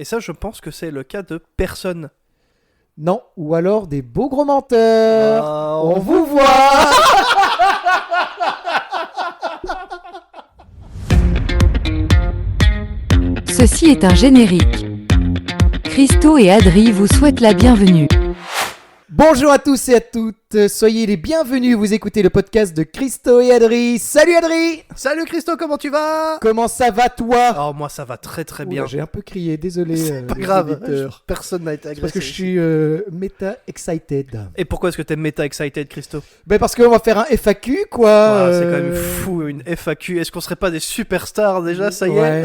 Et ça, je pense que c'est le cas de personne. Non, ou alors des beaux gros menteurs. On vous voit. Ceci est un générique. Christo et Adri vous souhaitent la bienvenue. Bonjour à tous et à toutes, soyez les bienvenus, vous écoutez le podcast de Christo et Adri. Salut Adri. Salut Christo, comment tu vas? Comment ça va toi? Oh, moi ça va très très bien. Oula, j'ai un peu crié, désolé. C'est pas les grave, auditeurs. personne n'a été agressé. Parce que je suis méta excited. Et pourquoi est-ce que t'es méta excited, Christo? Ben parce qu'on va faire un FAQ quoi. Ouais, c'est quand même fou, une FAQ. Est-ce qu'on serait pas des superstars déjà, ça y est? Ouais.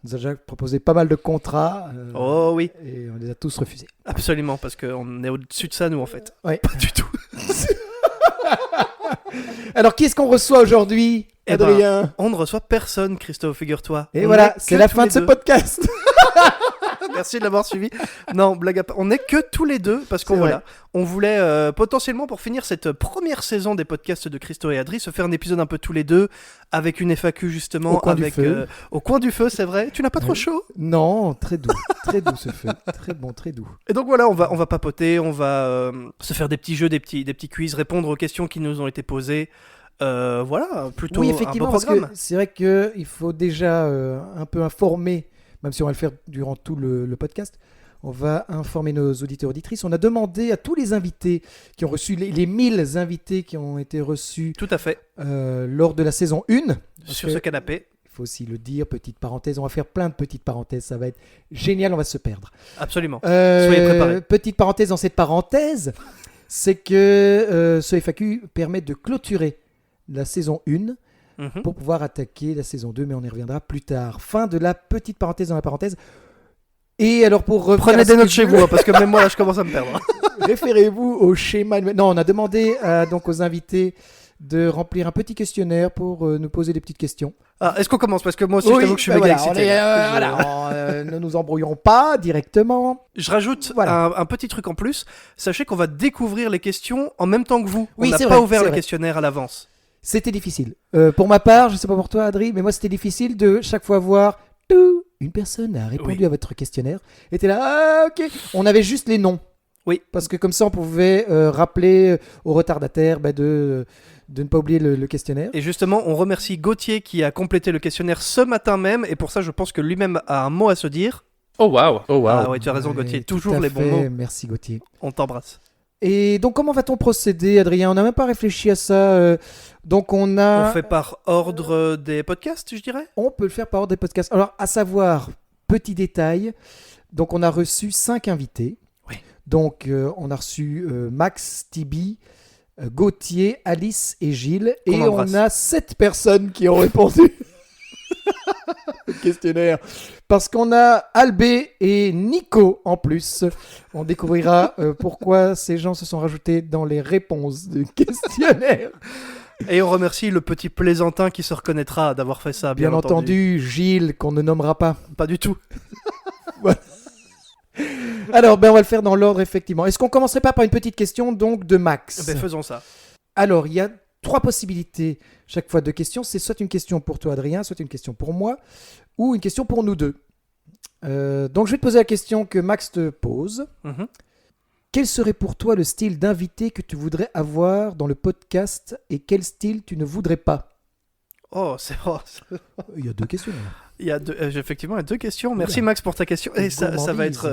On nous a déjà proposé pas mal de contrats. Oh oui, Et on les a tous refusés. absolument, parce qu'on est au-dessus de ça, nous, en fait. Ouais. Pas du tout. Alors qui est-ce qu'on reçoit aujourd'hui, Eh ben, Adrien? On ne reçoit personne, Christophe, figure-toi. Et On voilà, est c'est que la tous fin les de ce deux. podcast. Merci de l'avoir suivi. Non, blague à part. On est que tous les deux, parce qu'on C'est vrai. voilà, on voulait potentiellement, pour finir cette première saison des podcasts de Christo et Adri, se faire un épisode un peu tous les deux, avec une FAQ justement, Au coin du avec feu. au coin du feu, c'est vrai. Tu n'as pas trop Oui. chaud? Non, très doux ce feu. Très bon, très doux. Et donc voilà, on va papoter, on va se faire des petits jeux, des petits quiz, répondre aux questions qui nous ont été posées. Voilà, plutôt Oui, un effectivement, beau parce que programme. c'est vrai qu'il faut déjà un peu informer, même si on va le faire durant tout le podcast, on va informer nos auditeurs et auditrices. On a demandé à tous les invités qui ont reçu, les 1000 invités qui ont été reçus Tout à fait, lors de la saison 1. sur ce canapé, Il faut aussi le dire, petite parenthèse, on va faire plein de petites parenthèses, ça va être génial, on va se perdre. absolument. Soyez préparés. Petite parenthèse dans cette parenthèse, c'est que ce FAQ permet de clôturer la saison 1 Mhm. pour pouvoir attaquer la saison 2, mais on y reviendra plus tard. Fin de la petite parenthèse dans la parenthèse. Et alors pour revenir Prenez à ce des que notes je chez voulais- vous, hein, parce que même moi là je commence à me perdre. référez-vous au schéma. Non, on a demandé donc aux invités de remplir un petit questionnaire pour nous poser des petites questions. Ah, est-ce qu'on commence? Parce que moi aussi je t'avoue que je suis ben méga voilà, excité. là. ne nous embrouillons pas directement. Je rajoute Voilà. un petit truc en plus. Sachez qu'on va découvrir les questions en même temps que vous. Oui, on n'a c'est pas vrai, ouvert c'est le vrai. questionnaire à l'avance. C'était difficile. Pour ma part, je sais pas pour toi, Adri, mais moi c'était difficile de chaque fois voir une personne a répondu Oui. à votre questionnaire. Et t'es là, ah ok. On avait juste les noms. Oui. Parce que comme ça, on pouvait rappeler aux retardataires de ne pas oublier le questionnaire. Et justement, on remercie Gauthier qui a complété le questionnaire ce matin même. Et pour ça, je pense que lui-même a un mot à se dire. Oh waouh. Ah ouais, tu as raison, Gauthier. Ouais, Toujours tout à les bons fait. mots. Merci Gauthier. On t'embrasse. Et donc, comment va-t-on procéder, Adrien? On n'a même pas réfléchi à ça. Donc, on a. On fait par ordre des podcasts, je dirais. On peut le faire par ordre des podcasts. Alors, à savoir, petit détail, donc on a reçu 5 invités. Oui. Donc, on a reçu Max, Tibi, Gauthier, Alice et Gilles. Qu'on Et embrasse. on a 7 personnes qui ont répondu au questionnaire. Parce qu'on a Albé et Nico en plus. On découvrira pourquoi ces gens se sont rajoutés dans les réponses du questionnaire. Et on remercie le petit plaisantin qui se reconnaîtra d'avoir fait ça, bien, Bien entendu, Gilles, qu'on ne nommera pas. Pas du tout. Alors, on va le faire dans l'ordre, effectivement. Est-ce qu'on commencerait pas par une petite question, donc, de Max? Ben, faisons ça. Alors, il y a 3 possibilités chaque fois de questions. C'est soit une question pour toi, Adrien, soit une question pour moi, ou une question pour nous deux. Donc, je vais te poser la question que Max te pose. Mhm. Quel serait pour toi le style d'invité que tu voudrais avoir dans le podcast et quel style tu ne voudrais pas? Oh, c'est... Il y a 2 questions. Il y a effectivement il y a 2 questions. Merci Oula. Max pour ta question. Et ça va Gourmandise.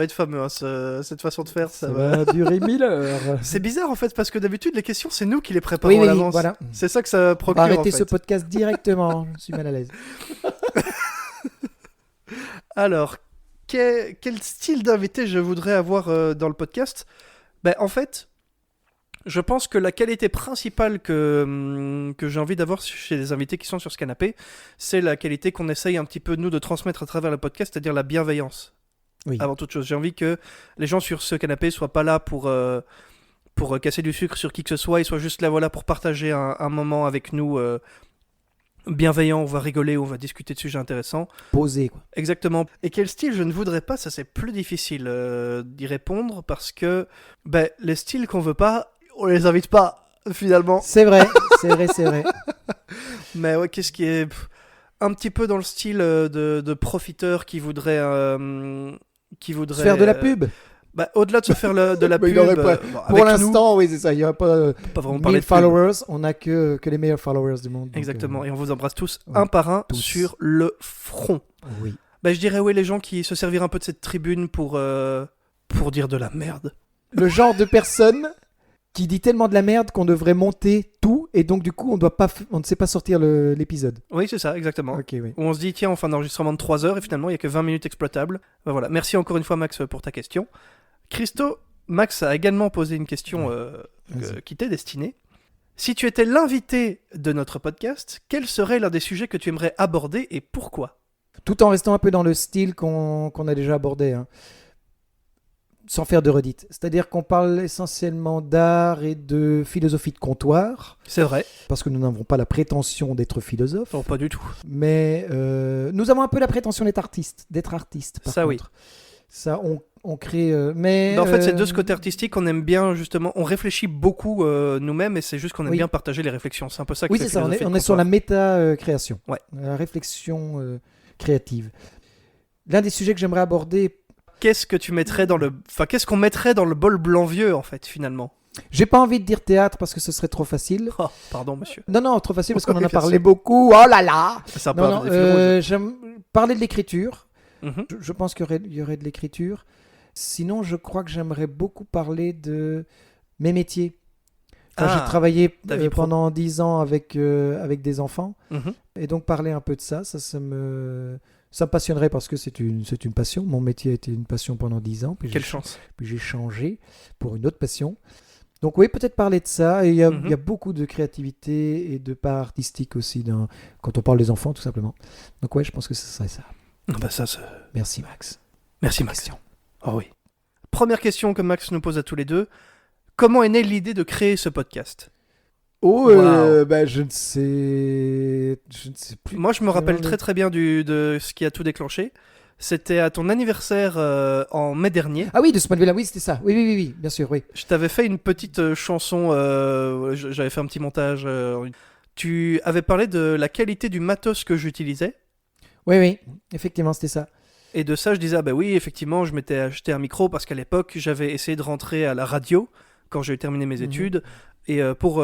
être fameux, hein, cette façon de faire. Ça va durer 1000 heures. C'est bizarre en fait parce que d'habitude les questions c'est nous qui les préparons Oui, à l'avance. voilà. C'est ça que ça On va procure arrêter en fait. ce podcast directement. Je suis mal à l'aise. Alors, quel style d'invité je voudrais avoir dans le podcast? Ben en fait, je pense que la qualité principale que j'ai envie d'avoir chez les invités qui sont sur ce canapé, c'est la qualité qu'on essaye un petit peu nous de transmettre à travers le podcast, c'est-à-dire la bienveillance. Oui. Avant toute chose, j'ai envie que les gens sur ce canapé soient pas là pour casser du sucre sur qui que ce soit, ils soient juste là voilà pour partager un moment avec nous bienveillant, on va rigoler, on va discuter de sujets intéressants. Posé, quoi. Exactement. Et quel style je ne voudrais pas, ça c'est plus difficile d'y répondre parce que les styles qu'on veut pas, on les invite pas finalement. C'est vrai, c'est vrai, c'est vrai. Mais ouais, qu'est-ce qui est... un petit peu dans le style de profiteurs qui voudraient Se faire de la pub. Bah, au-delà de se faire de la Mais pub, il aurait pas- bon, Pour avec l'instant, oui, c'est ça. Il n'y a pas nous, on peut pas vraiment parler 1000 de pub. followers. On n'a que les meilleurs followers du monde. donc, Exactement, et on vous embrasse tous ouais, un par un tous. sur le front. Oui. Bah, je dirais, oui, les gens qui se serviraient un peu de cette tribune pour dire de la merde. Le genre de personne qui dit tellement de la merde qu'on devrait monter tout et donc du coup on ne sait pas sortir l'épisode. Oui, c'est ça, exactement. Ok, oui. Où on se dit, tiens, on fait un enregistrement de 3 heures et finalement, il n'y a que 20 minutes exploitables. Bah, voilà. Merci encore une fois, Max, pour ta question. Christo, Max a également posé une question Vas-y. qui t'est destinée. Si tu étais l'invité de notre podcast, quel serait l'un des sujets que tu aimerais aborder et pourquoi ? Tout en restant un peu dans le style qu'on a déjà abordé, hein. Sans faire de redites. C'est-à-dire qu'on parle essentiellement d'art et de philosophie de comptoir, C'est vrai. parce que nous n'avons pas la prétention d'être philosophes, Non, pas du tout. mais nous avons un peu la prétention d'être artistes. Par Ça, oui. contre. Ça, on crée... mais En fait, c'est de ce côté artistique qu'on aime bien, justement. On réfléchit beaucoup nous-mêmes et c'est juste qu'on aime Oui. bien partager les réflexions. C'est un peu ça que Oui, fait c'est ça. On philosophie de est sur la comptoir. méta-création. Ouais. La réflexion créative. L'un des sujets que j'aimerais aborder... Qu'est-ce que tu mettrais dans le... Enfin, qu'est-ce qu'on mettrait dans le bol blanc vieux, en fait, finalement ? J'ai pas envie de dire théâtre parce que ce serait trop facile. Oh, pardon, monsieur. Non, trop facile parce qu'on en Oui, a bien parlé sûr. beaucoup. Oh là là. C'est un peu Non, un des fils rouges. j'aime parler de l'écriture. Mhm. Je pense qu'il y aurait de l'écriture. Sinon, je crois que j'aimerais beaucoup parler de mes métiers. Enfin, Ah, j'ai travaillé ta vie pro. pendant 10 ans avec des enfants. Mhm. Et donc, parler un peu de ça, ça me passionnerait parce que c'est une passion. Mon métier a été une passion pendant 10 ans. Puis Quelle j'ai- chance. puis j'ai changé pour une autre passion. Donc oui, peut-être parler de ça. Et il y a Mhm. beaucoup de créativité et de part artistique aussi quand on parle des enfants, tout simplement. Donc ouais, je pense que ce serait ça. Ah bah ça, c'est... Merci Max. Merci, Max. Oh oui. Première question que Max nous pose à tous les deux. Comment est née l'idée de créer ce podcast ? Oh, Wow. je ne sais plus. Moi, je me rappelle Vraiment, très très bien de ce qui a tout déclenché. C'était à ton anniversaire en mai dernier. Ah oui, de ce point de vue-là, oui, c'était ça. Oui, bien sûr, oui. Je t'avais fait une petite chanson, j'avais fait un petit montage. Tu avais parlé de la qualité du matos que j'utilisais. Oui, effectivement, c'était ça. Et de ça, je disais, ah bah oui, effectivement, je m'étais acheté un micro parce qu'à l'époque, j'avais essayé de rentrer à la radio quand j'ai terminé mes Mhm. études. Et pour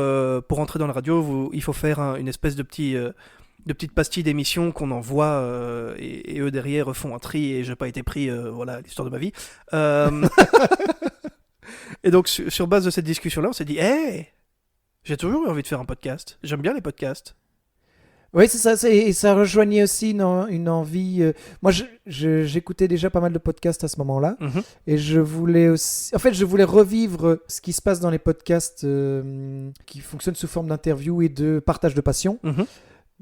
entrer dans la radio, il faut faire une espèce de petite pastille d'émission qu'on envoie et eux derrière font un tri et j'ai pas été pris, voilà l'histoire de ma vie. Et donc sur base de cette discussion-là, on s'est dit, hey, j'ai toujours eu envie de faire un podcast. J'aime bien les podcasts. Oui, c'est ça. Et ça rejoignait aussi une envie. Moi, j'écoutais déjà pas mal de podcasts à ce moment-là. Mhm. Et je voulais aussi. En fait, je voulais revivre ce qui se passe dans les podcasts qui fonctionnent sous forme d'interview et de partage de passion. Mhm.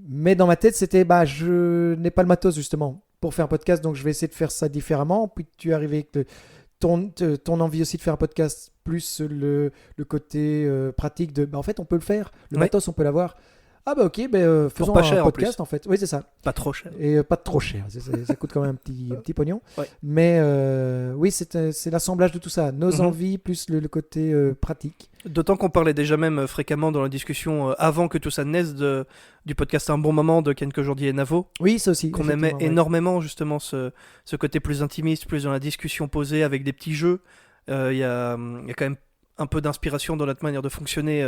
Mais dans ma tête, c'était je n'ai pas le matos justement pour faire un podcast, donc je vais essayer de faire ça différemment. Puis tu es arrivé avec ton envie aussi de faire un podcast, plus le côté pratique de. En fait, on peut le faire. Le Ouais. matos, on peut l'avoir. Ah bah ok, faisons pas un cher, en podcast en fait. Oui, c'est ça. Pas trop cher. Et pas trop cher. Ça coûte quand même un petit pognon. Ouais. Mais oui, c'est l'assemblage de tout ça. Nos Mhm. envies plus le côté pratique. D'autant qu'on parlait déjà même fréquemment dans la discussion avant que tout ça naisse du podcast Un Bon Moment de Ken Kojordi et Navo, Oui, ça aussi. qu'on aimait effectivement, ouais. énormément justement ce côté plus intimiste, plus dans la discussion posée avec des petits jeux. Il y a quand même un peu d'inspiration dans notre manière de fonctionner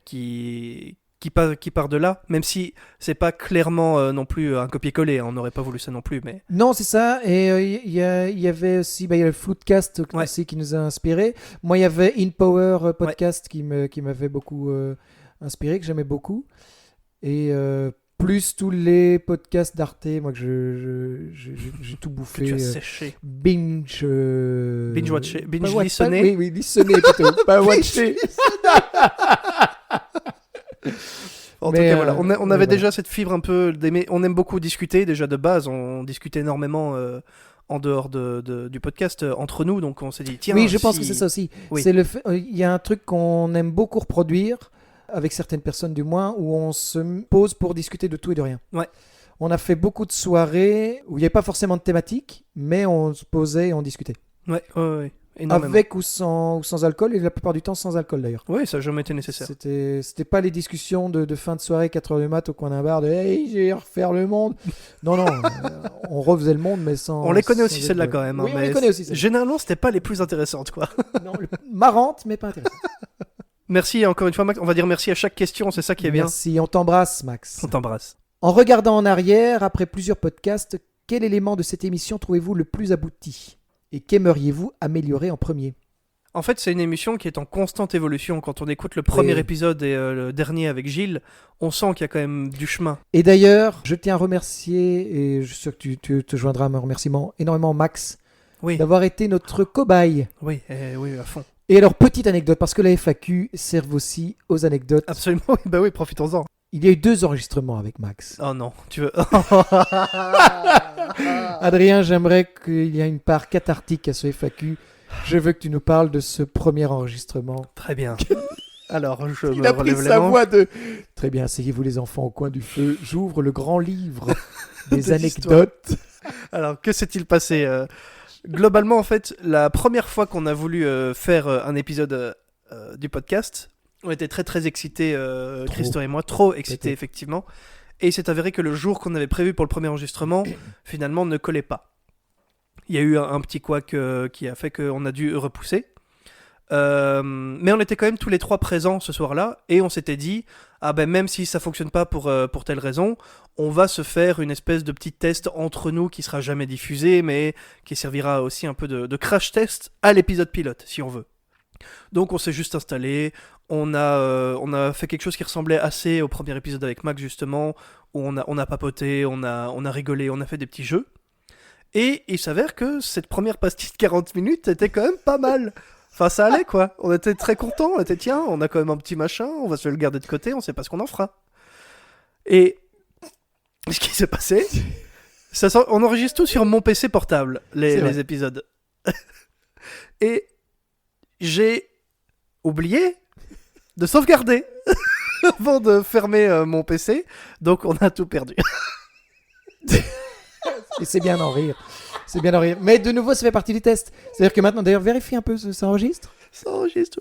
qui part de là, même si c'est pas clairement non plus un copier-coller, hein, on n'aurait pas voulu ça non plus, mais Non, c'est ça. Et il y avait aussi il y a le Floodcast Ouais. aussi qui nous a inspiré. Moi, il y avait In Power podcast qui m'avait beaucoup inspiré, que j'aimais beaucoup. Et plus tous les podcasts d'Arte, moi que j'ai tout que bouffé. tu as séché. Binge. Binge-watcher. pas Binge-listener. Oui, listener plutôt. Pas watcher. En Mais, tout cas, voilà, on avait voilà. déjà cette fibre un peu d'aimer. On aime beaucoup discuter déjà de base. On discutait énormément en dehors du podcast entre nous, donc on s'est dit tiens. Oui, je pense si- que c'est ça aussi. Oui. C'est il y a un truc qu'on aime beaucoup reproduire, avec certaines personnes du moins, où on se pose pour discuter de tout et de rien. Ouais. On a fait beaucoup de soirées où il n'y avait pas forcément de thématique, mais on se posait et on discutait. Ouais. énormément. Avec ou sans alcool, et la plupart du temps sans alcool d'ailleurs. Oui, ça n'a jamais été nécessaire. C'était pas les discussions de fin de soirée, 4h du mat au coin d'un bar, de hey, j'ai refaire le monde. Non, on refaisait le monde, mais sans. On les connaît aussi sans celles-là alcool. quand même. Oui, on mais les connaît aussi. celles-là. généralement, c'était pas les plus intéressantes, quoi. Non, marrante, mais pas intéressante. Merci encore une fois, Max. On va dire merci à chaque question, c'est ça qui est bien. Merci, on t'embrasse, Max. On t'embrasse. En regardant en arrière, après plusieurs podcasts, quel élément de cette émission trouvez-vous le plus abouti? Et qu'aimeriez-vous améliorer en premier? En fait, c'est une émission qui est en constante évolution. Quand on écoute le premier Oui. épisode et le dernier avec Gilles, on sent qu'il y a quand même du chemin. Et d'ailleurs, je tiens à remercier, et je suis sûr que tu te joindras à mon remerciement, énormément Max, Oui, d'avoir été notre cobaye. oui, oui, à fond. Et alors, petite anecdote, parce que la FAQ sert aussi aux anecdotes. Absolument, oui, bah oui, profitons-en. Il y a eu 2 enregistrements avec Max. Oh non, tu veux... Adrien, j'aimerais qu'il y ait une part cathartique à ce FAQ. Je veux que tu nous parles de ce premier enregistrement. Très bien. Alors, je Il me a pris relève les sa manches. voix de... Très bien, asseyez-vous les enfants au coin du feu. J'ouvre le grand livre des Des anecdotes. Alors, que s'est-il passé Globalement, en fait, la première fois qu'on a voulu faire un épisode du podcast, on était très très excités, Christo et moi, trop excités C'était. effectivement. Et il s'est avéré que le jour qu'on avait prévu pour le premier enregistrement, finalement, ne collait pas. Il y a eu un petit couac qui a fait qu'on a dû repousser. Mais on était quand même tous les 3 présents ce soir-là, et on s'était dit, ah ben même si ça fonctionne pas pour telle raison, on va se faire une espèce de petit test entre nous qui sera jamais diffusé, mais qui servira aussi un peu de crash test à l'épisode pilote, si on veut. Donc on s'est juste installé, on a fait quelque chose qui ressemblait assez au premier épisode avec Max justement, où on a papoté, on a rigolé, on a fait des petits jeux. Et il s'avère que cette première pastille de 40 minutes était quand même pas mal. Enfin, ça allait quoi. On était très contents. On était, tiens, on a quand même un petit machin, on va se le garder de côté, on sait pas ce qu'on en fera. Et ce qui s'est passé, on enregistre tout sur mon PC portable, C'est vrai. les épisodes. Et j'ai oublié de sauvegarder avant de fermer mon PC. Donc, on a tout perdu. Et c'est bien d'en rire. C'est bien d'en rire. Mais de nouveau, ça fait partie du test. C'est-à-dire que maintenant, d'ailleurs, vérifie un peu, ça enregistre. Ça enregistre.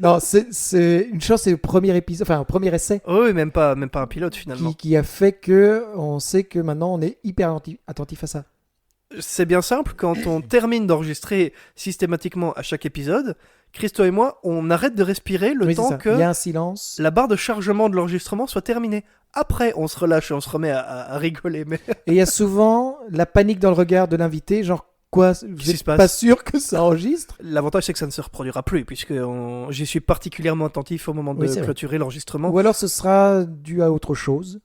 Non, c'est une chance, c'est le premier épisode, enfin, le premier essai Oh, oui, même pas un pilote finalement. qui a fait que on sait que maintenant, on est hyper attentif à ça. C'est bien simple, quand on termine d'enregistrer systématiquement à chaque épisode, Christo et moi, on arrête de respirer le Oui, c'est temps ça. que Il y a un silence. la barre de chargement de l'enregistrement soit terminée. Après, on se relâche et on se remet à rigoler. Mais Et il y a souvent la panique dans le regard de l'invité, genre quoi, vous qui n'êtes se passe pas sûr que ça enregistre? l'avantage, c'est que ça ne se reproduira plus, puisque j'y suis particulièrement attentif au moment de Oui, c'est vrai. clôturer l'enregistrement. Ou alors ce sera dû à autre chose.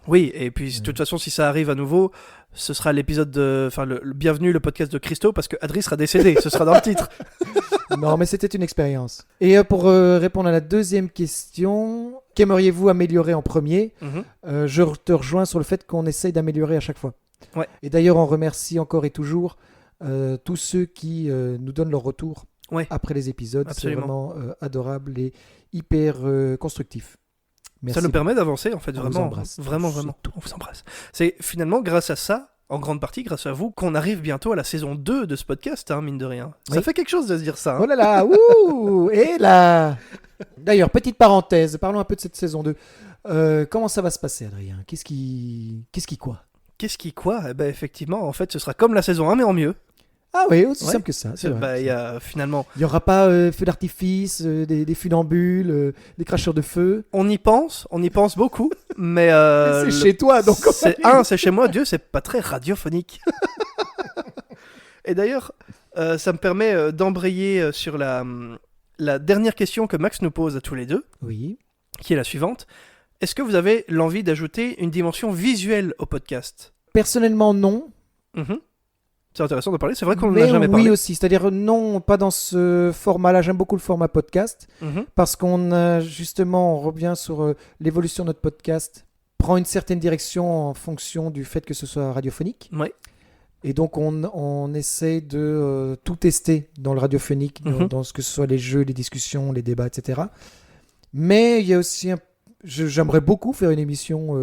Oui, et puis de toute façon, si ça arrive à nouveau, ce sera l'épisode le bienvenue, le podcast de Christo, parce que Adri sera décédé, ce sera dans le titre. Non, mais c'était une expérience. Et pour répondre à la deuxième question, qu'aimeriez-vous améliorer en premier? Mhm. Je te rejoins sur le fait qu'on essaye d'améliorer à chaque fois. Ouais. Et d'ailleurs, on remercie encore et toujours tous ceux qui nous donnent leur retour Ouais. après les épisodes. Absolument. C'est vraiment adorable et hyper constructif. Merci. Ça nous permet d'avancer, en fait, On vous vraiment. embrasse Vraiment, tous vraiment. et toutes. On vous embrasse. C'est finalement grâce à ça, en grande partie grâce à vous, qu'on arrive bientôt à la saison 2 de ce podcast, hein, mine de rien. Ça Oui. fait quelque chose de se dire ça. hein. Oh là là, ouh, et là. D'ailleurs, petite parenthèse, parlons un peu de cette saison 2. Comment ça va se passer, Adrien? Qu'est-ce qui quoi? Qu'est-ce qui quoi Eh ben, effectivement, en fait, ce sera comme la saison 1, mais en mieux. Ah oui, aussi Ouais. simple que ça. C'est vrai. Bah, il y a finalement... Il n'y aura pas feu d'artifice, des funambules, des cracheurs de feu. On y pense beaucoup, mais... C'est chez toi, donc. c'est chez moi, Dieu, c'est pas très radiophonique. Et d'ailleurs, ça me permet d'embrayer sur la dernière question que Max nous pose à tous les deux, Oui. qui est la suivante. Est-ce que vous avez l'envie d'ajouter une dimension visuelle au podcast? Personnellement, non. Mhm. C'est intéressant de parler, c'est vrai qu'on n'en Mais a jamais oui parlé. aussi. C'est-à-dire, non, pas dans ce format-là. J'aime beaucoup le format podcast. Mhm. Parce qu'on a justement, on revient sur l'évolution de notre podcast, prend une certaine direction en fonction du fait que ce soit radiophonique. Ouais. Et donc, on essaie de tout tester dans le radiophonique, Mhm. dans ce que ce soit les jeux, les discussions, les débats, etc. Mais il y a aussi j'aimerais beaucoup faire une émission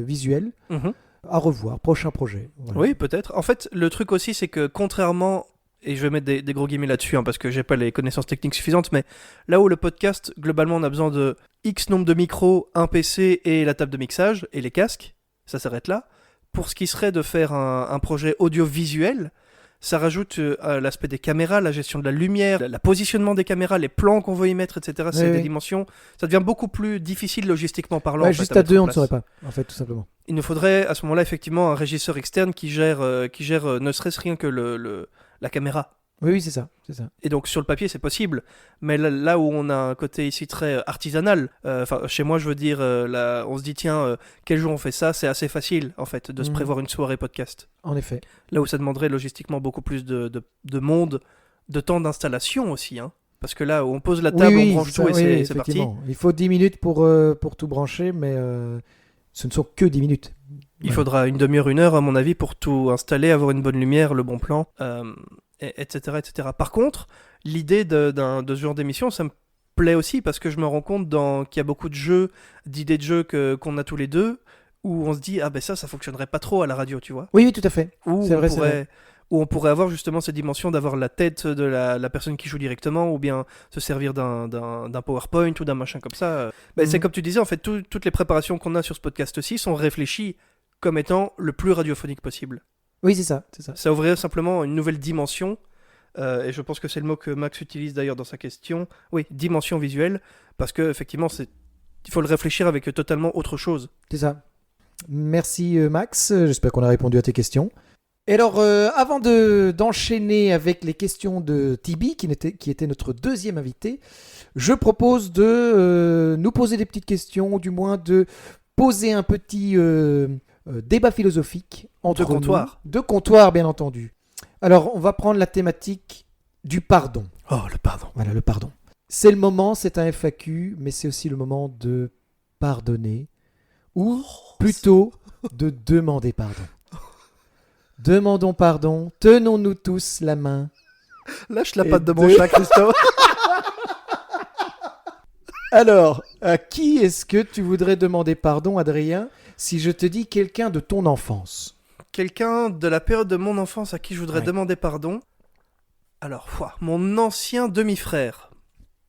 visuelle. Mhm. À revoir, prochain projet. Voilà. Oui, peut-être. En fait, le truc aussi, c'est que contrairement, et je vais mettre des gros guillemets là-dessus, hein, parce que j'ai pas les connaissances techniques suffisantes, mais là où le podcast, globalement, on a besoin de X nombre de micros, un PC et la table de mixage, et les casques, ça s'arrête là. Pour ce qui serait de faire un projet audiovisuel, ça rajoute l'aspect des caméras, la gestion de la lumière, le positionnement des caméras, les plans qu'on veut y mettre, etc. C'est des dimensions. Ça devient beaucoup plus difficile logistiquement parlant. Ouais, en fait, juste à à mettre deux, en on ne place. saurait pas, en fait, tout simplement. Il nous faudrait à ce moment-là effectivement un régisseur externe qui gère ne serait-ce rien que la caméra. Oui, c'est ça, c'est ça. Et donc sur le papier c'est possible, mais là où on a un côté ici très artisanal, chez moi je veux dire, on se dit tiens, quel jour on fait ça, c'est assez facile en fait de se prévoir une soirée podcast. En effet. Là où ça demanderait logistiquement beaucoup plus de monde, de temps d'installation aussi, hein. Parce que là où on pose la table, on branche tout et c'est parti. Effectivement. Il faut 10 minutes pour tout brancher, mais ce ne sont que 10 minutes. Il faudra une demi-heure, 1 heure à mon avis pour tout installer, avoir une bonne lumière, le bon plan. Etc., etc. Par contre, l'idée de ce genre d'émission, ça me plaît aussi parce que je me rends compte qu'il y a beaucoup d'idées de jeux qu'on a tous les deux, où on se dit, ah ben ça fonctionnerait pas trop à la radio, tu vois. Oui, tout à fait. Où C'est vrai. où on pourrait avoir justement cette dimension d'avoir la tête de la personne qui joue directement, ou bien se servir d'un PowerPoint ou d'un machin comme ça. C'est comme tu disais, en fait, toutes les préparations qu'on a sur ce podcast-ci sont réfléchies comme étant le plus radiophonique possible. Oui, c'est ça. Ça ouvrirait simplement une nouvelle dimension, et je pense que c'est le mot que Max utilise d'ailleurs dans sa question. Oui, dimension visuelle, parce que effectivement, il faut le réfléchir avec totalement autre chose. C'est ça. Merci Max, j'espère qu'on a répondu à tes questions. Et alors, avant d'enchaîner avec les questions de Tibi, qui était notre deuxième invité, je propose de nous poser des petites questions, ou du moins de poser un petit débat philosophique entre De comptoir. nous. De comptoir, bien entendu. Alors, on va prendre la thématique du pardon. Oh, le pardon. Voilà, le pardon. C'est le moment, c'est un FAQ, mais c'est aussi le moment de pardonner, ou plutôt de demander pardon. Demandons pardon, tenons-nous tous la main. Lâche la Et patte de mon deux. chat, Christophe. Alors, à qui est-ce que tu voudrais demander pardon, Adrien, si je te dis quelqu'un de ton enfance? Quelqu'un de la période de mon enfance à qui je voudrais demander pardon. Alors, mon ancien demi-frère.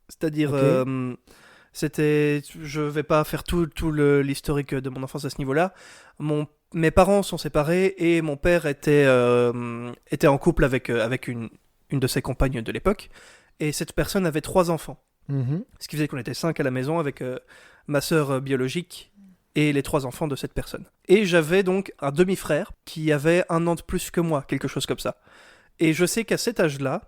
C'est-à-dire, je vais pas faire tout l'historique de mon enfance à ce niveau-là. Mes parents sont séparés et mon père était en couple avec une de ses compagnes de l'époque. Et cette personne avait 3 enfants. Ce qui faisait qu'on était 5 à la maison avec ma sœur biologique et les 3 enfants de cette personne. Et j'avais donc un demi-frère qui avait 1 an de plus que moi, quelque chose comme ça. Et je sais qu'à cet âge-là,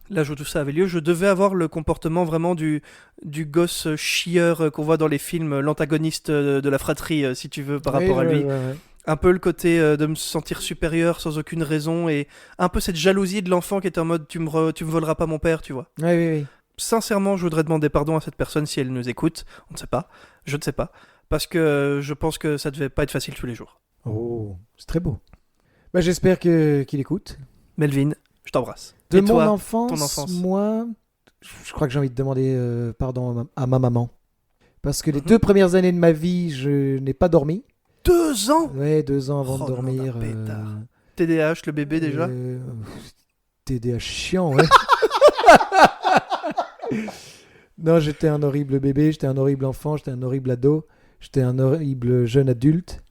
l'âge où tout ça avait lieu, je devais avoir le comportement vraiment du gosse chieur qu'on voit dans les films, l'antagoniste de la fratrie, si tu veux, par rapport à lui. Ouais. Un peu le côté de me sentir supérieur sans aucune raison, et un peu cette jalousie de l'enfant qui était en mode tu me voleras pas mon père, tu vois. Oui. Sincèrement, je voudrais demander pardon à cette personne si elle nous écoute. On ne sait pas, je ne sais pas, parce que je pense que ça devait pas être facile tous les jours. Oh, c'est très beau. Bah, j'espère qu'il écoute. Melvin, je t'embrasse. De Et mon toi, enfance, ton enfance? moi, je crois que j'ai envie de demander pardon à ma maman. Parce que les 2 premières années de ma vie, je n'ai pas dormi. 2 ans. Ouais, 2 ans avant Oh, de dormir. non, un pétard. TDAH, le bébé déjà. TDAH chiant, ouais. Non, j'étais un horrible bébé, j'étais un horrible enfant, j'étais un horrible ado, j'étais un horrible jeune adulte.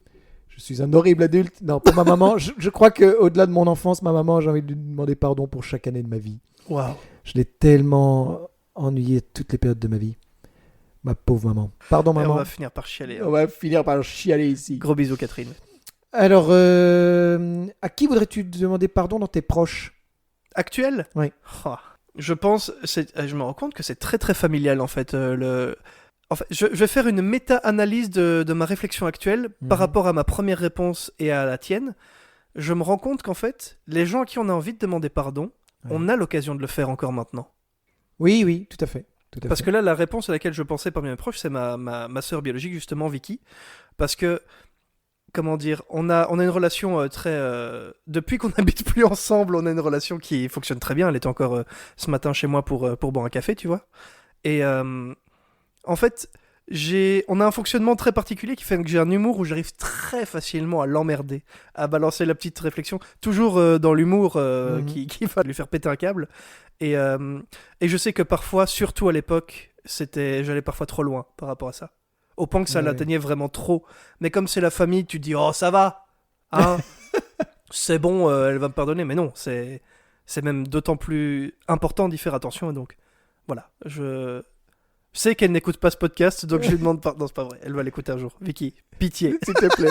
Je suis un horrible adulte. Non, pour ma maman, je crois qu'au-delà de mon enfance, ma maman, j'ai envie de lui demander pardon pour chaque année de ma vie. Waouh. Je l'ai tellement ennuyée toutes les périodes de ma vie. Ma pauvre maman. Pardon, Et maman. on va finir par chialer. On va finir par chialer ici. Gros bisous, Catherine. Alors, à qui voudrais-tu demander pardon dans tes proches? Actuel? Oui. Oh, je pense, je me rends compte que c'est très très familial en fait. En fait, je vais faire une méta-analyse de ma réflexion actuelle par rapport à ma première réponse et à la tienne. Je me rends compte qu'en fait, les gens à qui on a envie de demander pardon, on a l'occasion de le faire encore maintenant. Oui, tout à fait. Parce que là, la réponse à laquelle je pensais parmi mes proches, c'est ma sœur biologique, justement, Vicky. Parce que, comment dire, on a une relation très... depuis qu'on n'habite plus ensemble, on a une relation qui fonctionne très bien. Elle était encore ce matin chez moi pour boire un café, tu vois. Et en fait, On a un fonctionnement très particulier qui fait que j'ai un humour où j'arrive très facilement à l'emmerder, à balancer la petite réflexion, toujours dans l'humour qui va lui faire péter un câble. Et je sais que parfois, surtout à l'époque, j'allais parfois trop loin par rapport à ça. Au point que ça l'atteignait vraiment trop. Mais comme c'est la famille, tu dis « Oh, ça va hein c'est bon, elle va me pardonner. » Mais non, c'est même d'autant plus important d'y faire attention. Et donc, voilà, je sais qu'elle n'écoute pas ce podcast, donc je lui demande pardon. Non, c'est pas vrai, elle va l'écouter un jour. Vicky, pitié. S'il te plaît.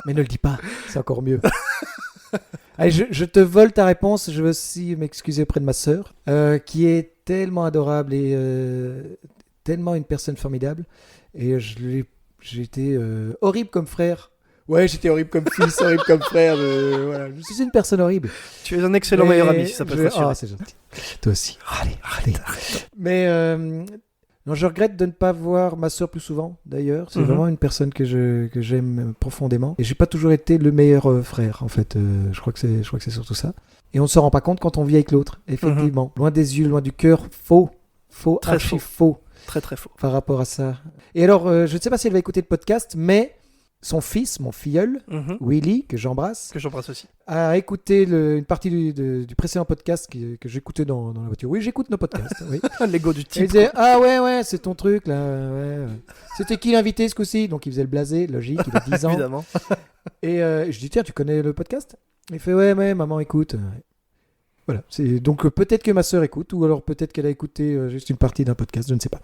Mais ne le dis pas, c'est encore mieux. Allez, je te vole ta réponse. Je veux aussi m'excuser auprès de ma sœur, qui est tellement adorable et tellement une personne formidable. Et j'ai été horrible comme frère. Ouais, j'étais horrible comme fils, horrible comme frère. Voilà. Je suis une personne horrible. Tu es un excellent meilleur ami, si ça peut te rassurer. Ah, c'est gentil. Toi aussi. Allez. Mais non, je regrette de ne pas voir ma sœur plus souvent, d'ailleurs. C'est vraiment une personne que j'aime profondément. Et j'ai pas toujours été le meilleur frère, en fait. Je crois que c'est surtout ça. Et on ne se rend pas compte quand on vit avec l'autre, effectivement. Loin des yeux, loin du cœur, faux. Faux, très archi faux. Faux. Très très faux. Par rapport à ça. Et alors, je ne sais pas si elle va écouter le podcast, mais son fils, mon filleul, Willy, que j'embrasse, aussi, a écouté une partie du précédent podcast que j'écoutais dans la voiture. Oui, j'écoute nos podcasts. Oui. L'ego du type. Il disait « Ah ouais, c'est ton truc, là. Ouais. C'était qui l'invité ce coup-ci ?» Donc, il faisait le blasé, logique, il a 10 ans. Évidemment. Et je dis « Tiens, tu connais le podcast ?» Il fait « Ouais, maman écoute. » Voilà. Donc, peut-être que ma sœur écoute, ou alors peut-être qu'elle a écouté juste une partie d'un podcast, je ne sais pas.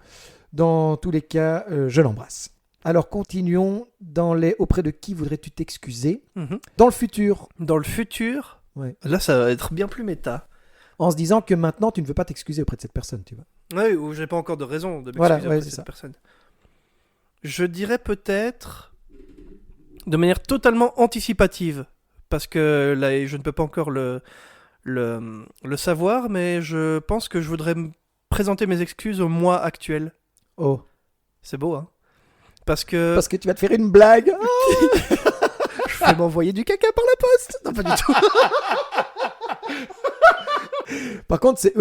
Dans tous les cas, je l'embrasse. Alors, continuons auprès de qui voudrais-tu t'excuser dans le futur. Dans le futur, ouais. Là, ça va être bien plus méta. En se disant que maintenant, tu ne veux pas t'excuser auprès de cette personne, tu vois. Oui, ou j'ai pas encore de raison de m'excuser auprès de cette ça. personne. Je dirais peut-être de manière totalement anticipative, parce que là, je ne peux pas encore le savoir, mais je pense que je voudrais me présenter mes excuses au mois actuel. Oh. C'est beau, hein? Parce que tu vas te faire une blague. Je vais m'envoyer du caca par la poste. Non, pas du tout. Par contre, c'est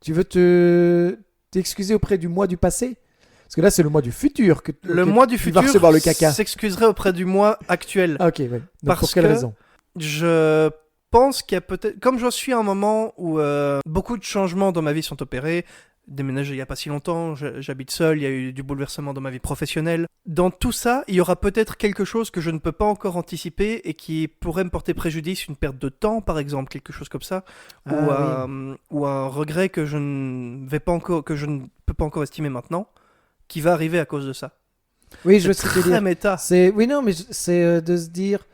tu veux t'excuser auprès du mois du passé? Parce que là, c'est le mois du futur que mois du tu futur vas recevoir le caca. S'excuserait auprès du mois actuel. Ah, ok, ouais. Donc, Parce pour quelle raison? Je pense qu'il y a peut-être... Comme je suis à un moment où beaucoup de changements dans ma vie sont opérés, déménagé il n'y a pas si longtemps, j'habite seul, il y a eu du bouleversement dans ma vie professionnelle. Dans tout ça, il y aura peut-être quelque chose que je ne peux pas encore anticiper et qui pourrait me porter préjudice, une perte de temps par exemple, quelque chose comme ça, ou un regret que je ne peux pas encore estimer maintenant, qui va arriver à cause de ça. Oui, je c'est sais très méta. C'est de se dire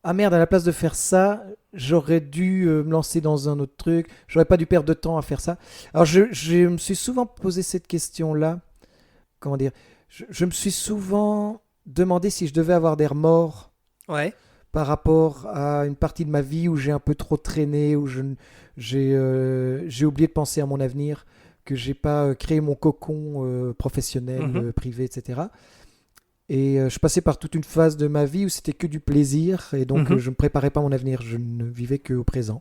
ah merde, à la place de faire ça, j'aurais dû me lancer dans un autre truc, j'aurais pas dû perdre de temps à faire ça. Alors je me suis souvent posé cette question-là. Comment dire? Je me suis souvent demandé si je devais avoir des remords par rapport à une partie de ma vie où j'ai un peu trop traîné, où j'ai oublié de penser à mon avenir, que j'ai pas créé mon cocon professionnel, privé, etc. Et je passais par toute une phase de ma vie où c'était que du plaisir. Et donc, je ne me préparais pas à mon avenir. Je ne vivais qu'au présent.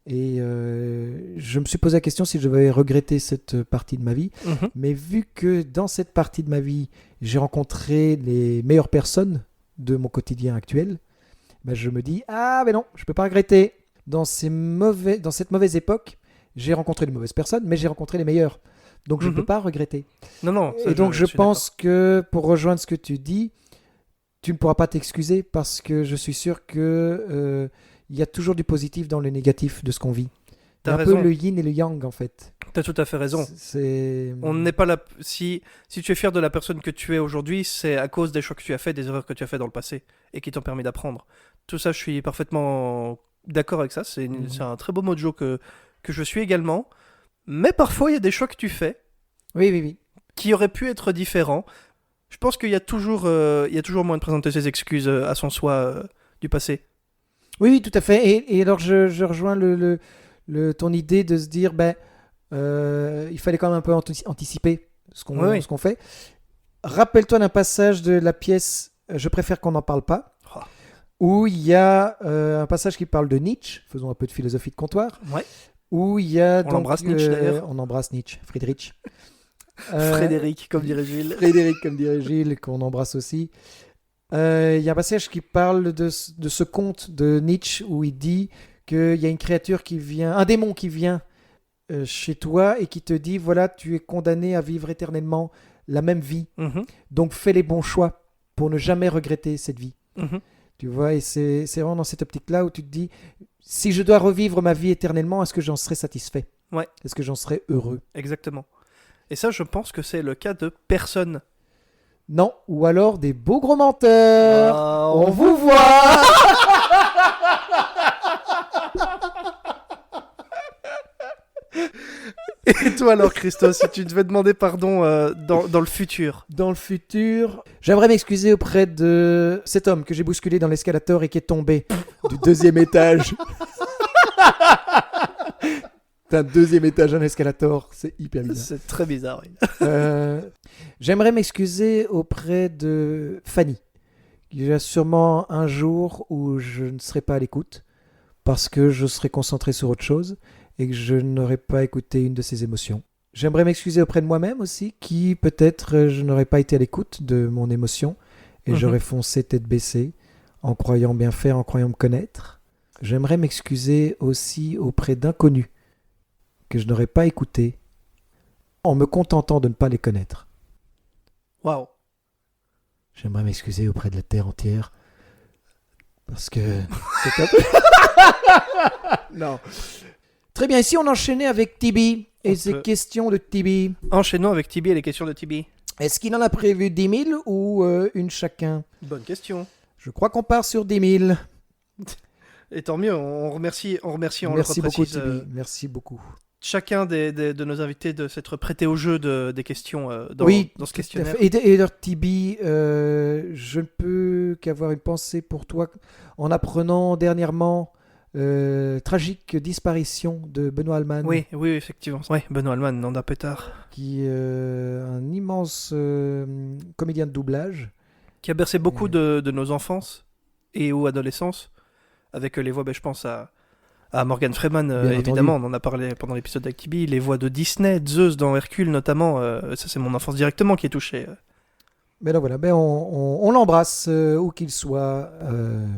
Et je me suis posé la question si je devais regretter cette partie de ma vie. Mais vu que dans cette partie de ma vie, j'ai rencontré les meilleures personnes de mon quotidien actuel, ben je me dis, ah mais non, je ne peux pas regretter. Dans cette mauvaise époque, j'ai rencontré de mauvaises personnes, mais j'ai rencontré les meilleures. Donc, je ne peux pas regretter. Non. Et donc, je pense que pour rejoindre ce que tu dis, tu ne pourras pas t'excuser parce que je suis sûr que il y a toujours du positif dans le négatif de ce qu'on vit. T'as raison. Un peu raison. le yin et le yang, en fait. T'as tout à fait raison. C'est... On n'est pas là. Si tu es fier de la personne que tu es aujourd'hui, c'est à cause des choix que tu as fait, des erreurs que tu as fait dans le passé et qui t'ont permis d'apprendre. Tout ça, je suis parfaitement d'accord avec ça. C'est un très beau mojo que je suis également. Mais parfois, il y a des choix que tu fais. Oui. Qui auraient pu être différents. Je pense qu'il y a toujours moyen de présenter ses excuses à son soi du passé. Oui, tout à fait. Et alors, je rejoins ton idée de se dire, il fallait quand même un peu anticiper ce qu'on fait. Rappelle-toi d'un passage de la pièce « Je préfère qu'on n'en parle pas », où il y a un passage qui parle de Nietzsche, faisons un peu de philosophie de comptoir, où il y a... On embrasse Nietzsche, d'ailleurs. On embrasse Nietzsche, Friedrich. Frédéric, comme dirait Gilles. Frédéric, comme dirait Gilles, qu'on embrasse aussi. Il y a un passage qui parle de ce conte de Nietzsche où il dit qu'il y a une créature qui vient, un démon qui vient chez toi et qui te dit voilà, tu es condamné à vivre éternellement la même vie. Mhm, Donc fais les bons choix pour ne jamais regretter cette vie. mhm. Tu vois, et c'est vraiment dans cette optique-là où tu te dis si je dois revivre ma vie éternellement, est-ce que j'en serais satisfait? Ouais. Est-ce que j'en serais heureux? Exactement. Et ça, je pense que c'est le cas de personne. Non, ou alors des beaux gros menteurs. On vous voit. Et toi alors, Christophe, si tu devais demander pardon dans le futur. Dans le futur, j'aimerais m'excuser auprès de cet homme que j'ai bousculé dans l'escalator et qui est tombé du 2e étage. D'un 2e étage en escalator, c'est hyper bizarre. C'est très bizarre, oui. J'aimerais m'excuser auprès de Fanny. Il y a sûrement un jour où je ne serai pas à l'écoute parce que je serai concentré sur autre chose et que je n'aurai pas écouté une de ses émotions. J'aimerais m'excuser auprès de moi-même aussi, qui peut-être je n'aurais pas été à l'écoute de mon émotion et j'aurais foncé tête baissée en croyant bien faire, en croyant me connaître. J'aimerais m'excuser aussi auprès d'inconnus que je n'aurais pas écouté en me contentant de ne pas les connaître. Waouh. J'aimerais m'excuser auprès de la terre entière parce que c'est un peu... Non. Très bien, ici on enchaînait avec Tibi et ses questions de Tibi. Enchaînons avec Tibi et les questions de Tibi. Est-ce qu'il en a prévu 10 000 ou une chacun? Bonne question. Je crois qu'on part sur 10 000. Et tant mieux, on remercie, on Merci le beaucoup reprécise, Tibi, merci beaucoup. chacun de nos invités de s'être prêté au jeu des questions dans ce questionnaire. Et d'ailleurs, Tibi, je ne peux qu'avoir une pensée pour toi en apprenant dernièrement tragique disparition de Benoît Alman. Oui, effectivement. Oui, Benoît Alman, Nanda Pétard. Qui est un immense comédien de doublage. Qui a bercé beaucoup de nos enfances et ou adolescences, avec les voix, je pense à Morgan Freeman, évidemment, on en a parlé pendant l'épisode d'Actibi, les voix de Disney, Zeus dans Hercule notamment, ça c'est mon enfance directement qui est touchée. Mais là voilà, on l'embrasse où qu'il soit,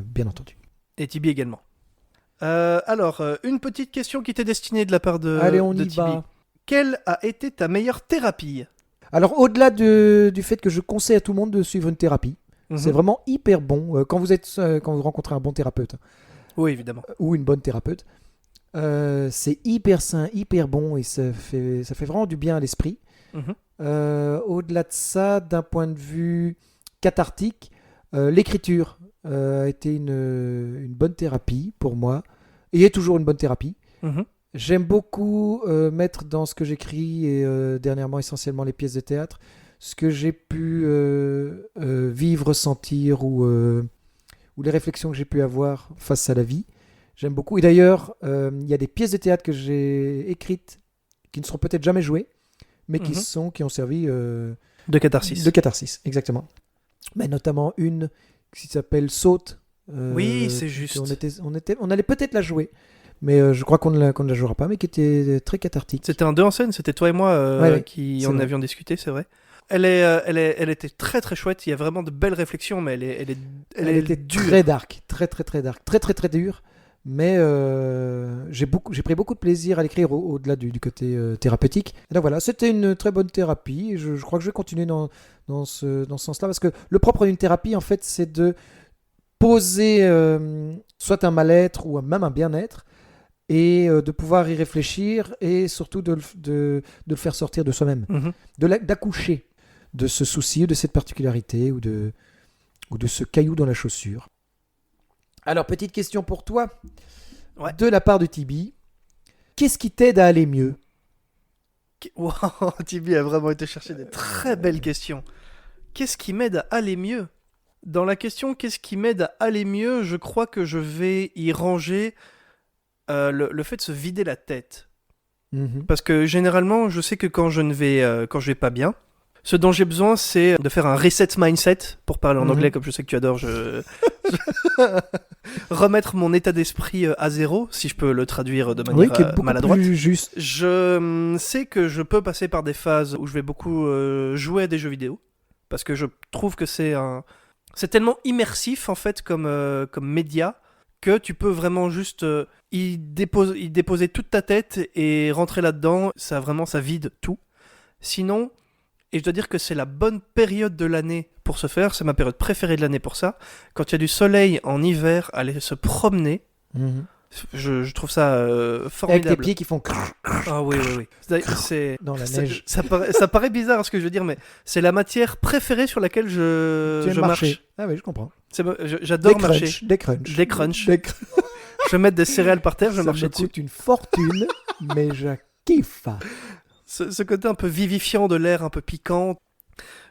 bien entendu. Et Tibi également. Alors, une petite question qui t'est destinée de la part de Allez, on y Tibi. va. Quelle a été ta meilleure thérapie? Alors, au-delà du fait que je conseille à tout le monde de suivre une thérapie, c'est vraiment hyper bon quand vous rencontrez un bon thérapeute. Oui, évidemment. Ou une bonne thérapeute. C'est hyper sain, hyper bon et ça fait vraiment du bien à l'esprit. Au-delà de ça, d'un point de vue cathartique, l'écriture a été une bonne thérapie pour moi et est toujours une bonne thérapie. J'aime beaucoup mettre dans ce que j'écris et dernièrement essentiellement les pièces de théâtre ce que j'ai pu vivre, ressentir ou les réflexions que j'ai pu avoir face à la vie. J'aime beaucoup. Et d'ailleurs, il y a des pièces de théâtre que j'ai écrites qui ne seront peut-être jamais jouées, mais qui ont servi de catharsis. De catharsis, exactement. Mais notamment une qui s'appelle Saute. Oui, c'est juste. On allait peut-être la jouer, mais je crois qu'on ne la jouera pas, mais qui était très cathartique. C'était un 2 en scène, c'était toi et moi qui en vrai. avions discuté, c'est vrai. Elle était très très chouette, il y a vraiment de belles réflexions, mais elle était dure. Très dark, très dark, très dure. Mais j'ai pris beaucoup de plaisir à l'écrire au-delà du côté thérapeutique. Et là, voilà, c'était une très bonne thérapie. Je crois que je vais continuer dans ce sens-là, parce que le propre d'une thérapie, en fait, c'est de poser soit un mal-être ou même un bien-être, et de pouvoir y réfléchir, et surtout de le faire sortir de soi-même, d'accoucher de ce souci, de cette particularité, ou de ce caillou dans la chaussure. Alors, petite question pour toi, de la part de Tibi. Qu'est-ce qui t'aide à aller mieux? Wow, Tibi a vraiment été chercher des très belles questions. Qu'est-ce qui m'aide à aller mieux? Dans la question « Qu'est-ce qui m'aide à aller mieux ?» je crois que je vais y ranger le fait de se vider la tête. Parce que généralement, je sais que quand je vais pas bien, Ce dont j'ai besoin, c'est de faire un reset mindset, pour parler en Mhm. anglais, comme je sais que tu adores. Remettre mon état d'esprit à zéro, si je peux le traduire de Oui, manière qui est beaucoup maladroite. plus juste. Je sais que je peux passer par des phases où je vais beaucoup jouer à des jeux vidéo, parce que je trouve que c'est tellement immersif en fait comme média que tu peux vraiment juste y déposer toute ta tête et rentrer là-dedans. Ça vide tout. Sinon, et je dois dire que c'est la bonne période de l'année pour se faire, c'est ma période préférée de l'année pour ça. Quand il y a du soleil en hiver, aller se promener, Mhm. je trouve ça Avec formidable. tes pieds qui font crrr Ah oui, oui, oui. C'est, dans la ça, neige. ça paraît bizarre ce que je veux dire, mais c'est la matière préférée sur laquelle Tu je aimes marcher. marche. Ah oui, je comprends. J'adore Des marcher. crunchs, des crunchs. Des crunchs. Des crunchs. Je vais mettre des céréales par terre, je vais Ça marcher me dessus. coûte une fortune, mais je kiffe. Ce côté un peu vivifiant de l'air, un peu piquant.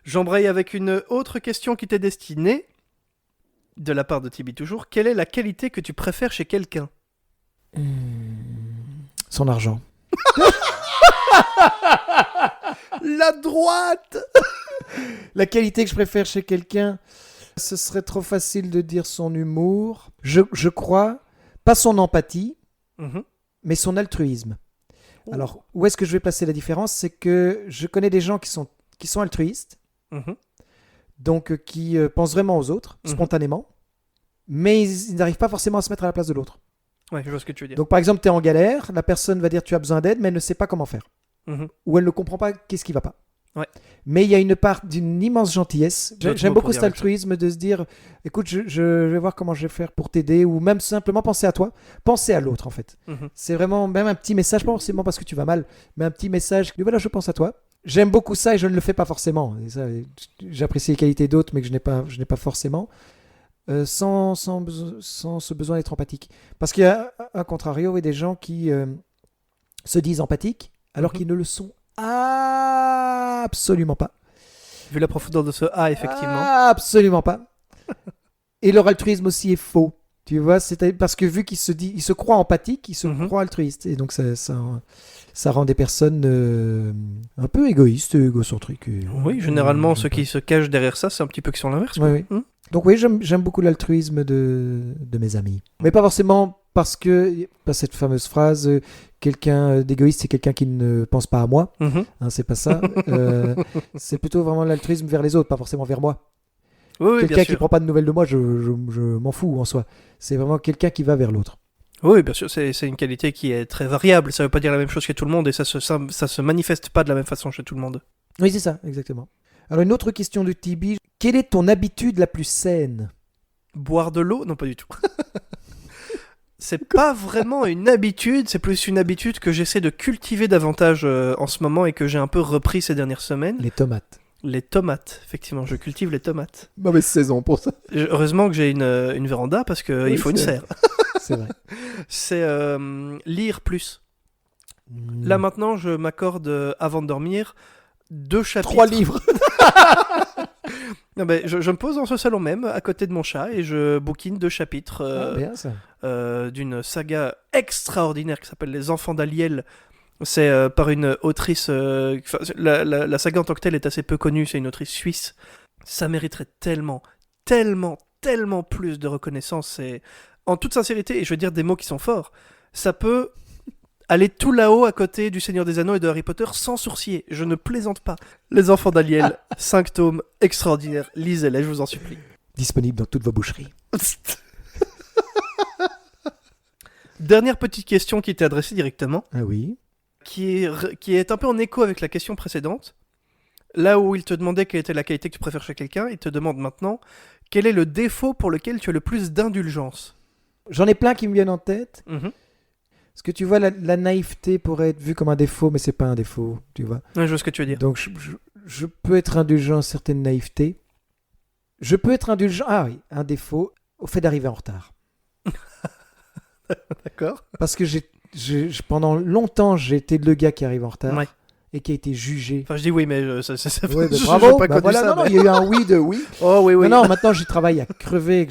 J'embraye avec une autre question qui t'est destinée, de la part de Tibi toujours. Quelle est la qualité que tu préfères chez quelqu'un ? Son argent. La droite. La qualité que je préfère chez quelqu'un, ce serait trop facile de dire son humour. Je crois, pas son empathie, Mhm. mais son altruisme. Oh. Alors, où est-ce que je vais placer la différence ? C'est que je connais des gens qui sont altruistes, Mhm. donc qui pensent vraiment aux autres, Mhm. spontanément, mais ils n'arrivent pas forcément à se mettre à la place de l'autre. Ouais, je vois ce que tu veux dire. Donc, par exemple, tu es en galère, la personne va dire tu as besoin d'aide, mais elle ne sait pas comment faire. Mhm. Ou elle ne comprend pas qu'est-ce qui va pas. Ouais. Mais il y a une part d'une immense gentillesse. D'autres J'aime mots beaucoup pour cet dire la même altruisme de se dire écoute, je vais voir comment je vais faire pour t'aider, ou même simplement penser à toi, penser à l'autre en fait. Mhm. C'est vraiment même un petit message, pas forcément parce que tu vas mal, mais un petit message qui voilà, je pense à toi. J'aime beaucoup ça et je ne le fais pas forcément. Et ça, j'apprécie les qualités d'autres, mais que je n'ai pas forcément. Sans ce besoin d'être empathique. Parce qu'il y a, à contrario, des gens qui se disent empathiques alors Mhm. qu'ils ne le sont absolument pas. Vu la profondeur de ce A, effectivement. Absolument pas. Et leur altruisme aussi est faux. Tu vois, parce que vu qu'ils se croient empathiques, ils se Mhm. croient altruistes. Et donc ça rend des personnes un peu égoïstes, égocentriques. Oui, généralement, ceux qui se cachent derrière ça, c'est un petit peu qui sont l'inverse. Oui, oui. Mhm. Donc oui, j'aime beaucoup l'altruisme de mes amis. Mais pas forcément parce que, pas cette fameuse phrase, quelqu'un d'égoïste, c'est quelqu'un qui ne pense pas à moi. Mhm. Hein, c'est pas ça. C'est plutôt vraiment l'altruisme vers les autres, pas forcément vers moi. Oui, oui, bien Quelqu'un qui sûr. prend pas de nouvelles de moi, je m'en fous en soi. C'est vraiment quelqu'un qui va vers l'autre. Oui, bien sûr, c'est une qualité qui est très variable. Ça veut pas dire la même chose chez tout le monde et ça se manifeste pas de la même façon chez tout le monde. Oui, c'est ça, exactement. Alors une autre question de Tibi. Quelle est ton habitude la plus saine ? Boire de l'eau ? Non, pas du tout. C'est pas vraiment une habitude, c'est plus une habitude que j'essaie de cultiver davantage en ce moment et que j'ai un peu repris ces dernières semaines. Les tomates. Les tomates, effectivement, je cultive les tomates. Mauvaise saison pour ça. Heureusement que j'ai une véranda parce qu'il Oui, faut une c'est serre. C'est vrai. C'est lire plus. Là maintenant, je m'accorde avant de dormir 2 chapitres. 3 livres. Non, mais je me pose dans ce salon même, à côté de mon chat, et je bouquine 2 chapitres Ah, bien ça. d'une saga extraordinaire qui s'appelle Les Enfants d'Aliel. C'est par une autrice. La saga en tant que telle est assez peu connue, c'est une autrice suisse. Ça mériterait tellement, tellement, tellement plus de reconnaissance. Et en toute sincérité, et je veux dire des mots qui sont forts, ça peut aller tout là-haut à côté du Seigneur des Anneaux et de Harry Potter sans sourcier. Je ne plaisante pas. Les Enfants d'Aliel, 5 tomes extraordinaires. Lisez-les, je vous en supplie. Disponible dans toutes vos boucheries. Dernière petite question qui t'est adressée directement, Ah oui. qui est un peu en écho avec la question précédente. Là où il te demandait quelle était la qualité que tu préfères chez quelqu'un, il te demande maintenant quel est le défaut pour lequel tu as le plus d'indulgence. J'en ai plein qui me viennent en tête. Mhm. Parce que tu vois, la naïveté pourrait être vue comme un défaut, mais c'est pas un défaut, tu vois. Ouais, je vois ce que tu veux dire. Donc je peux être indulgent à certaines naïvetés. Je peux être indulgent, ah oui, un défaut, au fait d'arriver en retard. D'accord. Parce que pendant longtemps, j'ai été le gars qui arrive en retard Ouais. et qui a été jugé. Enfin, je dis oui, mais Ouais, bah, je bravo, n'ai pas bah connu voilà, ça. non, non, mais- il y a eu un oui de oui. Oh oui, oui. Non, non, maintenant j'y travaille à crever,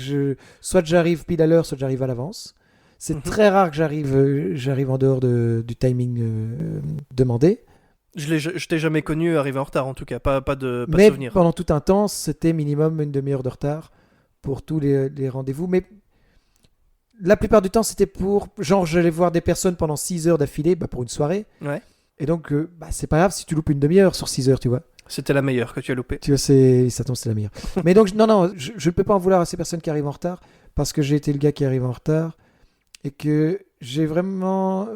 soit j'arrive pile à l'heure, soit j'arrive à l'avance. C'est Mhm. très rare que j'arrive en dehors du timing demandé. Je t'ai jamais connu arriver en retard, en tout cas. Pas de Mais souvenir. pendant tout un temps, c'était minimum une demi-heure de retard pour tous les rendez-vous. Mais la plupart du temps, c'était pour... Genre, j'allais voir des personnes pendant 6 heures d'affilée pour une soirée. Ouais. Et donc, c'est pas grave si tu loupes une demi-heure sur 6 heures, tu vois. C'était la meilleure que tu as loupée. Tu vois, ça tombe, c'est la meilleure. Mais donc, non, je ne peux pas en vouloir à ces personnes qui arrivent en retard parce que j'ai été le gars qui arrive en retard et que j'ai vraiment...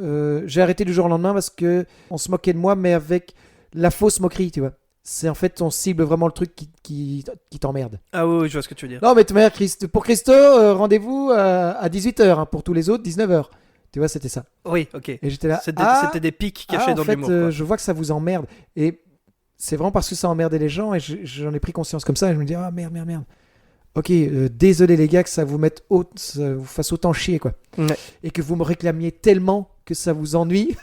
j'ai arrêté du jour au lendemain parce que on se moquait de moi, mais avec la fausse moquerie, tu vois. C'est en fait, on cible vraiment le truc qui t'emmerde. Ah oui, je vois ce que tu veux dire. Non, mais de manière, pour Christo, rendez-vous à 18h. Pour tous les autres, 19h. Tu vois, c'était ça. Oui, ok. Et j'étais là. C'était des pics cachés en dans fait, l'humour. Quoi. je vois que ça vous emmerde. Et c'est vraiment parce que ça emmerdait les gens et j'en ai pris conscience comme ça. Et je me dis, ah merde. Ok, désolé les gars que ça vous fasse autant chier, quoi. Ouais. Et que vous me réclamiez tellement que ça vous ennuie.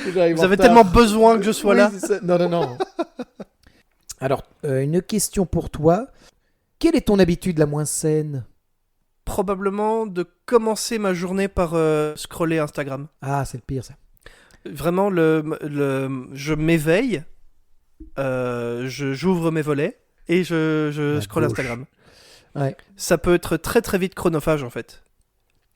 Vous avez tellement besoin que je sois là. C'est ça. Non. Alors, une question pour toi. Quelle est ton habitude la moins saine? Probablement de commencer ma journée par scroller Instagram. Ah, c'est le pire, ça. Vraiment, je m'éveille, j'ouvre mes volets et je scrolle gauche. Instagram. Ouais. Ça peut être très très vite chronophage en fait.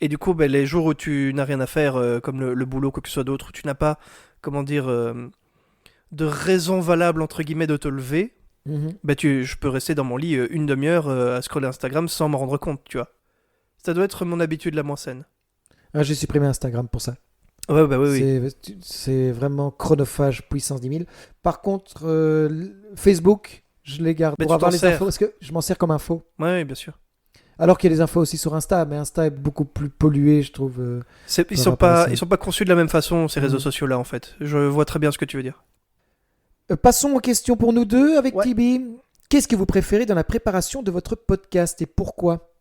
Et du coup, les jours où tu n'as rien à faire, comme le boulot, quoi que ce soit d'autre, où tu n'as pas, de raison valable entre guillemets de te lever, Mhm. je peux rester dans mon lit une demi-heure à scroller Instagram sans m'en rendre compte, tu vois. Ça doit être mon habitude la moins saine. Ah, j'ai supprimé Instagram pour ça. Ouais, oui. C'est vraiment chronophage puissance 10 000. Par contre, Facebook, je les garde Mais pour tu avoir t'en les sers. infos parce que je m'en sers comme info. Ouais, bien sûr. Alors qu'il y a des infos aussi sur Insta, mais Insta est beaucoup plus pollué, je trouve. Ils sont pas conçus de la même façon, ces réseaux sociaux-là, en fait. Je vois très bien ce que tu veux dire. Passons aux questions pour nous deux avec Ouais. Tibi. Qu'est-ce que vous préférez dans la préparation de votre podcast et pourquoi?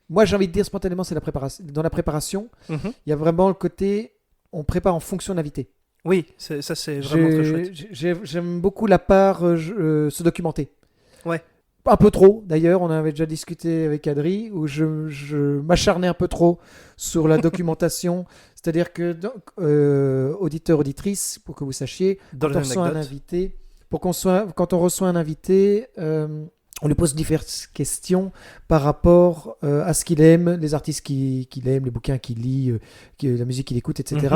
Moi, j'ai envie de dire spontanément, c'est la préparation. Dans la préparation, il y a vraiment le côté, on prépare en fonction de l'invité. Oui, ça c'est vraiment très chouette. J'aime beaucoup la part se documenter. Ouais. Un peu trop, d'ailleurs, on avait déjà discuté avec Adri, où je m'acharnais un peu trop sur la documentation. C'est-à-dire que, auditeur, auditrice, pour que vous sachiez, Dans quand on les reçoit un anecdotes. invité, quand on reçoit un invité, on lui pose diverses questions par rapport à ce qu'il aime, les artistes qu'il aime, les bouquins qu'il lit, la musique qu'il écoute, etc.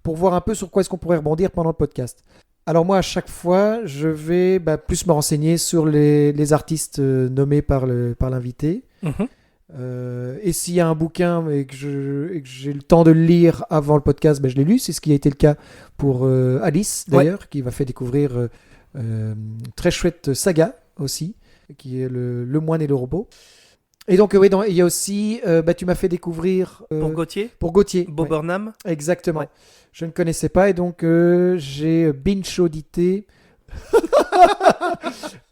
Pour voir un peu sur quoi est-ce qu'on pourrait rebondir pendant le podcast. Alors moi, à chaque fois, je vais plus me renseigner sur les artistes nommés par l'invité. Et s'il y a un bouquin et que j'ai le temps de le lire avant le podcast, je l'ai lu. C'est ce qui a été le cas pour Alice, d'ailleurs, qui m'a fait découvrir une très chouette saga aussi, qui est le moine et le robot. Et donc, oui, il y a aussi, tu m'as fait découvrir... Pour Gauthier, Pour Gauthier. Bob ouais. Burnham. Exactement. Ouais. Je ne connaissais pas et donc j'ai binge-audité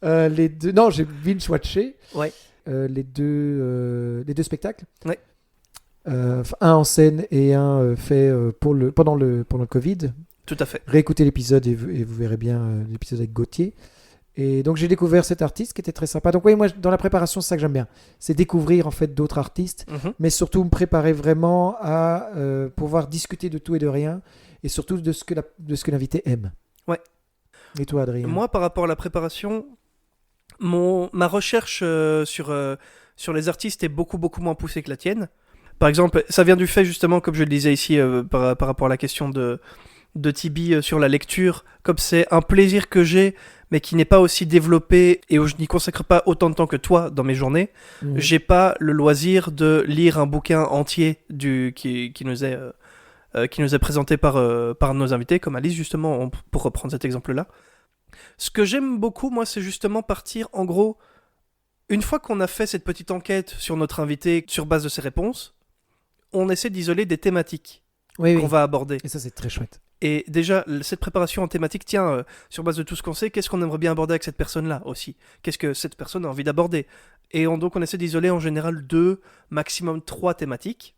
les deux... Non, j'ai binge-watché Ouais. les deux spectacles. Ouais. Un en scène et un fait pendant le Covid. Tout à fait. Réécoutez l'épisode et vous verrez bien l'épisode avec Gauthier. Et donc j'ai découvert cet artiste qui était très sympa. Donc oui, moi dans la préparation, c'est ça que j'aime bien. C'est découvrir en fait d'autres artistes, mais surtout me préparer vraiment à pouvoir discuter de tout et de rien, et surtout de ce que l'invité aime. Ouais. Et toi, Adrien? Moi, par rapport à la préparation, ma recherche sur les artistes est beaucoup moins poussée que la tienne. Par exemple, ça vient du fait justement, comme je le disais ici, par rapport à la question de Tibi sur la lecture, comme c'est un plaisir que j'ai, mais qui n'est pas aussi développé et où je n'y consacre pas autant de temps que toi dans mes journées, j'ai pas le loisir de lire un bouquin entier qui nous est présenté par nos invités, comme Alice justement, pour reprendre cet exemple-là. Ce que j'aime beaucoup, moi, c'est justement partir, en gros, une fois qu'on a fait cette petite enquête sur notre invité, sur base de ses réponses, on essaie d'isoler des thématiques qu'on va aborder. Et ça, c'est très chouette. Et déjà, cette préparation en thématique, sur base de tout ce qu'on sait, qu'est-ce qu'on aimerait bien aborder avec cette personne-là aussi? Qu'est-ce que cette personne a envie d'aborder? Et donc, on essaie d'isoler en général 2, maximum 3 thématiques.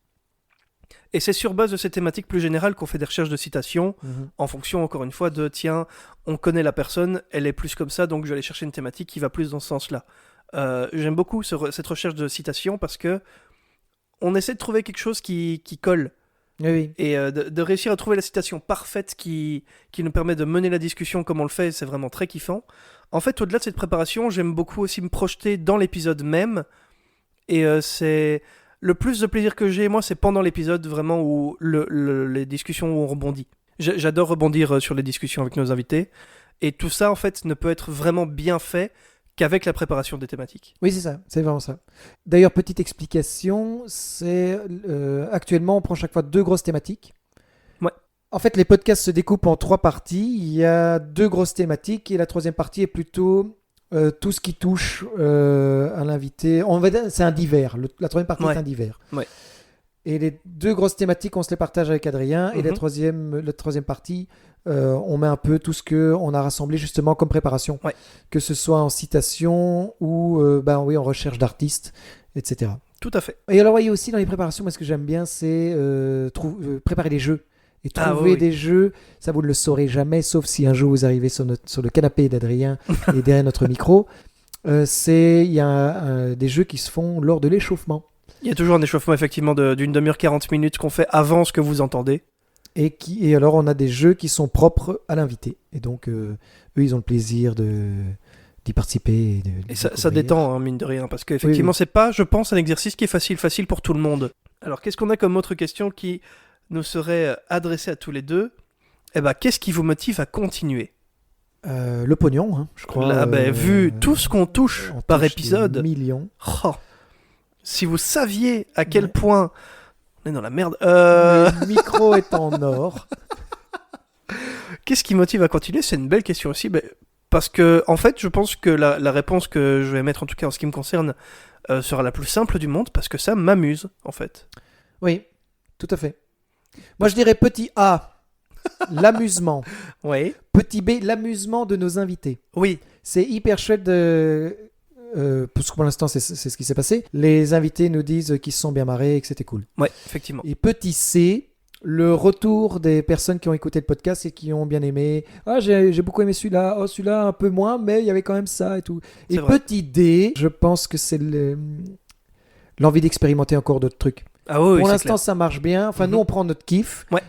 Et c'est sur base de ces thématiques plus générales qu'on fait des recherches de citations, en fonction, encore une fois, de tiens, on connaît la personne, elle est plus comme ça, donc je vais aller chercher une thématique qui va plus dans ce sens-là. J'aime beaucoup cette recherche de citations parce que on essaie de trouver quelque chose qui colle. Oui, oui. Et de réussir à trouver la citation parfaite qui nous permet de mener la discussion comme on le fait, c'est vraiment très kiffant. En fait, au-delà de cette préparation, j'aime beaucoup aussi me projeter dans l'épisode même. Et c'est le plus de plaisir que j'ai, moi, c'est pendant l'épisode vraiment où les discussions où on rebondit. J'adore rebondir sur les discussions avec nos invités. Et tout ça, en fait, ne peut être vraiment bien fait qu'avec la préparation des thématiques. Oui, c'est ça, c'est vraiment ça. D'ailleurs, petite explication, c'est actuellement, on prend chaque fois 2 grosses thématiques. Ouais. En fait, les podcasts se découpent en 3 parties. Il y a 2 grosses thématiques et la 3e partie est plutôt tout ce qui touche à l'invité. On va dire, c'est un divers. La 3e partie est un divers. Ouais. Et les 2 grosses thématiques, on se les partage avec Adrien. Et la Mhm. troisième partie, on met un peu tout ce qu'on a rassemblé justement comme préparation. Ouais. Que ce soit en citation ou en recherche d'artistes, etc. Tout à fait. Et alors, voyez aussi dans les préparations, moi ce que j'aime bien, c'est préparer des jeux. Et trouver oui. des jeux, ça vous ne le saurez jamais, sauf si un jour vous arrivez sur le canapé d'Adrien et derrière notre micro. Il y a des jeux qui se font lors de l'échauffement. Il y a toujours un échauffement effectivement d'une demi-heure 40 minutes qu'on fait avant ce que vous entendez. Et alors, on a des jeux qui sont propres à l'invité. Et donc, eux, ils ont le plaisir d'y participer. Et ça détend, hein, mine de rien, parce qu'effectivement, Oui. c'est pas, je pense, un exercice qui est facile pour tout le monde. Alors, qu'est-ce qu'on a comme autre question qui nous serait adressée à tous les deux ? Eh ben, qu'est-ce qui vous motive à continuer ? Le pognon, hein, je crois. Là, vu tout ce qu'on touche on par touche épisode, des millions. oh, si vous saviez à quel Ouais. point on est dans la merde. Le micro est en or. Qu'est-ce qui motive à continuer ? C'est une belle question aussi. Parce que, en fait, je pense que la réponse que je vais mettre, en tout cas en ce qui me concerne, sera la plus simple du monde, parce que ça m'amuse, en fait. Oui, tout à fait. Moi, je dirais petit A, l'amusement. Oui. Petit B, l'amusement de nos invités. Oui. C'est hyper chouette parce que pour l'instant, c'est ce qui s'est passé. Les invités nous disent qu'ils se sont bien marrés et que c'était cool. Ouais, effectivement. Et petit C, le retour des personnes qui ont écouté le podcast et qui ont bien aimé. Ah, j'ai beaucoup aimé celui-là. Oh, celui-là un peu moins, mais il y avait quand même ça et tout. Et C'est vrai. petit D, je pense que c'est l'envie d'expérimenter encore d'autres trucs. Ah oui, Pour c'est l'instant, clair. ça marche bien. Enfin, nous, on prend notre kiff. Ouais.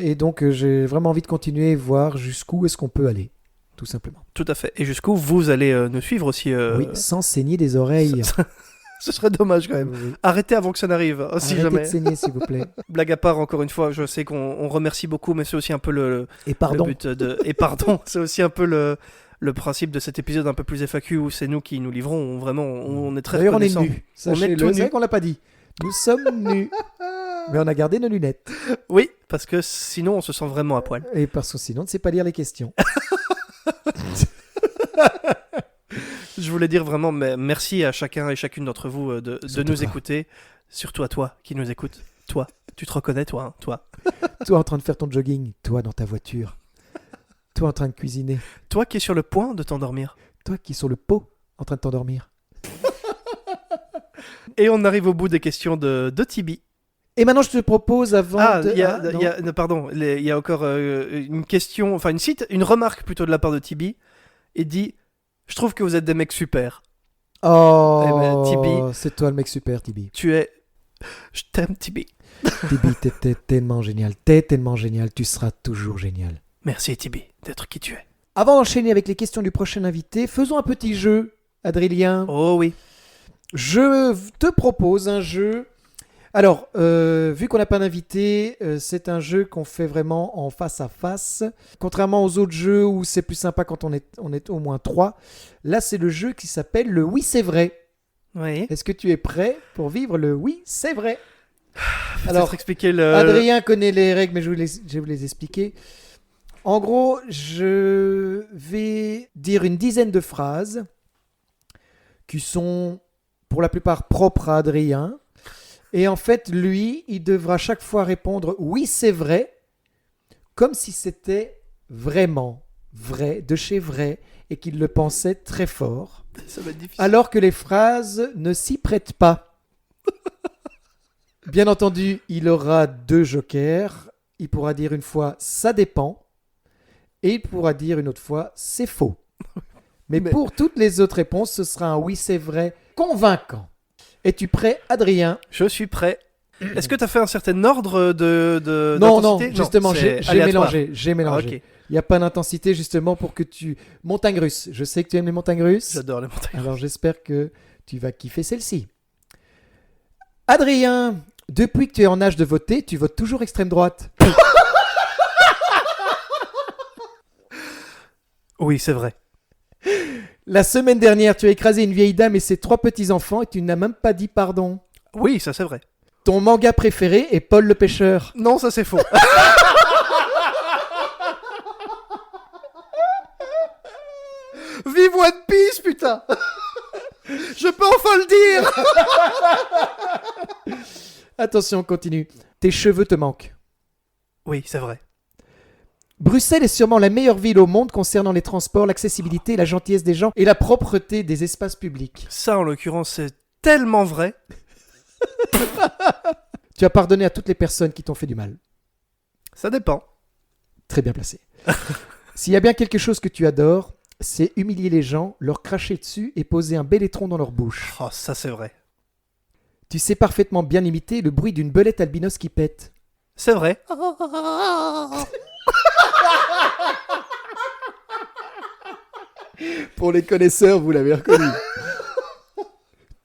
Et donc, j'ai vraiment envie de continuer et voir jusqu'où est-ce qu'on peut aller, tout simplement. Tout à fait. Et jusqu'où vous allez nous suivre aussi. Oui, sans saigner des oreilles. Ce serait dommage quand même. Oui. Arrêtez avant que ça n'arrive, hein, si Arrêtez jamais. de saigner, s'il vous plaît. Blague à part, encore une fois, je sais qu'on remercie beaucoup, mais c'est aussi un peu le Et pardon. but de... Et pardon, c'est aussi un peu le principe de cet épisode un peu plus FAQ où c'est nous qui nous livrons. On est très D'ailleurs, on est reconnaissants. nus. On est Sachez-le, tout c'est nus. vrai qu'on l'a pas dit. Nous sommes nus. Mais on a gardé nos lunettes. Oui, parce que sinon on se sent vraiment à poil. Et parce que sinon, on ne sait pas lire les questions. Je voulais dire vraiment merci à chacun et chacune d'entre vous de Surtout nous toi. écouter. Surtout à toi qui nous écoute. Toi, tu te reconnais, toi, hein, toi. Toi en train de faire ton jogging. Toi dans ta voiture. Toi en train de cuisiner. Toi qui es sur le point de t'endormir. Toi qui es sur le pot en train de t'endormir. Et on arrive au bout des questions de Tibi. Et maintenant, je te propose avant de... Non, pardon, il y a encore une question, enfin une remarque plutôt de la part de Tibi. Il dit, je trouve que vous êtes des mecs super. Oh, Eh ben, Tibi. c'est toi le mec super, Tibi. Je t'aime Tibi. Tibi, t'es tellement génial. T'es tellement génial. Tu seras toujours génial. Merci Tibi d'être qui tu es. Avant d'enchaîner avec les questions du prochain invité, faisons un petit jeu, Adrien. Oh oui. Je te propose un jeu. Alors, vu qu'on n'a pas d'invité, c'est un jeu qu'on fait vraiment en face à face. Contrairement aux autres jeux où c'est plus sympa quand on est au moins 3. Là, c'est le jeu qui s'appelle le Oui, c'est vrai. Oui. Est-ce que tu es prêt pour vivre le Oui, c'est vrai? Alors, Alors, expliquer le... Adrien connaît les règles, mais je vais vous les expliquer. En gros, je vais dire une dizaine de phrases qui sont pour la plupart propres à Adrien. Et en fait, lui, il devra chaque fois répondre « oui, c'est vrai », comme si c'était vraiment vrai, de chez vrai, et qu'il le pensait très fort, Ça va être difficile. alors que les phrases ne s'y prêtent pas. Bien entendu, il aura 2 jokers. Il pourra dire une fois « ça dépend » et il pourra dire une autre fois « c'est faux ». Mais pour toutes les autres réponses, ce sera un « oui, c'est vrai » convaincant. Es-tu prêt, Adrien? Je suis prêt. Est-ce que tu as fait un certain ordre Non, d'intensité? justement, c'est j'ai aléatoire. mélangé. Ah, ok. Il n'y a pas d'intensité justement pour que tu... Montagne russe. Je sais que tu aimes les montagnes russes. J'adore les montagnes. Alors j'espère que tu vas kiffer celle-ci. Adrien, depuis que tu es en âge de voter, tu votes toujours extrême droite. Oui, c'est vrai. La semaine dernière, tu as écrasé une vieille dame et ses 3 petits-enfants et tu n'as même pas dit pardon. Oui, ça c'est vrai. Ton manga préféré est Paul le pêcheur. Non, ça c'est faux. Vive One Piece, putain. Je peux enfin le dire. Attention, on continue. Tes cheveux te manquent. Oui, c'est vrai. Bruxelles est sûrement la meilleure ville au monde concernant les transports, l'accessibilité, la gentillesse des gens et la propreté des espaces publics. Ça, en l'occurrence, c'est tellement vrai. Tu as pardonné à toutes les personnes qui t'ont fait du mal. Ça dépend. Très bien placé. S'il y a bien quelque chose que tu adores, c'est humilier les gens, leur cracher dessus et poser un bel étron dans leur bouche. Oh, ça c'est vrai. Tu sais parfaitement bien imiter le bruit d'une belette albinos qui pète. C'est vrai. Pour les connaisseurs, vous l'avez reconnu.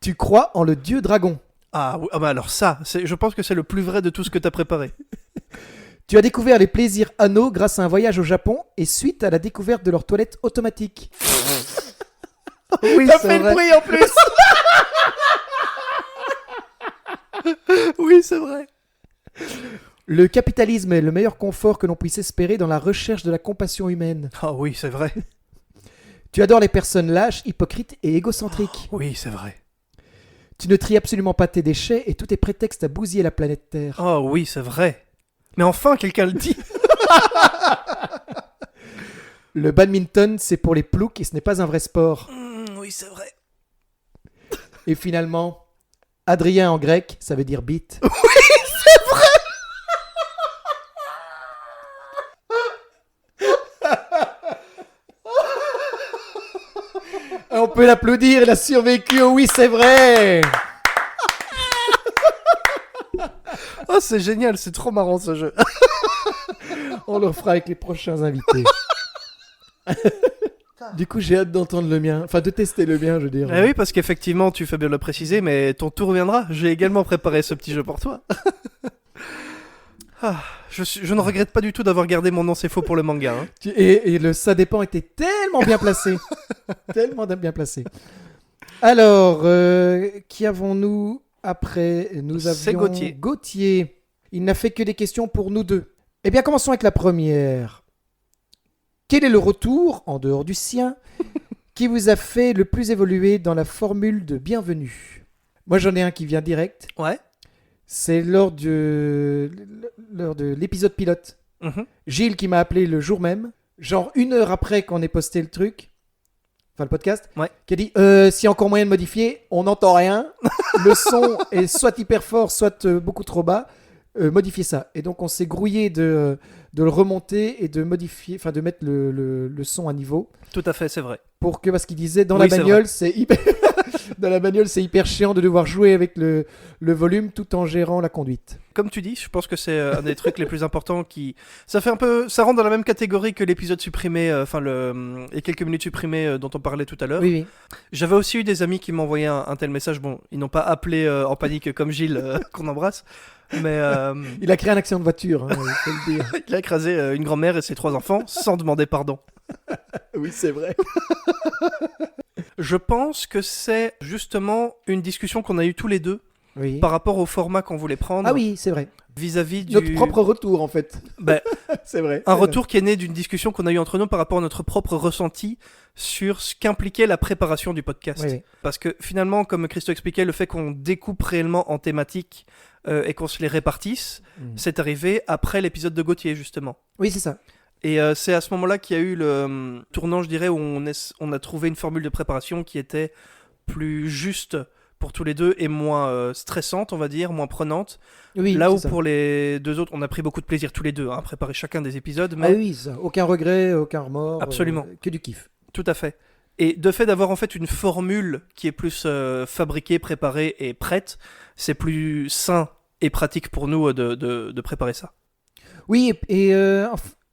Tu crois en le dieu dragon. Ah, oui, ah bah alors ça, je pense que c'est le plus vrai de tout ce que t'as préparé. Tu as découvert les plaisirs anneaux grâce à un voyage au Japon et suite à la découverte de leurs toilettes automatiques. Oui, T'as fait le bruit en plus. Oui, c'est vrai. Le capitalisme est le meilleur confort que l'on puisse espérer dans la recherche de la compassion humaine. Ah oui, c'est vrai. Tu adores les personnes lâches, hypocrites et égocentriques. Oui, c'est vrai. Tu ne tries absolument pas tes déchets et tout est prétexte à bousiller la planète Terre. Oh oui, c'est vrai. Mais enfin, quelqu'un le dit. Le badminton, c'est pour les ploucs et ce n'est pas un vrai sport. Oui, c'est vrai. Et finalement, Adrien en grec, ça veut dire bite. On peut l'applaudir, il a survécu, oh oui, c'est vrai. Oh, c'est génial, c'est trop marrant ce jeu. On le fera avec les prochains invités. Du coup, j'ai hâte d'entendre le mien. Enfin, de tester le mien, je veux dire. Eh oui, parce qu'effectivement, tu fais bien de le préciser, mais ton tour viendra. J'ai également préparé ce petit jeu pour toi. Ah, je ne regrette pas du tout d'avoir gardé mon nom c'est faux pour le manga. Hein. Et le ça dépend était tellement bien placé. Tellement bien placé. Alors, qui avons-nous après? Nous avions C'est Gauthier. Gauthier. Il n'a fait que des questions pour nous deux. Eh bien, commençons avec la première. Quel est le retour, en dehors du sien, qui vous a fait le plus évoluer dans la formule de bienvenue? Moi, j'en ai un qui vient direct. Ouais. C'est lors de l'épisode pilote. Mhm. Gilles qui m'a appelé le jour même, genre 1 heure après qu'on ait posté le truc, enfin le podcast, Ouais. qui a dit s'il y a encore moyen de modifier, on n'entend rien, le son est soit hyper fort, soit beaucoup trop bas, modifiez ça. Et donc on s'est grouillé de le remonter et de modifier, enfin de mettre le son à niveau. Tout à fait, c'est vrai. Parce qu'il disait dans Oui, la c'est bagnole, c'est hyper... dans la bagnole, c'est hyper chiant de devoir jouer avec le volume tout en gérant la conduite. Comme tu dis, je pense que c'est un des trucs les plus importants qui... Ça rentre dans la même catégorie que l'épisode supprimé, les quelques minutes supprimées dont on parlait tout à l'heure. Oui. J'avais aussi eu des amis qui m'envoyaient un tel message. Bon, ils n'ont pas appelé en panique comme Gilles, qu'on embrasse. Mais Il a créé un accident de voiture, hein, il faut le dire. il a écrasé une grand-mère et ses 3 enfants sans demander pardon. Oui, c'est vrai. Je pense que c'est justement une discussion qu'on a eue tous les deux Oui. par rapport au format qu'on voulait prendre Ah oui, c'est vrai. vis-à-vis du... Notre propre retour, en fait. Ben, C'est vrai. un retour qui est né d'une discussion qu'on a eue entre nous par rapport à notre propre ressenti sur ce qu'impliquait la préparation du podcast. Oui. Parce que finalement, comme Christo expliquait, le fait qu'on découpe réellement en thématiques et qu'on se les répartisse, c'est arrivé après l'épisode de Gauthier, justement. Oui, c'est ça. Et c'est à ce moment-là qu'il y a eu le tournant, je dirais, où on a trouvé une formule de préparation qui était plus juste pour tous les deux et moins stressante, on va dire, moins prenante. Oui, Là c'est où ça. pour les deux autres, on a pris beaucoup de plaisir tous les deux à préparer chacun des épisodes. Mais... Ah oui, ça. Aucun regret, aucun remords. Absolument. Que du kiff. Tout à fait. Et de fait d'avoir en fait une formule qui est plus fabriquée, préparée et prête, c'est plus sain et pratique pour nous de préparer ça. Oui, et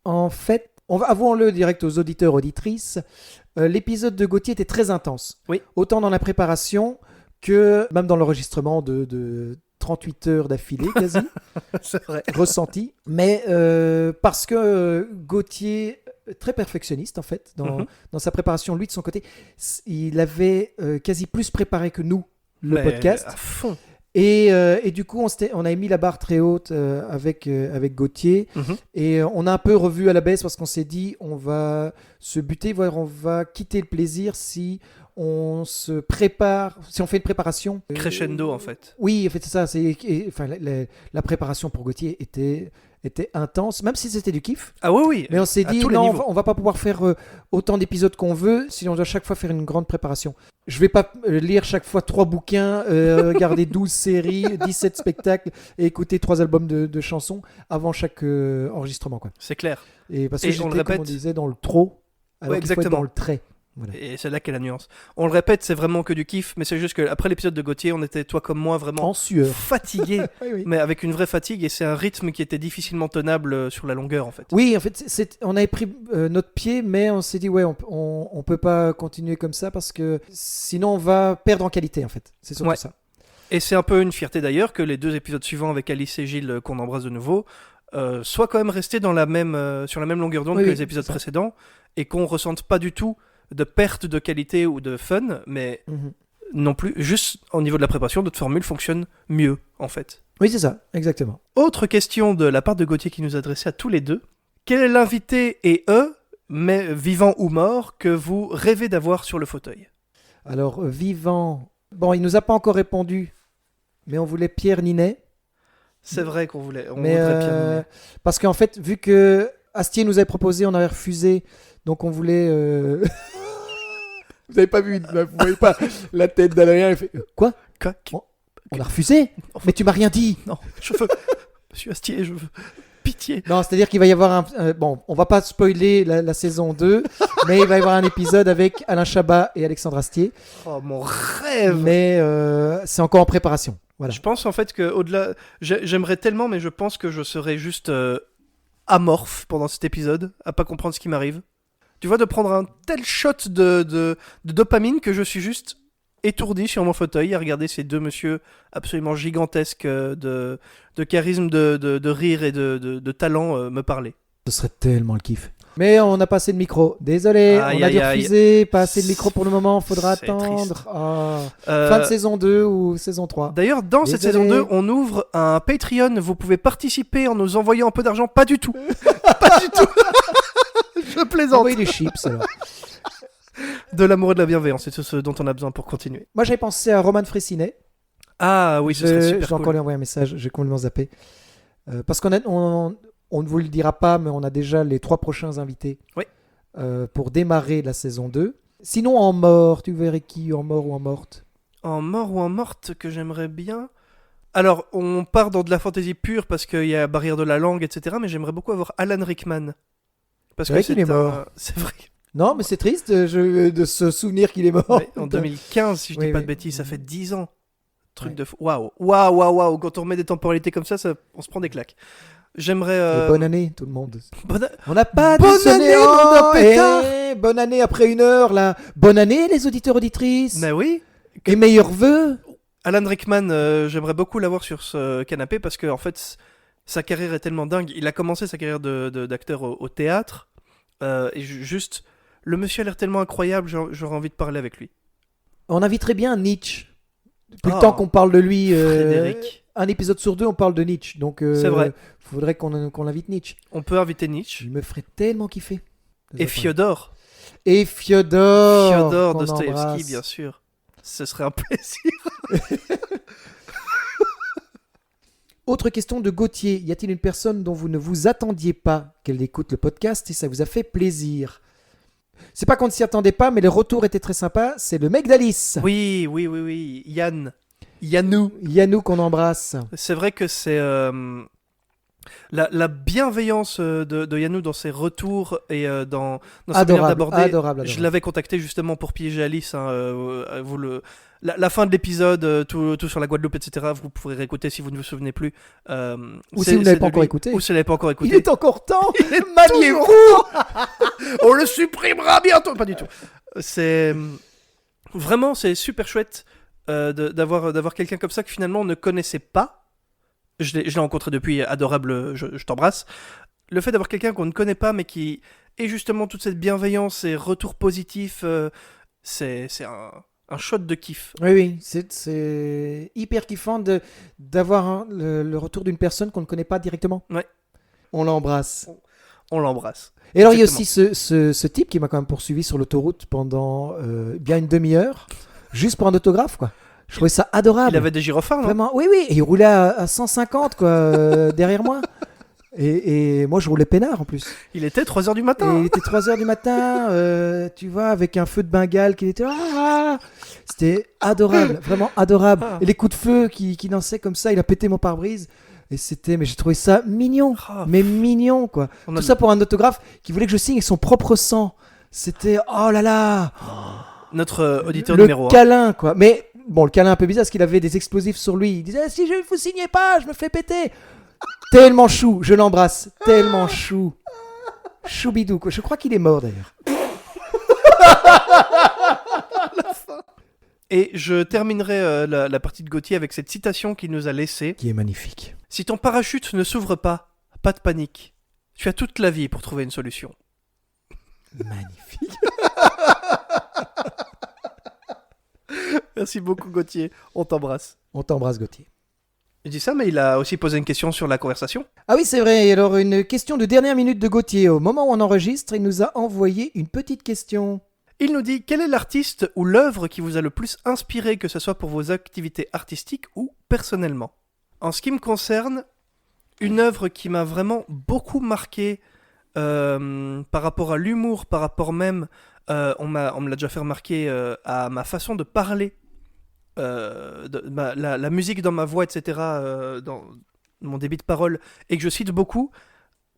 en fait, avouons-le direct aux auditeurs, auditrices, l'épisode de Gauthier était très intense. Oui. Autant dans la préparation que même dans l'enregistrement de 38 heures d'affilée, quasi, C'est vrai. ressenti. Mais parce que Gauthier, très perfectionniste en fait, dans sa préparation, lui de son côté, il avait quasi plus préparé que nous le podcast. À fond. Et du coup, on a mis la barre très haute avec Gauthier. Mhm. Et on a un peu revu à la baisse parce qu'on s'est dit, on va se buter, voire on va quitter le plaisir si on se prépare, si on fait une préparation. Crescendo, en fait. Oui, en fait, c'est ça. Enfin, la préparation pour Gauthier était intense, même si c'était du kiff. Ah oui, oui. Mais on s'est à dit, tous les non, niveaux. on va pas pouvoir faire autant d'épisodes qu'on veut si on doit chaque fois faire une grande préparation. Je vais pas lire chaque fois 3 bouquins, regarder 12 séries, 17 spectacles et écouter 3 albums de chansons avant chaque enregistrement, quoi. C'est clair. Et parce que Et j'étais, on le comme répète. on disait, dans le trop, alors Ouais, qu'il faut être exactement. dans le trait. Voilà. Et c'est là qu'est la nuance. On le répète, c'est vraiment que du kiff, mais c'est juste qu'après l'épisode de Gauthier, on était, toi comme moi, vraiment En sueur. fatigués, Oui, oui. mais avec une vraie fatigue, et c'est un rythme qui était difficilement tenable sur la longueur, en fait. Oui, en fait, on avait pris notre pied, mais on s'est dit, ouais, on peut pas continuer comme ça parce que sinon on va perdre en qualité, en fait. C'est surtout Ouais. ça. Et c'est un peu une fierté d'ailleurs que les 2 épisodes suivants avec Alice et Gilles, qu'on embrasse de nouveau, soient quand même restés sur la même longueur d'onde Oui, que oui, les épisodes c'est ça. précédents, et qu'on ressente pas du tout de perte de qualité ou de fun, mais Mhm. non plus, juste au niveau de la préparation, notre formule fonctionne mieux, en fait. Oui, c'est ça, exactement. Autre question de la part de Gauthier qui nous adressait à tous les deux. Quel est l'invité et mais vivant ou mort, que vous rêvez d'avoir sur le fauteuil? Alors, vivant. Bon, il nous a pas encore répondu, mais on voulait Pierre Ninet. C'est vrai qu'on voulait. On Mais voudrait Pierre Ninet. parce qu'en fait, vu que Astier nous avait proposé, on avait refusé, donc on voulait. Vous avez pas vu, vous voyez pas la tête d'Adrien. Il fait quoi? Quoi On a refusé? Mais tu m'as rien dit. Non, je veux. Monsieur Astier, je veux. Pitié. Non, c'est-à-dire qu'il va y avoir un. Bon, on va pas spoiler la saison 2, mais il va y avoir un épisode avec Alain Chabat et Alexandre Astier. Oh, mon rêve. Mais c'est encore en préparation. Voilà. Je pense en fait que au-delà, j'aimerais tellement, mais je pense que je serais juste amorphe pendant cet épisode, à pas comprendre ce qui m'arrive. Tu vois, de prendre un tel shot de dopamine que je suis juste étourdi sur mon fauteuil à regarder ces 2 messieurs absolument gigantesques de charisme, de rire et de talent me parler. Ce serait tellement le kiff. Mais on n'a pas assez de micro. Désolé, Aïe, on a aïe, dû aïe. refuser. Pas assez de micro pour le moment. Faudra C'est attendre. triste. Ah. Euh, Fin de saison 2 ou saison 3. D'ailleurs, dans cette Désolé. saison 2, on ouvre un Patreon. Vous pouvez participer en nous envoyant un peu d'argent. Pas du tout. Pas du tout. Je plaisante. Envoyez des chips alors. De l'amour et de la bienveillance, c'est ce dont on a besoin pour continuer. Moi j'avais pensé à Roman Fressinet. Ah oui, ce serait Je super vais encore cool. lui envoyer un message. J'ai complètement zappé. Parce qu'on ne vous le dira pas, mais on a déjà les 3 prochains invités. Oui. Pour démarrer la saison 2. Sinon en mort, tu verrais qui en mort ou en morte? En mort ou en morte que j'aimerais bien. Alors, on part dans de la fantaisie pure parce qu'il y a barrière de la langue, etc. Mais j'aimerais beaucoup avoir Alan Rickman. Parce C'est vrai qu'il est mort. C'est vrai. Non, mais c'est triste de se souvenir qu'il est mort. Ouais, en 2015, si je dis Oui, pas oui. de bêtises, ça fait 10 ans. Truc Ouais. de fou. Waouh. Quand on remet des temporalités comme ça, on se prend des claques. J'aimerais. Et bonne année tout le monde. bonne- On n'a pas Bonne de sonné année, en- nom d'un pétard. Bonne année après 1 heure là. Bonne année les auditeurs auditrices. Mais oui. Et meilleurs vœux. Alan Rickman, j'aimerais beaucoup l'avoir sur ce canapé parce que en fait, sa carrière est tellement dingue. Il a commencé sa carrière d'acteur au théâtre et juste, le monsieur a l'air tellement incroyable. J'aurais envie de parler avec lui. On inviterait bien Nietzsche. Depuis Oh, le temps qu'on parle de lui. Frédéric. Un épisode sur 2, on parle de Nietzsche. Donc, C'est vrai. faudrait qu'on invite Nietzsche. On peut inviter Nietzsche Il me ferait tellement kiffer. et Fyodor. Et Fyodor. Fyodor qu'on Dostoïevski, embrasse. bien sûr. Ce serait un plaisir. Autre question de Gauthier. Y a-t-il une personne dont vous ne vous attendiez pas qu'elle écoute le podcast et ça vous a fait plaisir? C'est pas qu'on ne s'y attendait pas, mais le retour était très sympa. C'est le mec d'Alice. Oui. Yannou. Yannou qu'on embrasse. C'est vrai que c'est la bienveillance de Yannou dans ses retours et dans sa manière Adorable, d'aborder. adorable. Je l'avais contacté justement pour piéger Alice. Hein, La fin de l'épisode, tout sur la Guadeloupe, etc. Vous pourrez réécouter si vous ne vous souvenez plus. Ou si vous n'avez pas encore écouté. Ou si vous n'avez pas encore écouté. Il est encore temps. Il est Maniez-vous. On le supprimera bientôt. Pas du tout. C'est vraiment, c'est super chouette d'avoir quelqu'un comme ça que finalement on ne connaissait pas. Je l'ai rencontré depuis, adorable, je t'embrasse. Le fait d'avoir quelqu'un qu'on ne connaît pas mais qui ait justement toute cette bienveillance et retour positif, c'est un shot de kiff. Oui, c'est hyper kiffant d'avoir le retour d'une personne qu'on ne connaît pas directement. Ouais. On l'embrasse. On l'embrasse. Et alors, Exactement. il y a aussi ce type qui m'a quand même poursuivi sur l'autoroute pendant bien une demi-heure, juste pour un autographe, quoi. Je trouvais ça adorable. Il avait des gyrophares, non? Vraiment, oui, et il roulait à 150, quoi, derrière moi. Et moi, je roulais peinard, en plus. Il était 3h du Et matin. il était 3h du matin, tu vois, avec un feu de Bengale qui était... C'était adorable, vraiment adorable. Ah. Et les coups de feu qui dansaient comme ça, il a pété mon pare-brise. Et mais j'ai trouvé ça mignon, Ah. mais mignon, quoi. On a- Tout ça pour un autographe qui voulait que je signe avec son propre sang. C'était, oh là là, Notre auditeur le numéro 1. câlin, quoi. Mais bon, le câlin un peu bizarre parce qu'il avait des explosifs sur lui. Il disait, si vous signez pas, je me fais péter. Tellement chou, je l'embrasse, tellement chou. Choubidou, quoi. Je crois qu'il est mort d'ailleurs. Et je terminerai la partie de Gauthier avec cette citation qu'il nous a laissée. Qui est magnifique. Si ton parachute ne s'ouvre pas de panique. Tu as toute la vie pour trouver une solution. Magnifique. Merci beaucoup Gauthier, on t'embrasse. On t'embrasse, Gauthier. Je dis ça, mais il a aussi posé une question sur la conversation. Ah oui, c'est vrai. Alors, une question de dernière minute de Gauthier. Au moment où on enregistre, il nous a envoyé une petite question. Il nous dit, quel est l'artiste ou l'œuvre qui vous a le plus inspiré, que ce soit pour vos activités artistiques ou personnellement? En ce qui me concerne, une œuvre qui m'a vraiment beaucoup marqué par rapport à l'humour, par rapport même, on me l'a déjà fait remarquer, à ma façon de parler, la musique dans ma voix, etc., dans mon débit de parole, et que je cite beaucoup,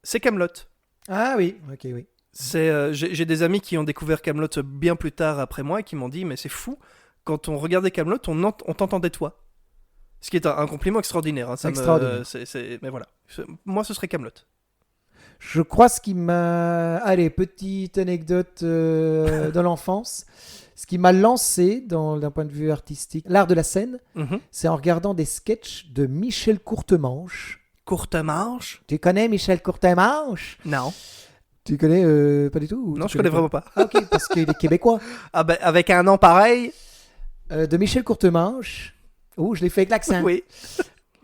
c'est Kaamelott. Ah oui, ok, oui. J'ai des amis qui ont découvert Kaamelott bien plus tard après moi et qui m'ont dit mais c'est fou, quand on regardait Kaamelott on t'entendait toi, ce qui est un compliment extraordinaire, hein. Extraordinaire. Mais voilà, moi ce serait Kaamelott. Je crois ce qui m'a... Allez, petite anecdote de l'enfance. Ce qui m'a lancé d'un point de vue artistique, l'art de la scène, c'est en regardant des sketchs de Michel Courtemanche. Courtemanche? Tu connais Michel Courtemanche? Non. Tu connais pas du tout? Non, je connais vraiment pas. Ah, ok, parce qu'il est québécois. Ah ben, avec un nom pareil. De Michel Courtemanche. Oh, je l'ai fait avec l'accent. Oui.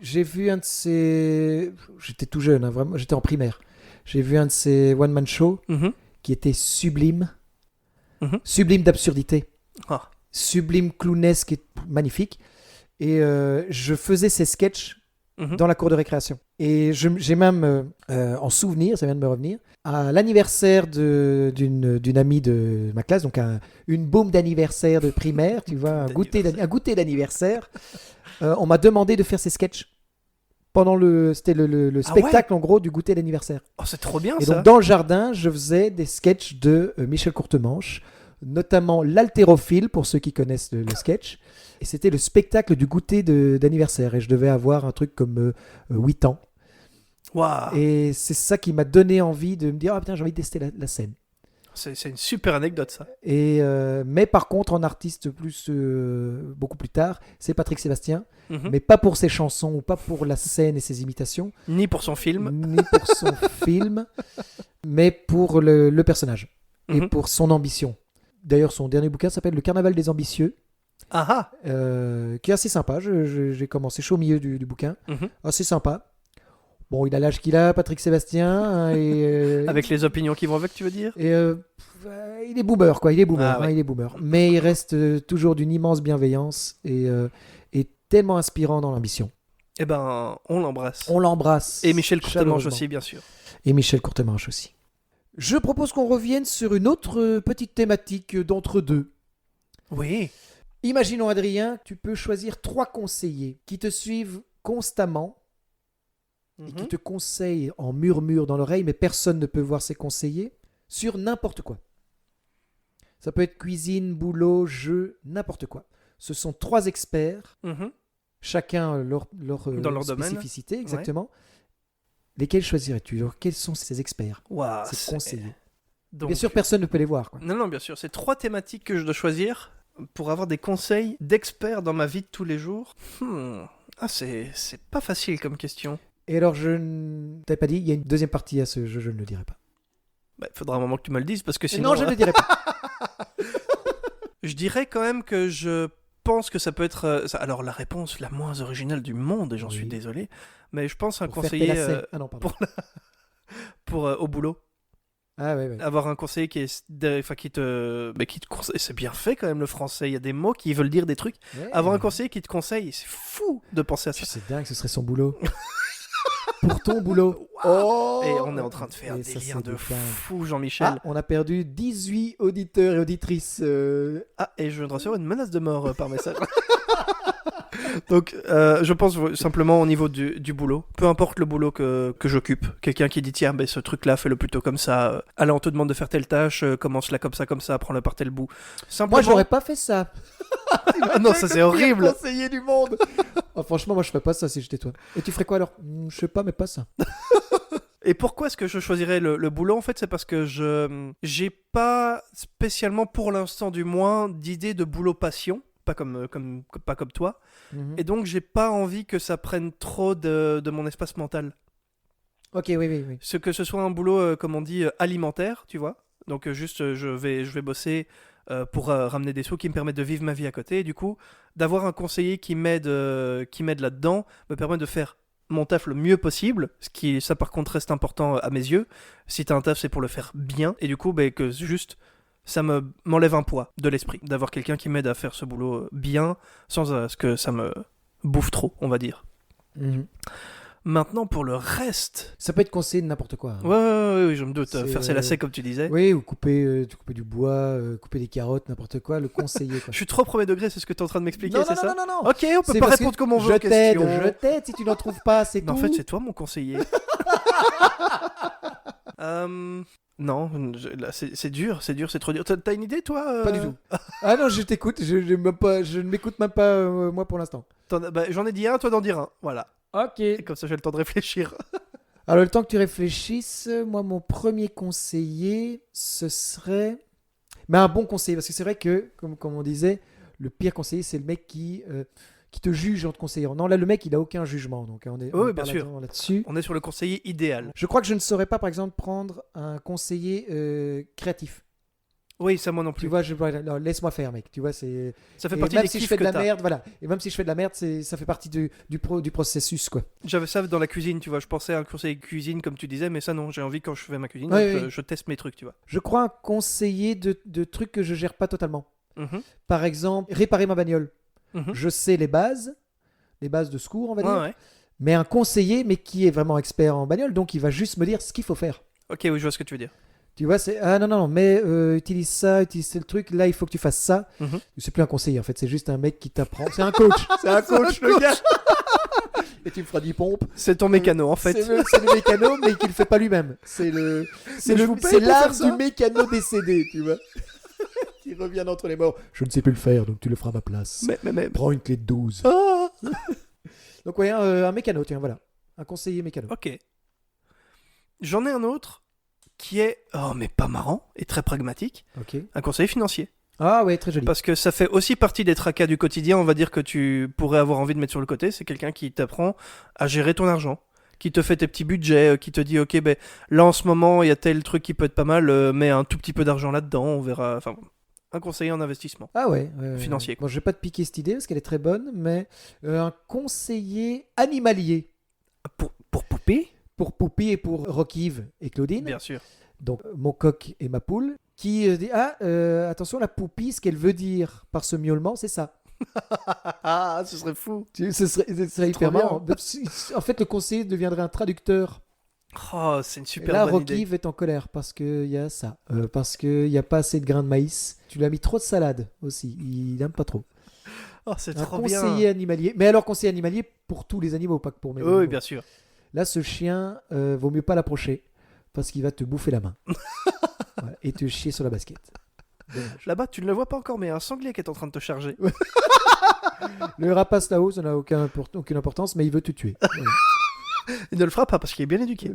J'ai vu un de ses... J'étais tout jeune, hein, vraiment, j'étais en primaire. J'ai vu un de ses one-man shows Mhm. qui était sublime. Mhm. Sublime d'absurdité. Ah. Sublime clownesque et magnifique. Et je faisais ces sketchs Mhm. dans la cour de récréation. Et j'ai même, en souvenir, ça vient de me revenir, à l'anniversaire d'une amie de ma classe, donc une baume d'anniversaire de primaire, tu vois, un goûter d'anniversaire, on m'a demandé de faire ces sketchs pendant c'était le Ah ouais. spectacle, en gros, du goûter d'anniversaire. Oh, c'est trop bien Et ça. donc, dans le jardin, je faisais des sketchs de Michel Courtemanche, notamment l'haltérophile, pour ceux qui connaissent le sketch. Et c'était le spectacle du goûter d'anniversaire. Et je devais avoir un truc comme 8 ans. Waouh. Et c'est ça qui m'a donné envie de me dire, ah putain, j'ai envie de tester la scène. C'est une super anecdote ça. Et, mais par contre, en artiste beaucoup plus tard, c'est Patrick Sébastien. Mhm. Mais pas pour ses chansons ou pas pour la scène et ses imitations, Ni pour son film. ni pour son film, mais pour le personnage et Mhm. pour son ambition. D'ailleurs, son dernier bouquin s'appelle Le Carnaval des Ambitieux, Ah ah. qui est assez sympa. J'ai commencé, je suis au milieu du bouquin. Mhm. Assez sympa. Bon, il a l'âge qu'il a, Patrick Sébastien. Hein, et, Avec les opinions qui vont avec, tu veux dire? et, il est boomer, quoi. Il est boomer. Ah ouais. Hein, il est boomer. Mais il reste toujours d'une immense bienveillance et tellement inspirant dans l'ambition. Eh ben, on l'embrasse. On l'embrasse. Et Michel Courtemanche chaleureusement. aussi, bien sûr. Et Michel Courtemanche aussi. Je propose qu'on revienne sur une autre petite thématique d'entre deux. Oui. Imaginons, Adrien, tu peux choisir 3 conseillers qui te suivent constamment et qui te conseillent en murmure dans l'oreille, mais personne ne peut voir ces conseillers, sur n'importe quoi. Ça peut être cuisine, boulot, jeu, n'importe quoi. Ce sont 3 experts, Mhm. chacun Dans leur domaine. spécificité, exactement. Lesquels choisirais-tu? Alors, quels sont ces experts, Waouh, ces conseillers? Donc, Bien sûr, personne ne peut les voir, quoi. Non, bien sûr. C'est 3 thématiques que je dois choisir pour avoir des conseils d'experts dans ma vie de tous les jours. Ah, c'est pas facile comme question. Et alors, t'avais pas dit, il y a une deuxième partie à ce jeu, je ne le dirai pas. Il faudra un moment que tu me le dises parce que sinon. Non, je ne le dirai pas. Je dirais quand même que je pense que ça peut être. Alors, la réponse la moins originale du monde, et j'en suis Oui. désolé, mais je pense un Pour faire tes conseiller lacets. Ah non, pardon. pour au boulot. Ah ouais. Avoir un conseiller qui est. Enfin, qui te conseille. C'est bien fait quand même le français. Il y a des mots qui veulent dire des trucs. Ouais. Avoir un conseiller qui te conseille, c'est fou de penser à ça. C'est dingue, ce serait son boulot. Pour ton boulot. Oh Et on est en train de faire Et des ça, liens c'est de dingue. fou, Jean-Michel. Ah, on a perdu 18 auditeurs et auditrices. Ah, et je viens de recevoir une menace de mort par message. Donc, je pense simplement au niveau du boulot. Peu importe le boulot que j'occupe. Quelqu'un qui dit, tiens, ce truc-là, fais-le plutôt comme ça. Allez, on te demande de faire telle tâche, commence-la comme ça, prends-le par tel bout. Simplement... Moi, j'aurais pas fait ça. Ah non, ça c'est horrible. Conseiller du monde. Oh, franchement, moi, je ferais pas ça si j'étais toi. Et tu ferais quoi alors? Je sais pas, mais pas ça. Et pourquoi est-ce que je choisirais le boulot? En fait, c'est parce que j'ai pas spécialement, pour l'instant du moins, d'idée de boulot passion. Pas comme toi. Mhm. Et donc, j'ai pas envie que ça prenne trop de mon espace mental. Ok, oui. Que ce soit un boulot, comme on dit, alimentaire, tu vois. Donc, juste, je vais bosser pour ramener des sous qui me permettent de vivre ma vie à côté. Et du coup, d'avoir un conseiller qui m'aide là-dedans me permet de faire mon taf le mieux possible. Ça, par contre, reste important à mes yeux. Si t'as un taf, c'est pour le faire bien. Et du coup, que juste... ça m'enlève un poids de l'esprit, d'avoir quelqu'un qui m'aide à faire ce boulot bien, sans ce que ça me bouffe trop, on va dire. Mhm. Maintenant, pour le reste... Ça peut être conseillé de n'importe quoi. Hein. Ouais, je me doute. C'est, Faire ses lacets, comme tu disais. Oui, ou couper du bois, couper des carottes, n'importe quoi, le conseiller. Quoi. Je suis trop premier degré, c'est ce que tu es en train de m'expliquer, Non, c'est ça? non. Ok, on peut C'est pas parce répondre que comme on veut aux questions. Je t'aide si tu n'en trouves pas, c'est Mais tout. en fait, c'est toi mon conseiller. Non, là, c'est dur, c'est trop dur. T'as une idée, toi Pas du tout. Ah non, je t'écoute, je ne m'écoute même pas, moi, pour l'instant. J'en ai dit un, toi d'en dire un. Voilà. Ok. Et comme ça, j'ai le temps de réfléchir. Alors, le temps que tu réfléchisses, moi, mon premier conseiller, ce serait... Mais un bon conseiller, parce que c'est vrai que, comme on disait, le pire conseiller, c'est le mec qui te juge en te conseillant. Non, là, le mec, il a aucun jugement. Donc, on Oui, bien parle sûr. là-dessus. On est sur le conseiller idéal. Je crois que je ne saurais pas, par exemple, prendre un conseiller créatif. Oui, ça moi non Tu plus. vois, non, laisse-moi faire, mec. Tu vois, c'est... Ça fait Et partie même des si kiffs je fais que de la t'as. merde, voilà. Et même si je fais de la merde, ça fait partie du processus, quoi. J'avais ça dans la cuisine, tu vois. Je pensais à un conseiller cuisine, comme tu disais, mais ça non. J'ai envie, quand je fais ma cuisine, Ouais, donc, oui. je teste mes trucs, tu vois. Je crois un conseiller de trucs que je gère pas totalement. Mhm, Par exemple, réparer ma bagnole. mhm. Je sais les bases de secours, on va dire. Ouais. Mais un conseiller, mais qui est vraiment expert en bagnole, donc il va juste me dire ce qu'il faut faire. Ok, oui, je vois ce que tu veux dire. Tu vois, c'est ah non, mais utilise ça, utilise tel truc, là il faut que tu fasses ça. Mhm. C'est plus un conseiller en fait, c'est juste un mec qui t'apprend. C'est un coach, c'est un coach le gars. Et tu me feras du pompe. C'est ton mécano, en fait. C'est le mécano, mais qui le fait pas lui-même. C'est je vous paye pour l'art faire ça. du mécano décédé, tu vois. Qui revient d'entre les morts. Je ne sais plus le faire, donc tu le feras à ma place. Mais... Prends une clé de 12. Ah Donc ouais, un mécano, tiens, voilà. Un conseiller mécano. Ok. J'en ai un autre qui est, oh mais pas marrant, et très pragmatique, Ok. un conseiller financier. Ah ouais, très joli. Parce que ça fait aussi partie des tracas du quotidien, on va dire, que tu pourrais avoir envie de mettre sur le côté. C'est quelqu'un qui t'apprend à gérer ton argent, qui te fait tes petits budgets, qui te dit, ok, là en ce moment, il y a tel truc qui peut être pas mal, mets un tout petit peu d'argent là-dedans, on verra. Enfin, un conseiller en investissement. Ah ouais. Financier, quoi. Bon, je vais pas te piquer cette idée parce qu'elle est très bonne, mais un conseiller animalier Pour Poupée, pour Poupie et pour Rocky-Yves et Claudine. bien sûr. Donc mon coq et ma poule, qui dit attention, la Poupie, ce qu'elle veut dire par ce miaulement, c'est ça. Ah, ce serait fou. Ce serait hyper bien. marrant. En fait, le conseiller deviendrait un traducteur. Oh, c'est une Et super là, bonne idée. Rocky est en colère parce qu'il y a ça. Parce qu'il n'y a pas assez de grains de maïs. Tu lui as mis trop de salade aussi. Il n'aime pas trop. Oh, c'est Un trop bien. conseiller animalier. Mais alors, conseiller animalier pour tous les animaux, pas que pour mes Oui, animaux. bien sûr. Là, ce chien, vaut mieux pas l'approcher parce qu'il va te bouffer la main. Voilà, et te chier sur la basket. Dommage. Là-bas, tu ne le vois pas encore, mais il y a un sanglier qui est en train de te charger. Le rapace là-haut, ça n'a aucune importance, mais il veut te tuer. Voilà. Il ne le fera pas parce qu'il est bien éduqué.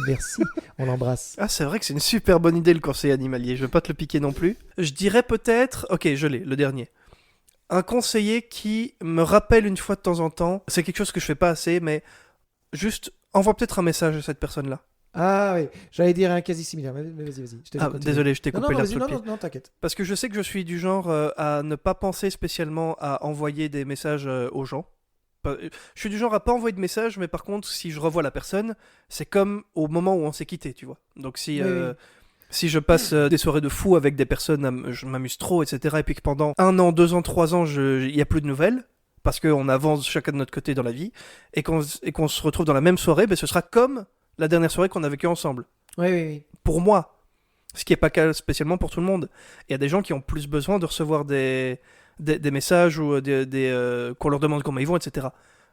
Merci, on l'embrasse. Ah, c'est vrai que c'est une super bonne idée le conseiller animalier. Je vais pas te le piquer non plus. Je dirais peut-être. Ok, je l'ai, le dernier. Un conseiller qui me rappelle une fois de temps en temps. C'est quelque chose que je fais pas assez, mais juste envoie peut-être un message à cette personne-là. Ah oui, j'allais dire un quasi similaire, mais vas-y. Je te laisse Ah, continuer. désolé, je t'ai Non, coupé non, l'herbe vas-y, sous le non, pied. non, t'inquiète. Parce que je sais que je suis du genre à ne pas penser spécialement à envoyer des messages aux gens. Je suis du genre à pas envoyer de messages, mais par contre, si je revois la personne, c'est comme au moment où on s'est quitté, tu vois. Donc si, Oui. si je passe des soirées de fou avec des personnes, je m'amuse trop, etc., et puis que pendant 1 an, 2 ans, 3 ans, il n'y a plus de nouvelles, parce qu'on avance chacun de notre côté dans la vie, et qu'on se retrouve dans la même soirée, ben, ce sera comme la dernière soirée qu'on a vécue ensemble. Oui. Pour moi. Ce qui n'est pas cas spécialement pour tout le monde. Il y a des gens qui ont plus besoin de recevoir des messages ou qu'on leur demande comment ils vont, etc.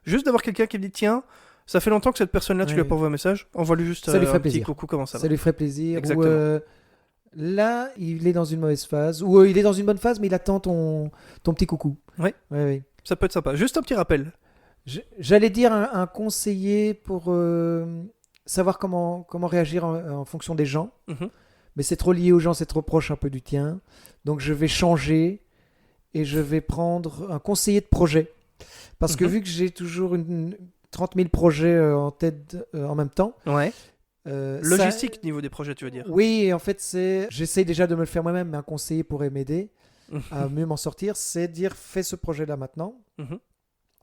Juste d'avoir quelqu'un qui me dit tiens, ça fait longtemps que cette personne-là, tu lui as pas envoyé un message, envoie-lui juste Ça lui ferait un petit plaisir. coucou, comment ça va. Ça lui ferait plaisir. Exactement. Ou, là, il est dans une mauvaise phase. Ou il est dans une bonne phase, mais il attend ton petit coucou. Ouais. Oui. Ça peut être sympa. Juste un petit rappel. J'allais dire un conseiller pour savoir comment réagir en fonction des gens. Mhm. Mais c'est trop lié aux gens, c'est trop proche un peu du tien. Donc je vais changer et je vais prendre un conseiller de projet. Parce que Mhm. vu que j'ai toujours 30 000 projets en tête en même temps. Ouais. ça- Logistique niveau des projets, tu veux dire. Oui, et en fait, j'essaye déjà de me le faire moi-même, mais un conseiller pourrait m'aider à mieux m'en sortir. C'est dire fais ce projet-là maintenant, Mhm.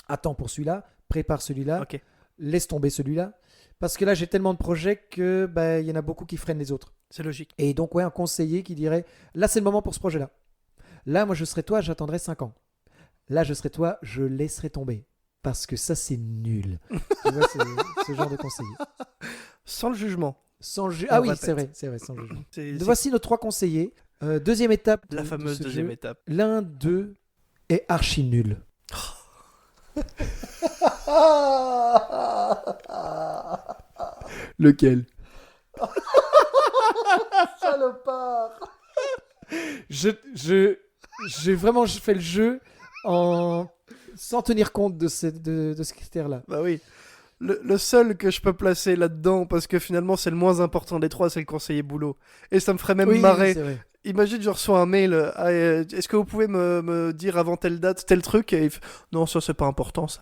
attends pour celui-là, prépare celui-là, Ok. laisse tomber celui-là. Parce que là, j'ai tellement de projets que il y en a beaucoup qui freinent les autres. C'est logique. Et donc, ouais, un conseiller qui dirait là, c'est le moment pour ce projet-là. Là, moi, je serais toi, j'attendrai 5 ans. Là, je serais toi, je laisserai tomber. Parce que ça, c'est nul. Tu vois, c'est ce genre de conseiller. Sans le jugement. Sans On Ah oui, répète. c'est vrai, sans jugement. C'est Voici nos 3 conseillers. Deuxième étape. la de fameuse ce deuxième jeu. étape. L'un d'eux est archi nul. Lequel? Salopard. J'ai vraiment fait le jeu sans tenir compte de ce critère-là. Bah oui. Le seul que je peux placer là-dedans, parce que finalement c'est le moins important des trois, c'est le conseiller boulot. Et ça me ferait même Oui, marrer. c'est vrai. Imagine, je reçois un mail. Est-ce que vous pouvez me dire avant telle date, tel truc? Et il fait, non, ça c'est pas important ça.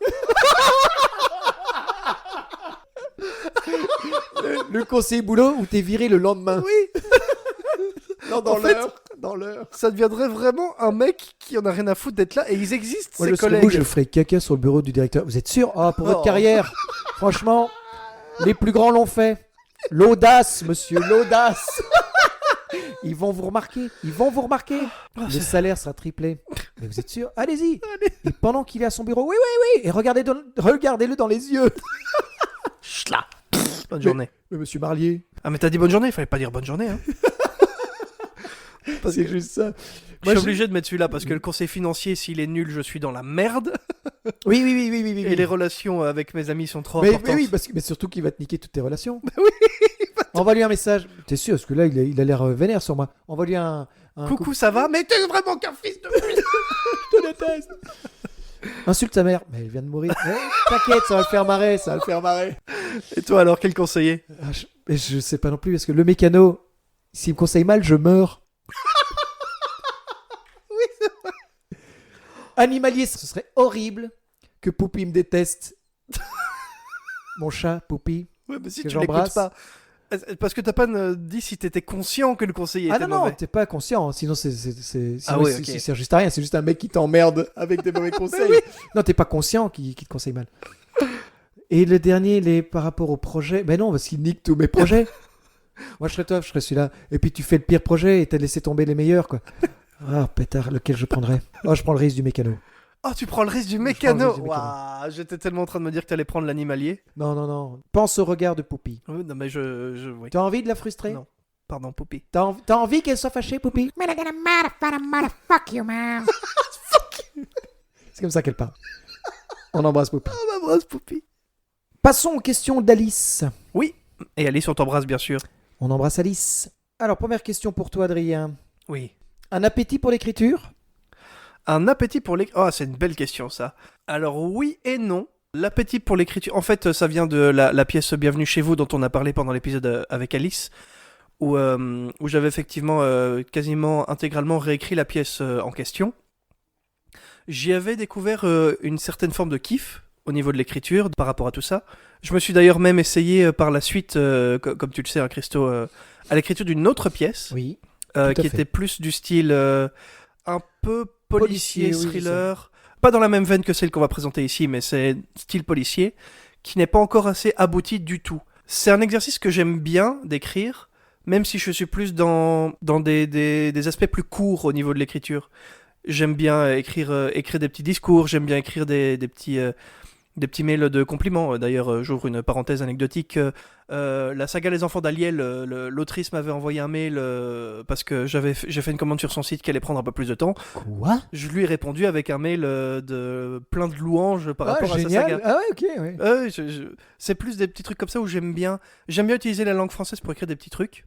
Le conseiller boulot où t'es viré le lendemain. Oui. Non, En fait, dans l'heure. Ça deviendrait vraiment un mec qui en a rien à foutre d'être là et ils existent, Moi, ses je serais collègues. vous, je ferais caca sur le bureau du directeur. Vous êtes sûr? Ah, pour votre Oh. carrière. Franchement, les plus grands l'ont fait. L'audace, monsieur, l'audace. Ils vont vous remarquer. Ah, Le c'est- salaire sera triplé. Mais vous êtes sûr? Allez-y. Et pendant qu'il est à son bureau, oui. Et regardez-le dans les yeux. Ch'la. Bonne journée. Mais monsieur Marlier, Ah mais t'as dit bonne journée, il fallait pas dire bonne journée. Hein. c'est juste ça. Je suis obligé de mettre celui-là parce que le conseil financier, s'il est nul, je suis dans la merde. Oui. Et les relations avec mes amis sont trop Mais importantes. oui, mais surtout qu'il va te niquer toutes tes relations. oui. Envoie-lui un message. T'es sûr? Parce que là, il a l'air vénère sur moi. Envoie-lui un Coucou, ça va? Mais t'es vraiment qu'un fils de pute. Je te déteste. Insulte sa mère. Mais elle vient de mourir. T'inquiète, ça va le faire marrer. Et toi alors, quel conseiller? Ah, je sais pas non plus, parce que le mécano, s'il me conseille mal, je meurs. Oui, c'est Animalier, ce serait horrible que Poupie me déteste. Mon chat, Poupie. Ouais, mais si Que tu l'écoutes j'embrasse. pas. Parce que t'as pas dit si t'étais conscient que le conseiller Ah était non, mauvais. t'es pas conscient. Sinon, sinon, Ah ouais, il ok. sert juste à rien. C'est juste un mec qui t'emmerde avec des mauvais conseils. Non, t'es pas conscient qu'il te conseille mal. Et le dernier, il est par rapport au projet. Ben non, parce qu'il nique tous mes projets. Moi, je serais celui-là. Et puis, tu fais le pire projet et t'as laissé tomber les meilleurs, quoi. Ah, pétard, lequel je prendrais? Oh, je prends le risque du mécano. Oh, tu prends le risque du prends le mécano. risque du mécano. Waouh, j'étais tellement en train de me dire que t'allais prendre l'animalier. Non. Pense au regard de Poupie. Oui, non, mais oui. T'as envie de la frustrer? Non. Pardon, Poupie. T'as envie qu'elle soit fâchée, Poupie? Man, I'm gonna motherfuck you, man. C'est comme ça qu'elle parle. On embrasse Poupie. Ah, m'embrasse, Poupie. Passons aux questions d'Alice. Et Alice, on t'embrasse, bien sûr. On embrasse Alice. Alors, première question pour toi, Adrien. Oui. Un appétit pour l'écriture? Un appétit pour l'écriture. Oh, c'est une belle question, ça. Alors, oui et non. L'appétit pour l'écriture. En fait, ça vient de la pièce Bienvenue chez vous dont on a parlé pendant l'épisode avec Alice, où j'avais effectivement quasiment intégralement réécrit la pièce en question. J'y avais découvert une certaine forme de kiff au niveau de l'écriture par rapport à tout ça. Je me suis d'ailleurs même essayé par la suite, comme tu le sais, hein, Christo, à l'écriture d'une autre pièce. Oui. Qui fait. était plus du style un peu policier, Policier, oui, thriller. Pas dans la même veine que celle qu'on va présenter ici, mais c'est style policier, qui n'est pas encore assez abouti du tout. C'est un exercice que j'aime bien d'écrire, même si je suis plus dans des aspects plus courts au niveau de l'écriture. J'aime bien écrire des petits discours, j'aime bien écrire des petits mails de compliments. D'ailleurs, j'ouvre une parenthèse anecdotique. La saga Les Enfants d'Aliel, l'autrice m'avait envoyé un mail parce que j'ai fait une commande sur son site qui allait prendre un peu plus de temps. Quoi? Je lui ai répondu avec un mail de plein de louanges par rapport à sa saga. Ah ouais, ok, ouais. C'est plus des petits trucs comme ça où j'aime bien utiliser la langue française pour écrire des petits trucs.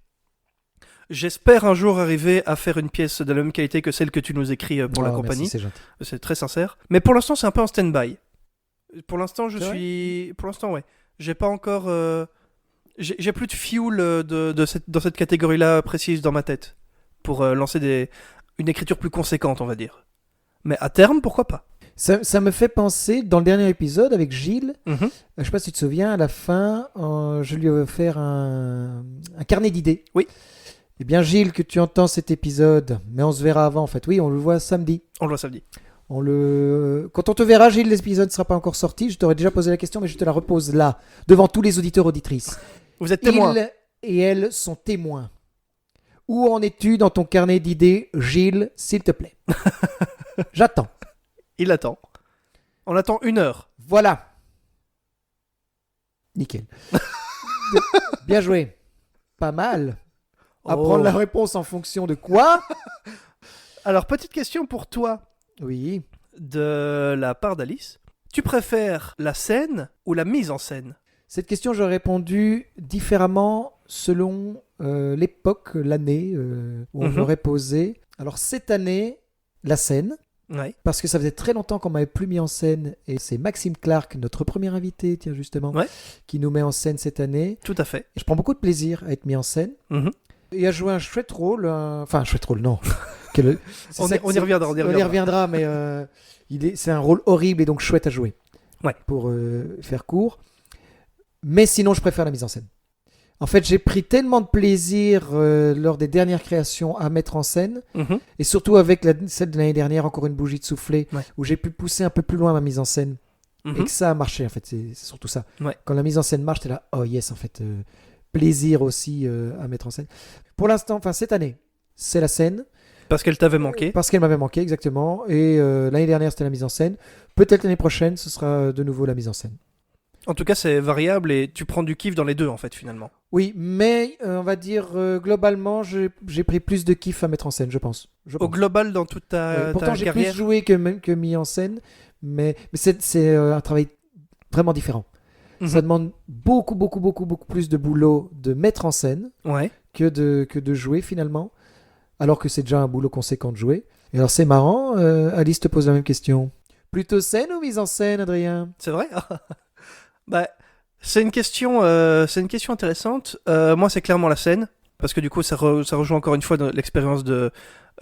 J'espère un jour arriver à faire une pièce de la même qualité que celle que tu nous écris pour la compagnie. Merci, c'est gentil. C'est très sincère. Mais pour l'instant, c'est un peu en stand-by. Pour l'instant, ouais. J'ai pas encore. J'ai plus de fuel dans cette catégorie-là précise dans ma tête pour lancer une écriture plus conséquente, on va dire. Mais à terme, pourquoi pas. Ça me fait penser, dans le dernier épisode avec Gilles, Mhm. je sais pas si tu te souviens, à la fin, je lui ai offert un carnet d'idées. Oui. Eh bien, Gilles, que tu entends cet épisode, mais on se verra avant en fait. Oui, on le voit samedi. On le voit samedi. Quand on te verra, Gilles, l'épisode ne sera pas encore sorti. Je t'aurais déjà posé la question, mais je te la repose là, devant tous les auditeurs auditrices. Vous êtes témoins. Ils et elles sont témoins. Où en es-tu dans ton carnet d'idées, Gilles, s'il te plaît? J'attends. Il attend. On attend 1 heure. Voilà. Nickel. Bien joué. Pas mal. Apprendre la réponse en fonction de quoi? Alors, petite question pour toi Oui. de la part d'Alice. Tu préfères la scène ou la mise en scène? Cette question, j'aurais répondu différemment selon l'époque, l'année où on Mhm. l'aurait posée. Alors, cette année, la scène, Ouais. parce que ça faisait très longtemps qu'on m'avait plus mis en scène, et c'est Maxime Clark, notre premier invité, tiens, justement, Ouais. qui nous met en scène cette année. Tout à fait. Et je prends beaucoup de plaisir à être mis en scène. Mhm. Et à jouer un chouette rôle. Enfin, un chouette rôle, non. C'est On ça y que reviendra, On y reviendra, mais c'est un rôle horrible et donc chouette à jouer. Ouais. Pour faire court. Mais sinon, je préfère la mise en scène. En fait, j'ai pris tellement de plaisir lors des dernières créations à mettre en scène, Mhm. et surtout avec celle de l'année dernière, encore une bougie de soufflé, Ouais. où j'ai pu pousser un peu plus loin ma mise en scène, et Mhm. que ça a marché, en fait. C'est surtout ça. Ouais. Quand la mise en scène marche, t'es là, oh yes, en fait, plaisir aussi à mettre en scène. Pour l'instant, enfin cette année, c'est la scène, Parce qu'elle t'avait manqué. parce qu'elle m'avait manqué, exactement, et l'année dernière, c'était la mise en scène. Peut-être l'année prochaine, ce sera de nouveau la mise en scène. En tout cas, c'est variable et tu prends du kiff dans les deux, en fait, finalement. Oui, mais on va dire globalement, j'ai pris plus de kiff à mettre en scène, je pense. Au global, dans toute ta Pourtant, j'ai carrière. plus joué que mis en scène, mais c'est un travail vraiment différent. Mhm. Ça demande beaucoup plus de boulot de mettre en scène Ouais. que de jouer finalement, alors que c'est déjà un boulot conséquent de jouer. Et alors c'est marrant, Alice te pose la même question. Plutôt scène ou mise en scène, Adrien? C'est vrai. Bah, c'est une question intéressante. Moi, c'est clairement la scène, parce que du coup, ça rejoint encore une fois l'expérience de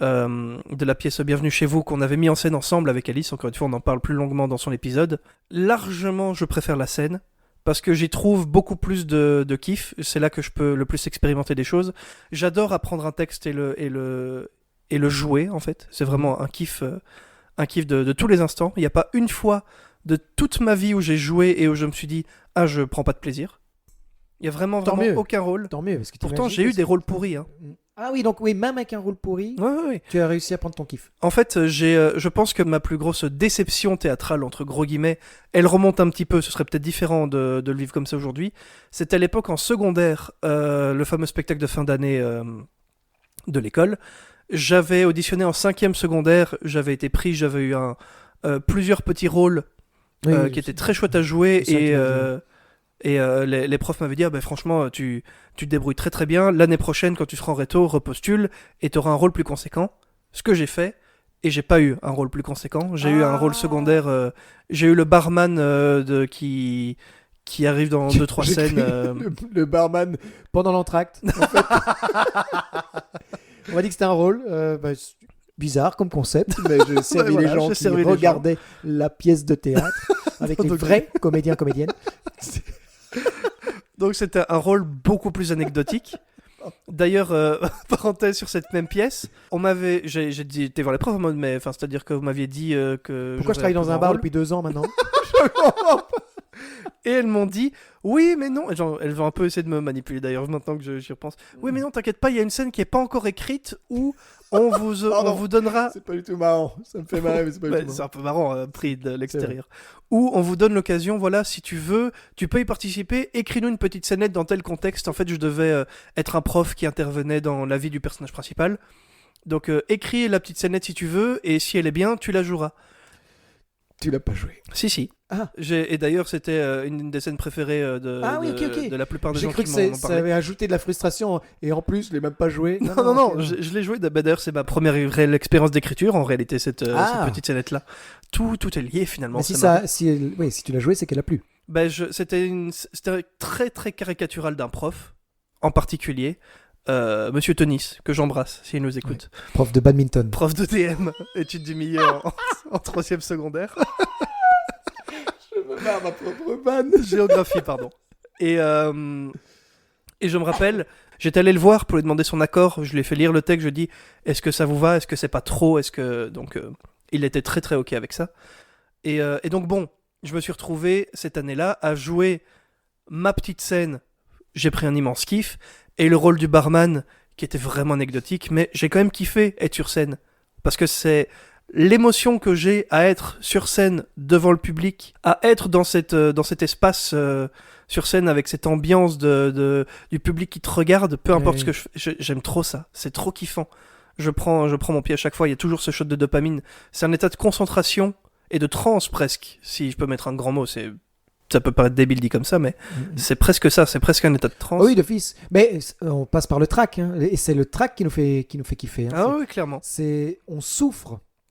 la pièce Bienvenue chez vous qu'on avait mis en scène ensemble avec Alice. Encore une fois, on en parle plus longuement dans son épisode. Largement, je préfère la scène, parce que j'y trouve beaucoup plus de kiff. C'est là que je peux le plus expérimenter des choses. J'adore apprendre un texte et le jouer, en fait. C'est vraiment un kiff de tous les instants. Il n'y a pas une fois de toute ma vie où j'ai joué et où je me suis dit « Ah, je prends pas de plaisir ». Il n'y a vraiment mieux. aucun rôle. Tant mieux. Parce que Pourtant, t'imagines j'ai eu que des c'est- rôles pourris. Hein. Ah oui, donc oui, même avec un rôle pourri, Ouais. tu as réussi à prendre ton kiff. En fait, je pense que ma plus grosse déception théâtrale, entre gros guillemets, elle remonte un petit peu, ce serait peut-être différent de le vivre comme ça aujourd'hui. C'était à l'époque en secondaire, le fameux spectacle de fin d'année de l'école. J'avais auditionné en 5e secondaire, j'avais été pris, j'avais eu plusieurs petits rôles qui étaient très chouettes à jouer c'est ça et, qui m'a les profs m'avaient dit ah, ben, franchement tu te débrouilles très très bien, l'année prochaine quand tu seras en réto, repostule et tu auras un rôle plus conséquent. Ce que j'ai fait, et j'ai pas eu un rôle plus conséquent, j'ai eu un rôle secondaire, j'ai eu le barman qui arrive dans 2-3 J'ai scènes. cru le barman pendant l'entracte. En fait. On m'a dit que c'était un rôle bizarre comme concept, mais je servis voilà, les gens j'ai qui servi les regardaient la pièce de théâtre avec les Donc- vrais comédiens-comédiennes. Donc c'était un rôle beaucoup plus anecdotique. D'ailleurs, parenthèse sur cette même pièce, j'ai dit, été voir les profs en mode, mais enfin, c'est-à-dire que vous m'aviez dit que. Pourquoi je j'aurais travaille dans un grand bar rôle. depuis 2 ans maintenant? Et elles m'ont dit, oui, mais non. Genre, elles ont un peu essayé de me manipuler d'ailleurs, maintenant que j'y repense. Oui, mais non, t'inquiète pas, il y a une scène qui est pas encore écrite où on vous donnera. C'est pas du tout marrant. Ça me fait marrer, mais c'est pas Ouais, du tout c'est marrant. un peu marrant, pris de l'extérieur. Où on vous donne l'occasion, voilà, si tu veux, tu peux y participer, écris-nous une petite scénette dans tel contexte. En fait, je devais être un prof qui intervenait dans la vie du personnage principal. Donc, écris la petite scénette si tu veux, et si elle est bien, tu la joueras. Tu l'as pas joué. Si. Ah. Et d'ailleurs, c'était une des scènes préférées de la plupart des J'ai gens cru qui que m'en ça parlaient. avait ajouté de la frustration et en plus, je l'ai même pas joué. Non, ok. je l'ai joué. D'ailleurs, c'est ma première réelle expérience d'écriture, en réalité, cette petite scénette-là. Tout est lié, finalement. Mais si tu l'as joué, c'est qu'elle a plu. C'était très, très caricatural d'un prof, en particulier, Monsieur Tonis, que j'embrasse, s'il nous écoute. Prof de badminton. Prof de DM, études du milieu en 3e secondaire. Je me barre ma propre vanne. Géographie, pardon. Et je me rappelle, j'étais allé le voir pour lui demander son accord. Je lui ai fait lire le texte. Je lui ai dit, est-ce que ça vous va? Est-ce que c'est pas trop? Donc, il était très très ok avec ça. Et donc bon, je me suis retrouvé cette année-là à jouer ma petite scène. J'ai pris un immense kiff et le rôle du barman qui était vraiment anecdotique. Mais j'ai quand même kiffé être sur scène parce que c'est l'émotion que j'ai à être sur scène devant le public, à être dans cet espace sur scène avec cette ambiance du public qui te regarde, peu importe ce que je fais. J'aime trop ça, c'est trop kiffant. Je prends mon pied à chaque fois, il y a toujours ce shot de dopamine. C'est un état de concentration et de transe presque, si je peux mettre un grand mot. Ça peut paraître débile dit comme ça, mais c'est presque ça, c'est presque un état de transe. Oui, d'office. Mais on passe par le track, hein, et c'est le track qui nous fait kiffer. Hein. Ah oui, clairement.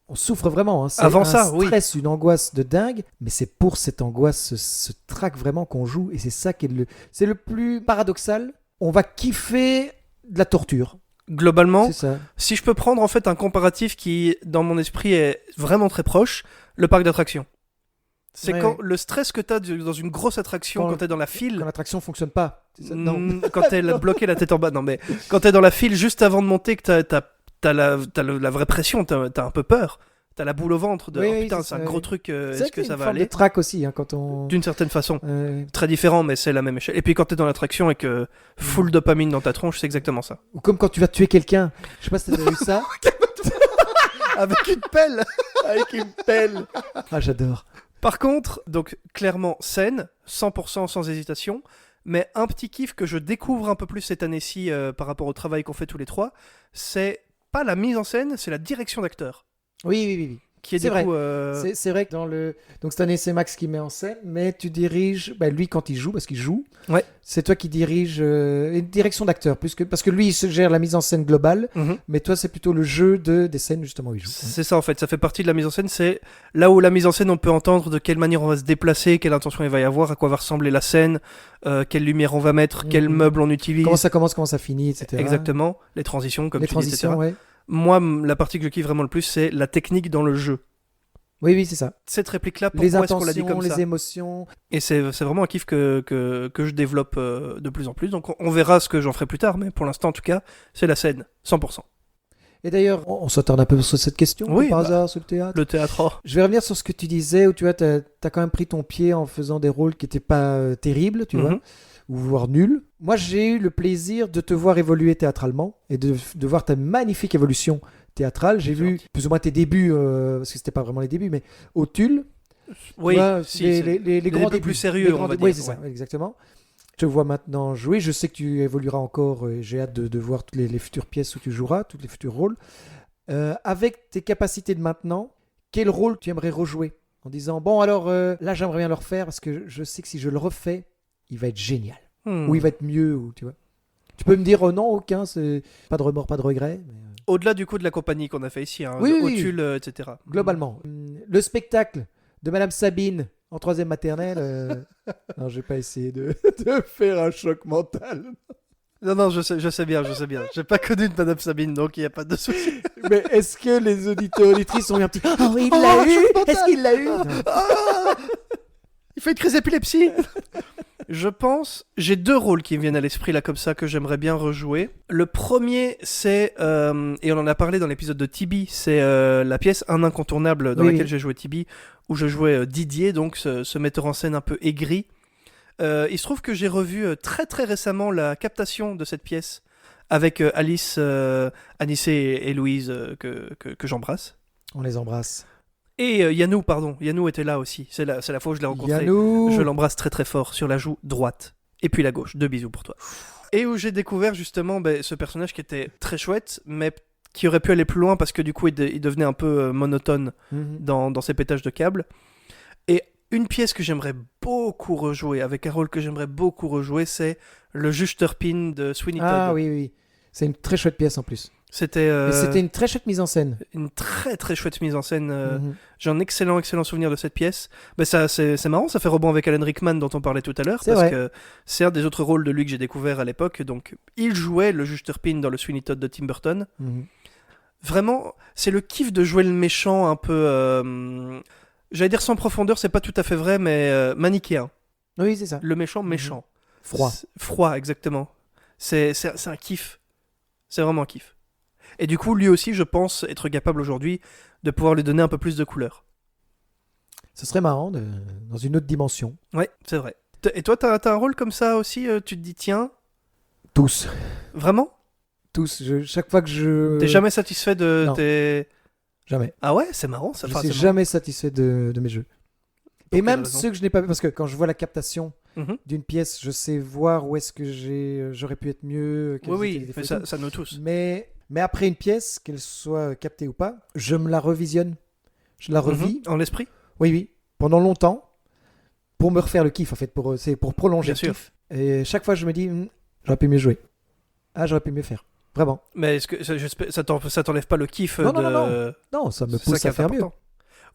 On souffre vraiment. Hein. C'est Avant un ça, oui. stress, une angoisse de dingue, mais c'est pour cette angoisse, ce track vraiment qu'on joue, et c'est ça qui est c'est le plus paradoxal. On va kiffer de la torture. Globalement, C'est ça. si je peux prendre en fait un comparatif qui, dans mon esprit, est vraiment très proche, le parc d'attractions. C'est Ouais, quand ouais. le stress que t'as dans une grosse attraction, quand t'es dans la file, Quand l'attraction fonctionne pas. C'est ça. Non. quand t'es bloqué la tête en bas, non mais quand t'es dans la file juste avant de monter, que t'as la vraie pression, t'as un peu peur, t'as la boule au ventre de Oui, oh, oui, putain c'est c'est un ça, gros oui. truc, C'est est-ce que ça une va forme aller de track aussi, hein, quand on. d'une certaine façon. Très différent, mais c'est la même échelle. Et puis quand t'es dans l'attraction et que full dopamine dans ta tronche, c'est exactement ça. Ou comme quand tu vas tuer quelqu'un. Je sais pas si t'as déjà vu ça. Avec une pelle. Avec une pelle. Ah, j'adore. Par contre, donc clairement scène, 100% sans hésitation, mais un petit kiff que je découvre un peu plus cette année-ci par rapport au travail qu'on fait tous les trois, c'est pas la mise en scène, c'est la direction d'acteur. Oui. Qui est C'est du vrai. coup... C'est vrai que dans le. Donc cette année, c'est Max qui met en scène, mais tu diriges. Lui, quand il joue, parce qu'il joue, Ouais. c'est toi qui diriges une direction d'acteur, parce que lui, il se gère la mise en scène globale, Mhm. mais toi, c'est plutôt le jeu des scènes justement où il joue. C'est ça en fait, ça fait partie de la mise en scène, c'est là où la mise en scène on peut entendre de quelle manière on va se déplacer, quelle intention il va y avoir, à quoi va ressembler la scène, quelle lumière on va mettre, quel Mhm. meuble on utilise. Comment ça commence, comment ça finit, etc. Exactement, les transitions comme Les tu dis, etc. transitions, ouais. Moi, la partie que je kiffe vraiment le plus, c'est la technique dans le jeu. Oui, c'est ça. Cette réplique-là, Les pourquoi est-ce qu'on l'a dit intentions, comme ça les émotions. Et c'est vraiment un kiff que je développe de plus en plus. Donc on verra ce que j'en ferai plus tard, mais pour l'instant en tout cas, c'est la scène, 100%. Et d'ailleurs, on s'attarde un peu sur cette question, Oui, par bah, hasard, sur le théâtre. Le théâtre, oh. Je vais revenir sur ce que tu disais, où tu vois, t'as quand même pris ton pied en faisant des rôles qui n'étaient pas terribles, tu vois, Mhm. ou voire nuls. Moi, j'ai eu le plaisir de te voir évoluer théâtralement et de voir ta magnifique évolution théâtrale. J'ai vu plus ou moins tes débuts, parce que c'était pas vraiment les débuts, mais au Tulle. Oui, tu vois, si, les c'est grands débuts débuts plus sérieux, les on grands va débuts. Oui, dire, c'est ouais. ça, exactement. Je te vois maintenant jouer. Je sais que tu évolueras encore. Et j'ai hâte de voir toutes les futures pièces où tu joueras, tous les futurs rôles. Avec tes capacités de maintenant, quel rôle tu aimerais rejouer en disant bon alors là j'aimerais bien le refaire parce que je sais que si je le refais, il va être génial Hmm. ou il va être mieux ou tu vois. Tu peux me dire oh non aucun, c'est pas de remords, pas de regret. Mais, Au-delà du coup de la compagnie qu'on a fait ici, hein, Oui, de oui. Otul, etc. Globalement. Le spectacle de Madame Sabine en 3e maternelle. Non, je vais pas essayer de faire un choc mental. Non, je sais bien. J'ai pas connu de Madame Sabine, donc il n'y a pas de souci. Mais est-ce que les auditeurs auditrices ont eu un petit oh oui, il Oh, l'a eu choc mental. Est-ce qu'il l'a eu Ah, il fait une crise d'épilepsie. Je pense, j'ai 2 rôles qui me viennent à l'esprit là comme ça que j'aimerais bien rejouer. Le premier, c'est, et on en a parlé dans l'épisode de Tibi, c'est la pièce Un incontournable dans Oui, laquelle oui. j'ai joué Tibi, où je jouais Didier, donc ce metteur en scène un peu aigri. Il se trouve que j'ai revu très très récemment la captation de cette pièce avec Alice, Anissé et Louise que j'embrasse. On les embrasse. Et Yannou, pardon, Yannou était là aussi. C'est la fois où je l'ai rencontré. Yannou. Je l'embrasse très très fort sur la joue droite. Et puis la gauche. 2 bisous pour toi. Et où j'ai découvert justement ce personnage qui était très chouette, mais qui aurait pu aller plus loin parce que du coup il devenait un peu monotone Mhm. dans ses pétages de câbles. Et une pièce que j'aimerais beaucoup rejouer, avec un rôle que j'aimerais beaucoup rejouer, c'est le juge Turpin de Sweeney Todd. Ah oui, oui. C'est une très chouette pièce en plus. C'était Et c'était une très chouette mise en scène. une très très chouette mise en scène. Mhm. J'ai un excellent souvenir de cette pièce. Bah, c'est marrant, ça fait rebond avec Alan Rickman dont on parlait tout à l'heure, C'est parce vrai. que c'est un des autres rôles de lui que j'ai découvert à l'époque. Donc, il jouait le juge Turpin dans le Sweeney Todd de Tim Burton. Mhm. Vraiment, c'est le kiff de jouer le méchant un peu... j'allais dire sans profondeur, c'est pas tout à fait vrai, mais manichéen. Oui, c'est ça. Le méchant. Froid. Froid, exactement. C'est un kiff. C'est vraiment un kiff. Et du coup, lui aussi, je pense être capable aujourd'hui de pouvoir lui donner un peu plus de couleur. Ce serait marrant dans une autre dimension. Ouais, c'est vrai. Et toi, t'as un rôle comme ça aussi, tu te dis, tiens, Tous. vraiment Tous. Chaque fois que je. T'es jamais satisfait de Non. tes... Jamais. Ah ouais, c'est marrant, ça. Je Enfin, suis c'est jamais satisfait de mes jeux. Et quelle même raison ceux que je n'ai pas vu, parce que quand je vois la captation marrant. Mhm. d'une pièce, je sais voir où est-ce que j'aurais pu être mieux. quels étaient les Oui, défauts mais et ça, tout. ça nous tous. Mais après une pièce, qu'elle soit captée ou pas, je me la revisionne. Je la revis. Mhm. En l'esprit. Oui, oui. Pendant longtemps. Pour me refaire le kiff, en fait. C'est pour prolonger Bien le sûr. kiff. Et chaque fois, je me dis, j'aurais pu mieux jouer. Ah, j'aurais pu mieux faire. Vraiment. Mais est-ce que ça t'enlève pas le kiff Non, de... non. Non, ça me C'est ça pousse qui à est faire mieux. important.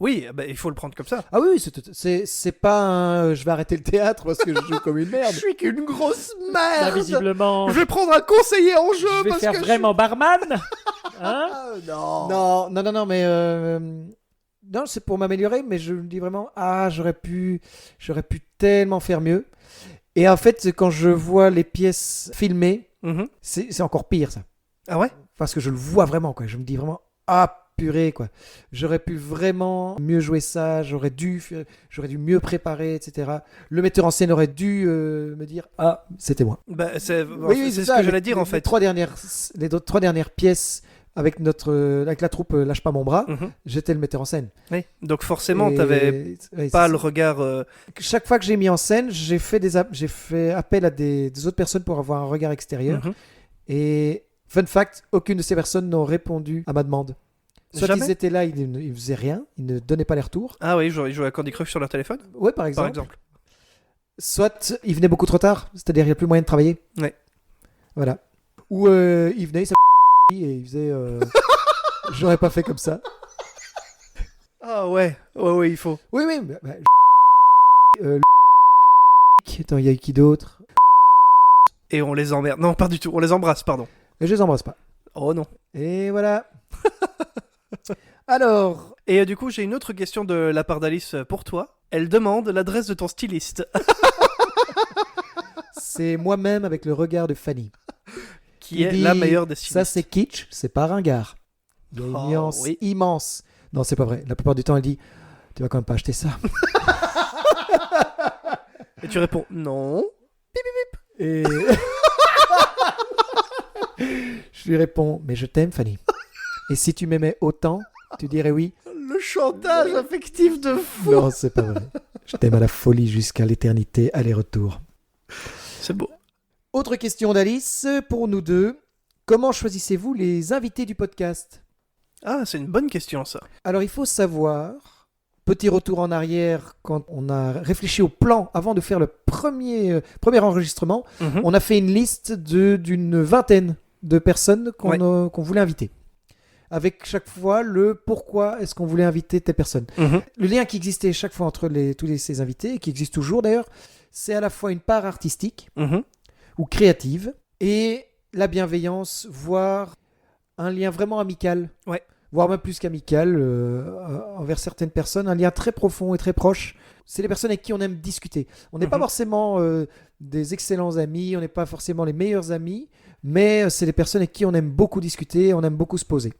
Oui, bah, il faut le prendre comme ça. Ah oui, c'est pas un, je vais arrêter le théâtre parce que je joue comme une merde. suis qu'une grosse Bah, merde. visiblement, Je vais prendre un conseiller en jeu je vais parce faire que vraiment barman. Hein? Non, mais non, c'est pour m'améliorer, mais je me dis vraiment, j'aurais pu tellement faire mieux. Et en fait, quand je vois les pièces filmées, Mhm. c'est encore pire ça, Ah ouais. parce que je le vois vraiment quoi. Je me dis vraiment, purée quoi. J'aurais pu vraiment mieux jouer ça, j'aurais dû mieux préparer, etc. Le metteur en scène aurait dû me dire, c'était moi. Bah, c'est Oui, c'est ce ça, que j'allais dire en les fait. 3 dernières pièces avec la troupe Lâche pas mon bras, Mhm. j'étais le metteur en scène. Oui. Donc forcément, Et- t'avais ouais, pas c'est le ça. regard. Chaque fois que j'ai mis en scène, j'ai fait appel à des autres personnes pour avoir un regard extérieur. Mhm. Et fun fact, aucune de ces personnes n'ont répondu à ma demande. Soit Jamais ils étaient là, ils ne faisaient rien, ils ne donnaient pas les retours. Ah oui, ils jouaient à Candy Crush sur leur téléphone, Ouais, par par exemple. exemple. Soit ils venaient beaucoup trop tard, c'est-à-dire il n'y a plus moyen de travailler. Ouais. Voilà. Ou ils venaient, ça et ils faisaient. J'aurais pas fait comme ça. Ah ouais, il faut. Oui, Attends, il y a eu qui d'autre? Et on les emmerde. Non, pas du tout. On les embrasse, pardon. Et je les embrasse pas. Oh non. Et voilà. Alors, Et du coup, j'ai une autre question de la part d'Alice pour toi. Elle demande l'adresse de ton styliste. c'est moi-même avec le regard de Fanny. Qui est dit, la meilleure des stylistes. Ça, c'est kitsch, c'est pas ringard. Il y a une Oh, nuance oui. immense. Non, c'est pas vrai. La plupart du temps, elle dit, tu vas quand même pas acheter ça. Et tu réponds non. Et je lui réponds, mais je t'aime, Fanny. Et si tu m'aimais autant, tu dirais oui. Le chantage affectif de fou. Non, c'est pas vrai. Je t'aime à la folie jusqu'à l'éternité, aller-retour. C'est beau. Autre question d'Alice pour nous deux. Comment choisissez-vous les invités du podcast? Ah, c'est une bonne question ça. Alors, il faut savoir, petit retour en arrière, quand on a réfléchi au plan avant de faire le premier enregistrement, Mhm. on a fait une liste d'une vingtaine de personnes qu'on voulait inviter. avec chaque fois le pourquoi est-ce qu'on voulait inviter telle personne. Mhm. Le lien qui existait chaque fois entre ces invités, et qui existe toujours d'ailleurs, c'est à la fois une part artistique Mhm. ou créative et la bienveillance, voire un lien vraiment amical. Ouais. Voire même plus qu'amical envers certaines personnes, un lien très profond et très proche. C'est les personnes avec qui on aime discuter. On n'est pas Mhm. forcément des excellents amis, on n'est pas forcément les meilleurs amis, mais c'est les personnes avec qui on aime beaucoup discuter, on aime beaucoup se poser.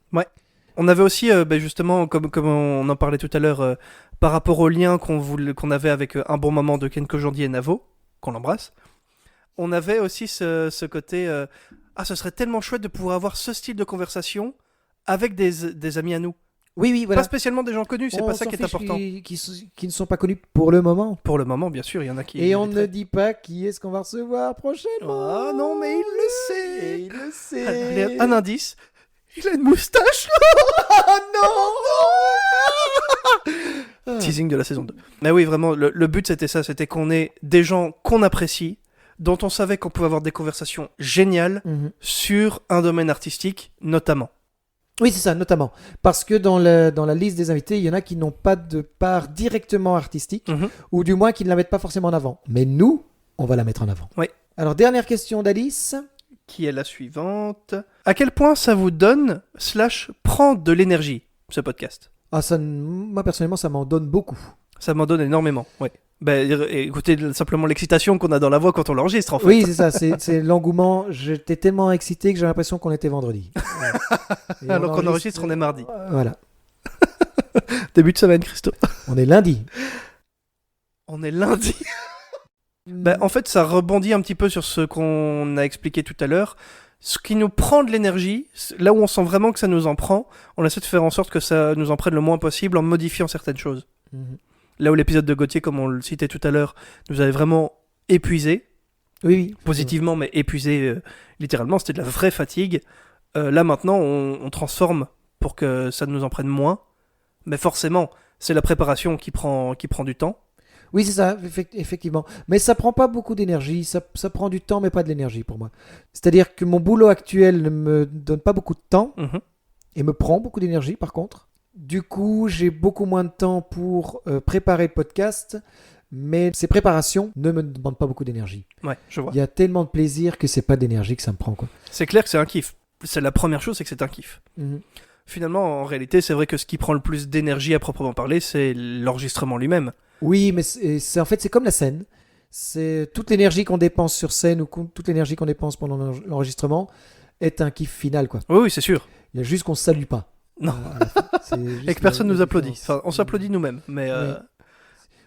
On avait aussi, justement, comme on en parlait tout à l'heure, par rapport au lien qu'on avait avec Un bon moment de Ken Kojandi et Navo, qu'on l'embrasse, on avait aussi ce côté ce serait tellement chouette de pouvoir avoir ce style de conversation avec des amis à nous. Oui, oui, voilà. Pas spécialement des gens connus, c'est On pas ça s'en qui est fiche important. qui ne sont pas connus pour le moment. Pour le moment, bien sûr, il y en a qui... Et on ne mériteraient. dit pas qui est-ce qu'on va recevoir prochainement. Ah non, mais il le sait. Et il le sait. Allez, un indice, il a une moustache. Oh non. Teasing de la saison 2. Mais oui, vraiment, le but c'était ça, c'était qu'on ait des gens qu'on apprécie, dont on savait qu'on pouvait avoir des conversations géniales Mhm. sur un domaine artistique, notamment. Oui, c'est ça, notamment. Parce que dans la liste des invités, il y en a qui n'ont pas de part directement artistique, Mhm. ou du moins qui ne la mettent pas forcément en avant. Mais nous, on va la mettre en avant. Oui. Alors, dernière question d'Alice. Qui est la suivante. À quel point ça vous donne / prend de l'énergie, ce podcast? Ah, moi, personnellement, ça m'en donne beaucoup. Ça m'en donne énormément, ouais. Écoutez simplement l'excitation qu'on a dans la voix quand on l'enregistre, en fait. Oui, c'est ça, c'est l'engouement. J'étais tellement excité que j'ai l'impression qu'on était vendredi. Ouais. Et Alors qu'on enregistre, on est mardi. Voilà. Début de semaine, Christo. On est lundi. On est lundi. En fait, ça rebondit un petit peu sur ce qu'on a expliqué tout à l'heure. Ce qui nous prend de l'énergie, là où on sent vraiment que ça nous en prend, on essaie de faire en sorte que ça nous en prenne le moins possible en modifiant certaines choses. Mhm. Là où l'épisode de Gauthier, comme on le citait tout à l'heure, nous avait vraiment épuisé, Oui, oui. positivement, mais épuisé littéralement, c'était de la vraie fatigue. Là maintenant, on transforme pour que ça nous en prenne moins, mais forcément, c'est la préparation qui prend du temps. Oui, c'est ça, effectivement. Mais ça prend pas beaucoup d'énergie. Ça prend du temps, mais pas de l'énergie pour moi. C'est-à-dire que mon boulot actuel ne me donne pas beaucoup de temps Mhm. et me prend beaucoup d'énergie, par contre. Du coup, j'ai beaucoup moins de temps pour préparer le podcast, mais ces préparations ne me demandent pas beaucoup d'énergie. Ouais, je vois. Il y a tellement de plaisir que c'est pas d'énergie que ça me prend, quoi. C'est clair que c'est un kiff. C'est la première chose, c'est que c'est un kiff. Mhm. Finalement, en réalité, c'est vrai que ce qui prend le plus d'énergie à proprement parler, c'est l'enregistrement lui-même. Oui, mais en fait, c'est comme la scène. C'est toute l'énergie qu'on dépense sur scène ou toute l'énergie qu'on dépense pendant l'enregistrement est un kiff final, quoi. Oui, oui, c'est sûr. Il y a juste qu'on se salue pas. Non. À la fin. C'est juste Et que personne la nous applaudit. différence. Enfin, on s'applaudit nous-mêmes, mais... Oui.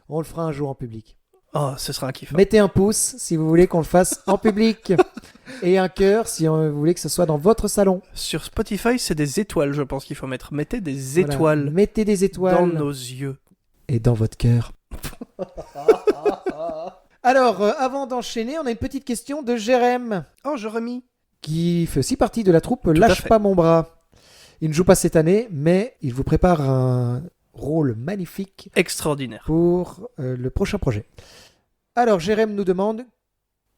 On le fera un jour en public. Oh, ce sera un kiff. Mettez un pouce si vous voulez qu'on le fasse en public. Et un cœur si vous voulez que ce soit dans votre salon. Sur Spotify, c'est des étoiles, je pense qu'il faut mettre. Mettez des Voilà. étoiles Mettez des étoiles dans nos yeux. et dans votre cœur. Alors, avant d'enchaîner, on a une petite question de Jérém, Oh, Jérémy. qui fait aussi partie de la troupe à Lâche fait. pas mon bras. Il ne joue pas cette année, mais il vous prépare un rôle magnifique Extraordinaire. pour le prochain projet. Alors, Jérém nous demande: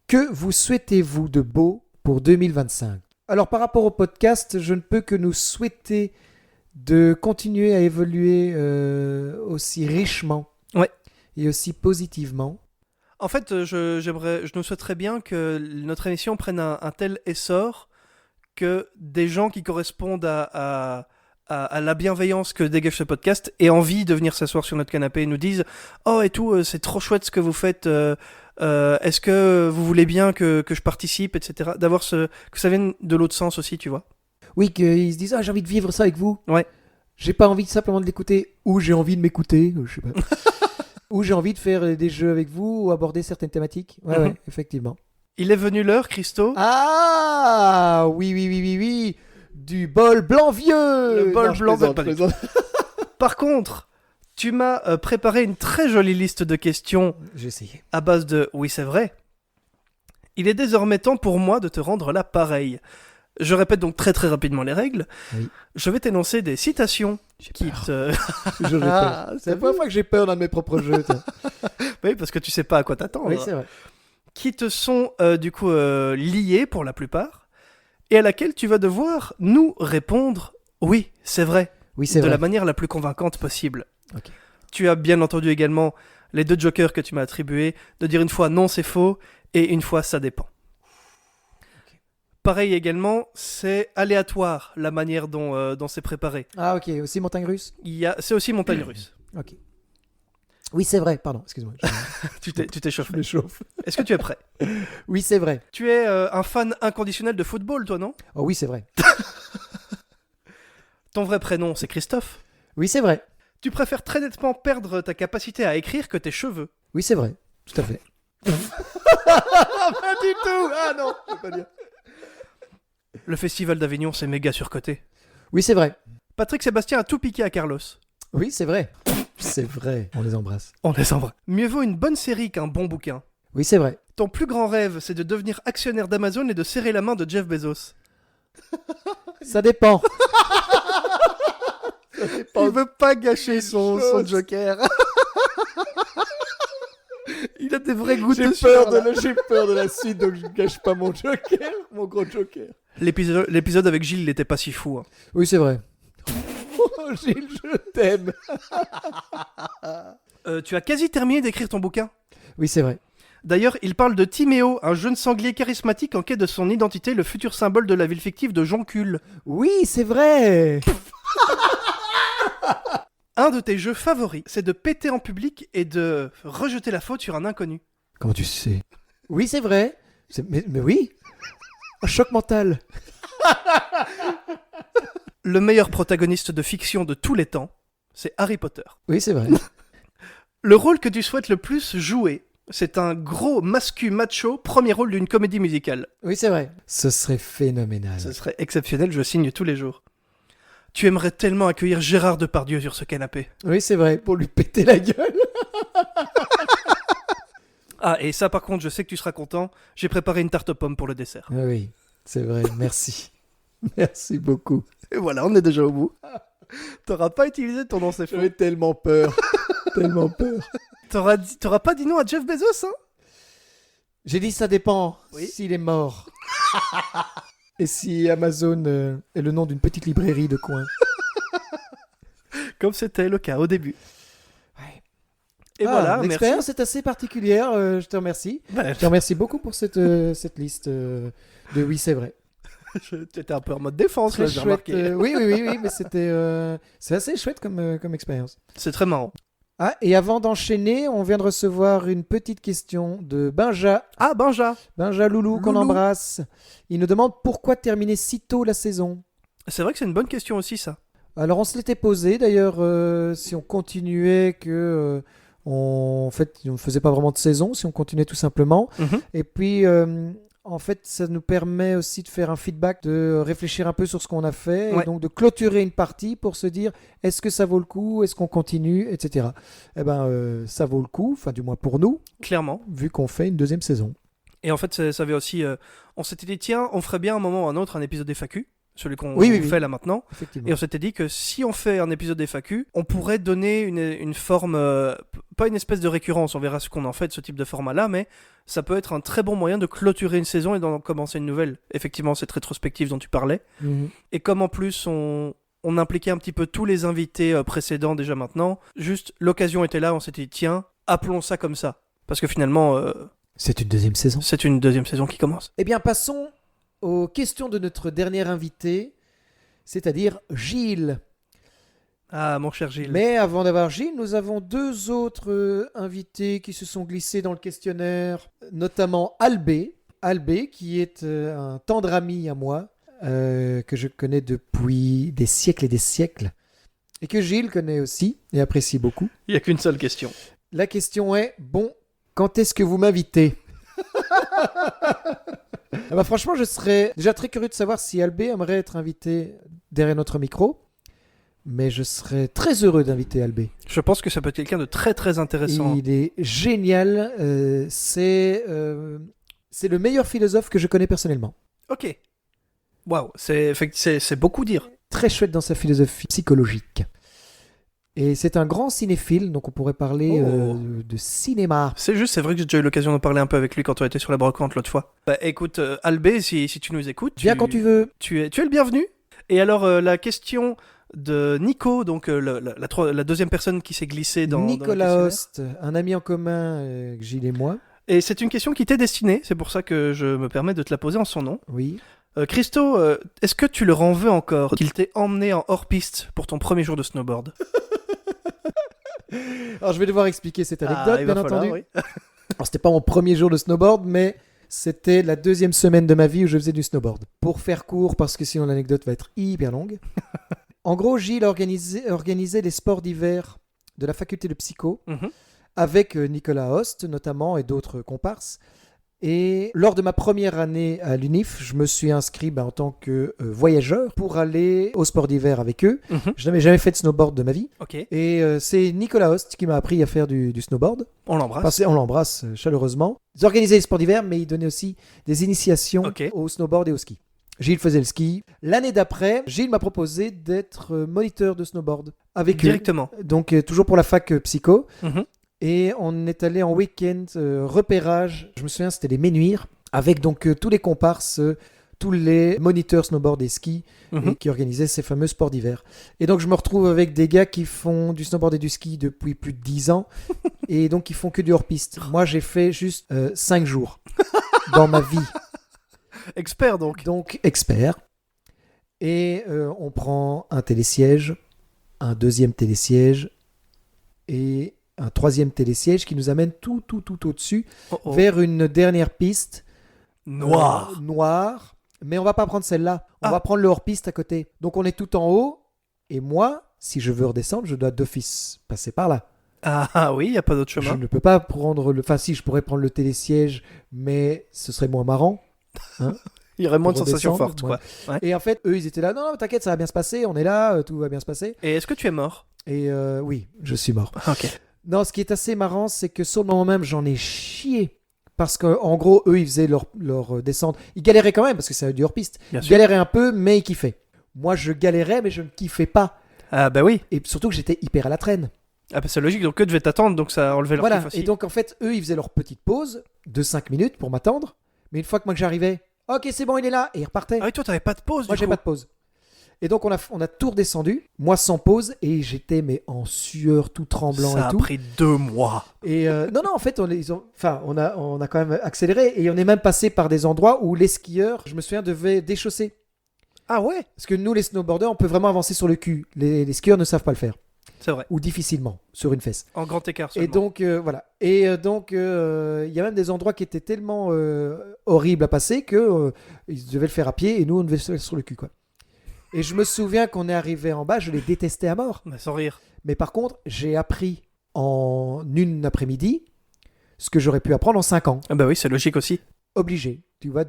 que vous souhaitez-vous de beau pour 2025 ? Alors, par rapport au podcast, je ne peux que nous souhaiter de continuer à évoluer aussi richement Ouais. et aussi positivement. En fait, je nous souhaiterais bien que notre émission prenne un tel essor que des gens qui correspondent à la bienveillance que dégage ce podcast aient envie de venir s'asseoir sur notre canapé et nous disent « Oh, et tout, c'est trop chouette ce que vous faites, est-ce que vous voulez bien que je participe, etc. » D'avoir que ça vienne de l'autre sens aussi, tu vois. Oui, qu'ils se disent: ah, j'ai envie de vivre ça avec vous. Ouais. J'ai pas envie simplement de l'écouter, ou j'ai envie de m'écouter, je sais pas. Ou j'ai envie de faire des jeux avec vous ou aborder certaines thématiques. Ouais, Mhm. ouais, effectivement. Il est venu l'heure, Christo. Ah oui, oui, oui, oui, oui. Du bol blanc vieux. Le bol je blanc plaisante, de- je plaisante. Par contre, tu m'as préparé une très jolie liste de questions J'ai essayé. à base de « Oui, c'est vrai ». Il est désormais temps pour moi de te rendre l'appareil. Je répète donc très très rapidement les règles. Oui. Je vais t'énoncer des citations qui peur. te... Toujours j'ai Ah, peur. C'est la première fois que j'ai peur dans de mes propres jeux. tiens. Oui, parce que tu sais pas à quoi t'attendre. Oui, c'est vrai. Qui te sont du coup liées pour la plupart et à laquelle tu vas devoir nous répondre Oui, c'est vrai. Oui, c'est De vrai. la manière la plus convaincante possible. Ok. Tu as bien entendu également les 2 jokers que tu m'as attribués, de dire une fois non c'est faux et une fois ça dépend. Pareil également, c'est aléatoire la manière dont c'est préparé. Ah, ok. Aussi montagne russe. C'est aussi montagne russe. Ok. Oui, c'est vrai. Pardon, excuse-moi. Tu t'es chauffé. Je m'échauffe. Est-ce que tu es prêt? Oui, c'est vrai. Tu es un fan inconditionnel de football, toi, non? Oh, oui, c'est vrai. Ton vrai prénom, c'est Christophe. Oui, c'est vrai. Tu préfères très nettement perdre ta capacité à écrire que tes cheveux. Oui, c'est vrai. Tout à fait. Pas du tout. Ah non, je peux pas dire. Le festival d'Avignon, c'est méga surcoté. Oui, c'est vrai. Patrick Sébastien a tout piqué à Carlos. Oui, c'est vrai. C'est vrai. On les embrasse. On les embrasse. Mieux vaut une bonne série qu'un bon bouquin. Oui, c'est vrai. Ton plus grand rêve, c'est de devenir actionnaire d'Amazon et de serrer la main de Jeff Bezos. Ça dépend. Il veut pas gâcher son joker. Il a des vrais goûts de sueur, là. J'ai peur de la suite, donc je ne gâche pas mon joker, mon gros joker. L'épisode avec Gilles, il était pas si fou. Hein. Oui, c'est vrai. Oh, Gilles, je t'aime. Tu as quasi terminé d'écrire ton bouquin. Oui, c'est vrai. D'ailleurs, il parle de Timéo, un jeune sanglier charismatique en quête de son identité, le futur symbole de la ville fictive de Joncule. Oui, c'est vrai. Un de tes jeux favoris, c'est de péter en public et de rejeter la faute sur un inconnu. Comment tu sais? Oui, c'est vrai. Mais oui. Un choc mental. Le meilleur protagoniste de fiction de tous les temps, c'est Harry Potter. Oui, c'est vrai. Le rôle que tu souhaites le plus jouer, c'est un gros mascu macho, premier rôle d'une comédie musicale. Oui, c'est vrai. Ce serait phénoménal. Ce serait exceptionnel, je signe tous les jours. Tu aimerais tellement accueillir Gérard Depardieu sur ce canapé. Oui, c'est vrai. Pour lui péter la gueule. Ah, et ça par contre, je sais que tu seras content, j'ai préparé une tarte aux pommes pour le dessert. Oui, c'est vrai. Merci. Merci beaucoup. Et voilà, on est déjà au bout. T'auras pas utilisé ton nom, c'est faux. J'avais tellement peur. Tellement peur. T'auras pas dit non à Jeff Bezos, hein? J'ai dit ça dépend Oui. s'il est mort. Et si Amazon est le nom d'une petite librairie de coin. Comme c'était le cas au début. Ouais. Et voilà, merci. L'expérience est assez particulière, je te remercie. Bah, Je te remercie beaucoup pour cette liste de oui, c'est vrai. T'étais un peu en mode défense, Très là, j'ai chouette. remarqué. Oui, mais c'est assez chouette comme expérience. C'est très marrant. Ah, et avant d'enchaîner, on vient de recevoir une petite question de Benja Ah, Benja. Loulou, qu'on Loulou. embrasse. Il nous demande pourquoi terminer si tôt la saison. C'est vrai que c'est une bonne question aussi, ça. Alors on se l'était posé d'ailleurs, si on continuait en fait on ne faisait pas vraiment de saison, si on continuait tout simplement. Mhm. Et puis en fait ça nous permet aussi de faire un feedback, de réfléchir un peu sur ce qu'on a fait, Ouais. et donc de clôturer une partie pour se dire est-ce que ça vaut le coup, est-ce qu'on continue, etc. Eh ben ça vaut le coup, enfin du moins pour nous, Clairement. vu qu'on fait une deuxième saison. Et en fait, ça avait aussi... on s'était dit, tiens, on ferait bien un moment ou un autre un épisode FAQ, celui qu'on Oui. fait là maintenant. Effectivement. Et on s'était dit que si on fait un épisode FAQ, on pourrait donner une forme, pas une espèce de récurrence, on verra ce qu'on en fait de ce type de format-là, mais ça peut être un très bon moyen de clôturer une saison et d'en commencer une nouvelle. Effectivement, cette rétrospective dont tu parlais. Mhm. Et comme en plus on impliquait un petit peu tous les invités précédents déjà maintenant, juste l'occasion était là, on s'était dit, tiens, appelons ça comme ça. Parce que finalement, C'est une deuxième saison. c'est une deuxième saison qui commence. Eh bien, passons aux questions de notre dernier invité, c'est-à-dire Gilles. Ah, mon cher Gilles. Mais avant d'avoir Gilles, nous avons deux autres invités qui se sont glissés dans le questionnaire, notamment Albé. Albé, qui est un tendre ami à moi, que je connais depuis des siècles et des siècles, et que Gilles connaît aussi et apprécie beaucoup. Il n'y a qu'une seule question. La question est, bon, quand est-ce que vous m'invitez? Ah bah franchement, je serais déjà très curieux de savoir si Albé aimerait être invité derrière notre micro. Mais je serais très heureux d'inviter Albé. Je pense que ça peut être quelqu'un de très très intéressant. Il est génial. C'est le meilleur philosophe que je connais personnellement. Ok. Waouh, c'est beaucoup dire. Très chouette dans sa philosophie psychologique. Et c'est un grand cinéphile, donc on pourrait parler Oh. de cinéma. C'est juste, c'est vrai que j'ai déjà eu l'occasion d'en parler un peu avec lui quand on était sur la brocante l'autre fois. Bah écoute, Albé, si tu nous écoutes, Viens quand tu veux. tu es le bienvenu. Et alors, la question de Nico, donc la deuxième personne qui s'est glissée dans le Nicolas questionnaire. Host, un ami en commun, Gilles et moi. Et c'est une question qui t'est destinée, c'est pour ça que je me permets de te la poser en son nom. Oui. Christo, est-ce que tu leur en veux encore qu'il t'ait emmené en hors-piste pour ton premier jour de snowboard? Alors je vais devoir expliquer cette anecdote, il va bien falloir, entendu. oui. Alors c'était pas mon premier jour de snowboard, mais c'était la deuxième semaine de ma vie où je faisais du snowboard. Pour faire court, parce que sinon l'anecdote va être hyper longue. En gros, Gilles organisait les sports d'hiver de la faculté de psycho Mhm. avec Nicolas Host notamment et d'autres comparses. Et lors de ma première année à l'UNIF, je me suis inscrit en tant que voyageur pour aller au sport d'hiver avec eux. Mhm. Je n'avais jamais fait de snowboard de ma vie. Ok, Et c'est Nicolas Host qui m'a appris à faire du snowboard. on l'embrasse. On l'embrasse chaleureusement. Ils organisaient les sports d'hiver, mais ils donnaient aussi des initiations Ok. au snowboard et au ski. Gilles faisait le ski. L'année d'après, Gilles m'a proposé d'être moniteur de snowboard avec eux. Directement. Donc toujours pour la fac psycho. Mhm. Et on est allé en week-end repérage. Je me souviens, c'était les Ménuires, avec donc tous les comparses, tous les moniteurs snowboard et ski Mhm. et qui organisaient ces fameux sports d'hiver. Et donc je me retrouve avec des gars qui font du snowboard et du ski depuis plus de 10 ans et donc qui font que du hors-piste. Moi, j'ai fait juste 5 jours dans ma vie. Expert donc. Donc expert. Et on prend un télésiège, un deuxième télésiège et un troisième télésiège qui nous amène tout au-dessus Oh, oh. vers une dernière piste Noir. noire. Mais on va pas prendre celle-là. On Ah. va prendre le hors-piste à côté. Donc on est tout en haut. Et moi, si je veux redescendre, je dois d'office passer par là. Ah oui, il n'y a pas d'autre Je chemin. ne peux pas prendre le... Enfin si, je pourrais prendre le télésiège, mais ce serait moins marrant. Il y aurait moins de Pour sensations redescendre, fortes, quoi. Ouais. Et en fait, eux, ils étaient là. Non, non, t'inquiète, ça va bien se passer. On est là, tout va bien se passer. Et est-ce que tu es mort? Et oui, je suis mort. Ok. Non, ce qui est assez marrant, c'est que sur le moment même, j'en ai chié. Parce qu'en gros, eux, ils faisaient leur descente. Ils galéraient quand même, parce que c'est du hors-piste. Bien Ils sûr. galéraient un peu, mais ils kiffaient. Moi, je galérais, mais je ne kiffais pas. Ah bah oui. Et surtout que j'étais hyper à la traîne. Ah bah c'est logique, donc eux devaient t'attendre, donc ça enlevait leur Voilà. kiff aussi. Et donc, en fait, eux, ils faisaient leur petite pause de 5 minutes pour m'attendre. Mais une fois que moi que j'arrivais, ok, c'est bon, il est là. Et ils repartaient. Ah oui, toi t'avais pas de pause Moi, du j'ai coup. pas de pause. Et donc, on a tout redescendu. Moi, sans pause. Et j'étais, mais en sueur, tout tremblant Ça et a tout. pris 2 mois. Et non, en fait, on a quand même accéléré et on est même passé par des endroits où les skieurs, je me souviens, devaient déchausser. Ah ouais. Parce que nous, les snowboarders, on peut vraiment avancer sur le cul. Les skieurs ne savent pas le faire. C'est vrai. Ou difficilement, sur une fesse. En grand écart Et seulement. donc, voilà. Et donc, il y a même des endroits qui étaient tellement horribles à passer que ils devaient le faire à pied et nous, on devait le faire sur le cul, quoi. Et je me souviens qu'on est arrivé en bas, je les détestais à mort. Bah, sans rire. Mais par contre, j'ai appris en une après-midi ce que j'aurais pu apprendre en 5 ans. Ah bah oui, c'est logique aussi. Obligé, tu vois,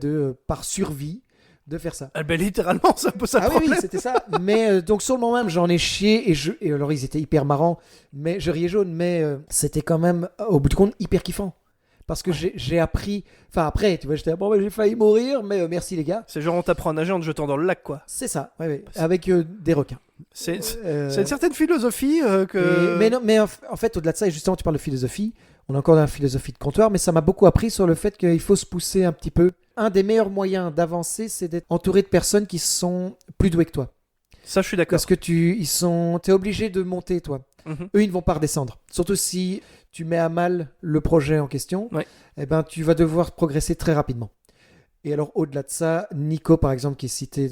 par survie, de faire ça. Ah bah littéralement, c'est un peu ça le Ah oui, oui, problème. c'était ça. Mais donc sur le moment même, j'en ai chié et alors ils étaient hyper marrants, mais je riais jaune, mais c'était quand même au bout du compte hyper kiffant. Parce que j'ai appris. Enfin après, tu vois, j'étais bon, j'ai failli mourir, mais merci les gars. C'est genre on t'apprend à nager en te jetant dans le lac, quoi. C'est ça, ouais, ouais, avec des requins. C'est Euh, c'est une certaine philosophie que... Mais non, mais en fait, au-delà de ça, et justement, tu parles de philosophie. On est encore dans la philosophie de comptoir, mais ça m'a beaucoup appris sur le fait qu'il faut se pousser un petit peu. Un des meilleurs moyens d'avancer, c'est d'être entouré de personnes qui sont plus douées que toi. Ça, je suis d'accord. Parce que t'es obligé de monter, toi. Mhm. Eux, ils ne vont pas redescendre. Surtout si tu mets à mal le projet en question, Ouais. eh ben, tu vas devoir progresser très rapidement. Et alors, au-delà de ça, Nico, par exemple, qui est cité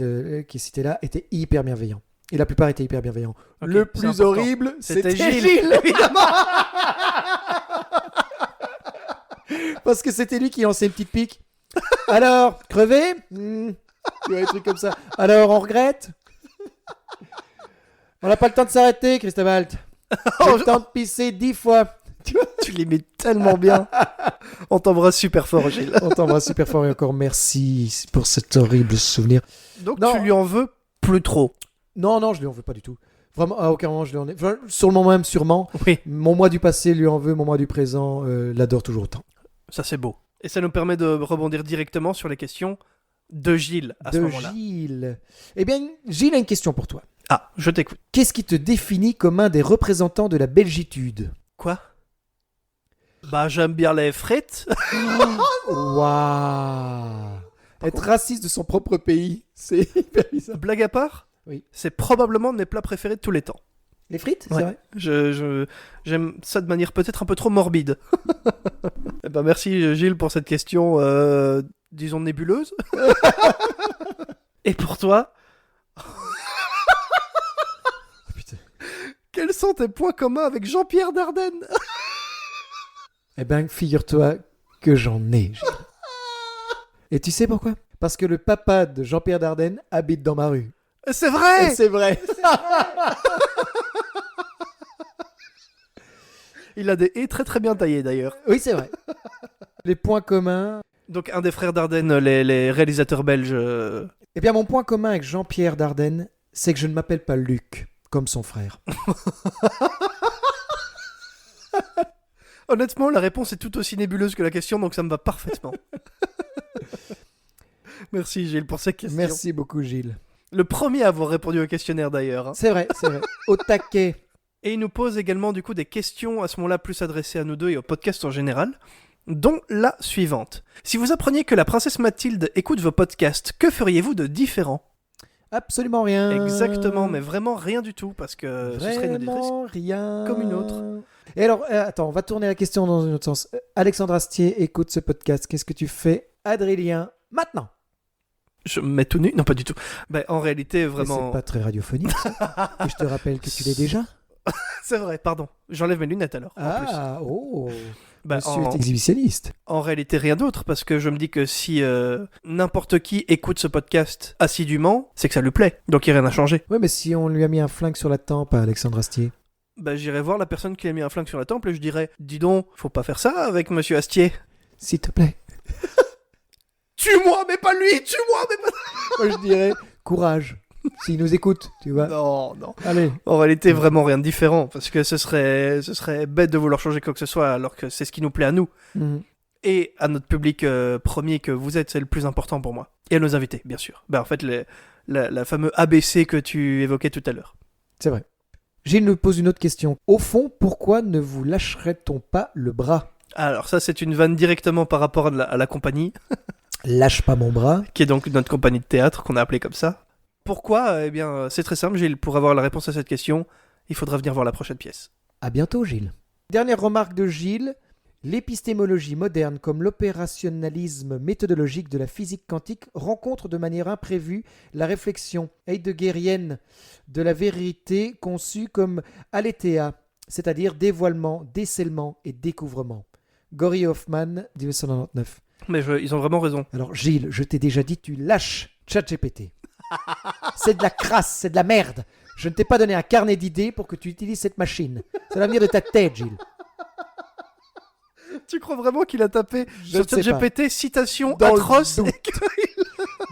là, était hyper bienveillant. Et la plupart étaient hyper bienveillants. Ok, Le c'est plus important. horrible, C'était c'était Gilles. Gilles, évidemment. Parce que c'était lui qui lançait une petite pique. Alors, crevé Tu vois, des trucs comme ça. Alors, on regrette On n'a pas le temps de s'arrêter, Christobal. J'ai le temps de pisser 10 fois. Tu les mets tellement bien. On t'embrasse super fort, Gilles. On t'embrasse super fort et encore merci pour cet horrible souvenir. Donc Non. tu lui en veux plus trop. Non, non, je lui en veux pas du tout. Vraiment, à aucun moment je lui en ai. Enfin, sur le moment même, sûrement. Oui, Mon moi du passé lui en veut, mon moi du présent l'adore toujours autant. ça c'est beau. Et ça nous permet de rebondir directement sur les questions de Gilles à ce De moment-là. Gilles. Eh bien, Gilles a une question pour toi. Ah, je t'écoute. Qu'est-ce qui te définit comme un des représentants de la belgitude? Quoi? Bah j'aime bien les frites. Waouh! Être raciste de son propre pays, c'est hyper bizarre. Blague à part, Oui. C'est probablement de mes plats préférés de tous les temps. Les frites, Ouais. c'est vrai. J'aime ça de manière peut-être un peu trop morbide. Eh ben, merci Gilles pour cette question, disons nébuleuse. Et pour toi, Putain. quels sont tes points communs avec Jean-Pierre Dardenne? Eh ben, figure-toi que j'en ai. Gilles. Et tu sais pourquoi? Parce que le papa de Jean-Pierre Dardenne habite dans ma rue. C'est vrai. Et c'est vrai. Il a des haies très très bien taillées d'ailleurs. Oui, c'est vrai. Les points communs. Donc un des frères Dardenne, les réalisateurs belges. Eh bien, mon point commun avec Jean-Pierre Dardenne, c'est que je ne m'appelle pas Luc, comme son frère. Honnêtement, la réponse est tout aussi nébuleuse que la question, donc ça me va parfaitement. Merci Gilles pour cette question. Merci beaucoup, Gilles. Le premier à avoir répondu au questionnaire d'ailleurs. Hein. C'est vrai, c'est vrai. Au taquet. Et il nous pose également du coup des questions à ce moment-là plus adressées à nous deux et au podcast en général, dont la suivante. Si vous appreniez que la princesse Mathilde écoute vos podcasts, que feriez-vous de différent? Absolument rien. Exactement, mais vraiment rien du tout, parce que ce serait une auditrice. Vraiment rien. comme une autre. Et alors, attends, on va tourner la question dans un autre sens. Alexandre Astier écoute ce podcast. Qu'est-ce que tu fais, Adrien, maintenant? Je me mets tout nu? Non, pas du tout. Ben, en réalité, Mais vraiment... c'est pas très radiophonique, ça. Et je te rappelle que tu l'es déjà. C'est vrai, pardon. J'enlève mes lunettes alors, en plus. Ah, oh. Ben, Monsieur en... est exhibitionniste. en réalité, rien d'autre, parce que je me dis que si n'importe qui écoute ce podcast assidûment, c'est que ça lui plaît. Donc il n'y a rien à changer. Ouais, mais si on lui a mis un flingue sur la tempe à Alexandre Astier. Ben, j'irai voir la personne qui a mis un flingue sur la temple et je dirais, dis donc, faut pas faire ça avec Monsieur Astier. S'il te plaît. Tue-moi, mais pas lui. Tue-moi, mais pas... Moi, je dirais courage. S'il nous écoute, tu vois. Non, non. Allez. En réalité, vraiment rien de différent, parce que ce serait bête de vouloir changer quoi que ce soit, alors que c'est ce qui nous plaît à nous. Mhm. Et à notre public premier que vous êtes, c'est le plus important pour moi. Et à nos invités, bien sûr. Ben, en fait, la fameuse ABC que tu évoquais tout à l'heure. C'est vrai. Gilles nous pose une autre question. Au fond, pourquoi ne vous lâcherait-on pas le bras? Alors ça, c'est une vanne directement par rapport à la compagnie, Lâche pas mon bras. qui est donc notre compagnie de théâtre, qu'on a appelée comme ça. Pourquoi? Eh bien, c'est très simple, Gilles. Pour avoir la réponse à cette question, il faudra venir voir la prochaine pièce. À bientôt, Gilles. Dernière remarque de Gilles. L'épistémologie moderne comme l'opérationnalisme méthodologique de la physique quantique rencontre de manière imprévue la réflexion heideggerienne de la vérité conçue comme aletheia, c'est-à-dire dévoilement, décèlement et découvrement. Gori Hoffman, 1999. Mais ils ont vraiment raison. Alors Gilles, je t'ai déjà dit, tu lâches ChatGPT. C'est de la crasse, c'est de la merde. Je ne t'ai pas donné un carnet d'idées pour que tu utilises cette machine. Ça va venir de ta tête, Gilles. Tu crois vraiment qu'il a tapé Je sur ne sais pas. ChatGPT citation Dans le atroce doute. et que-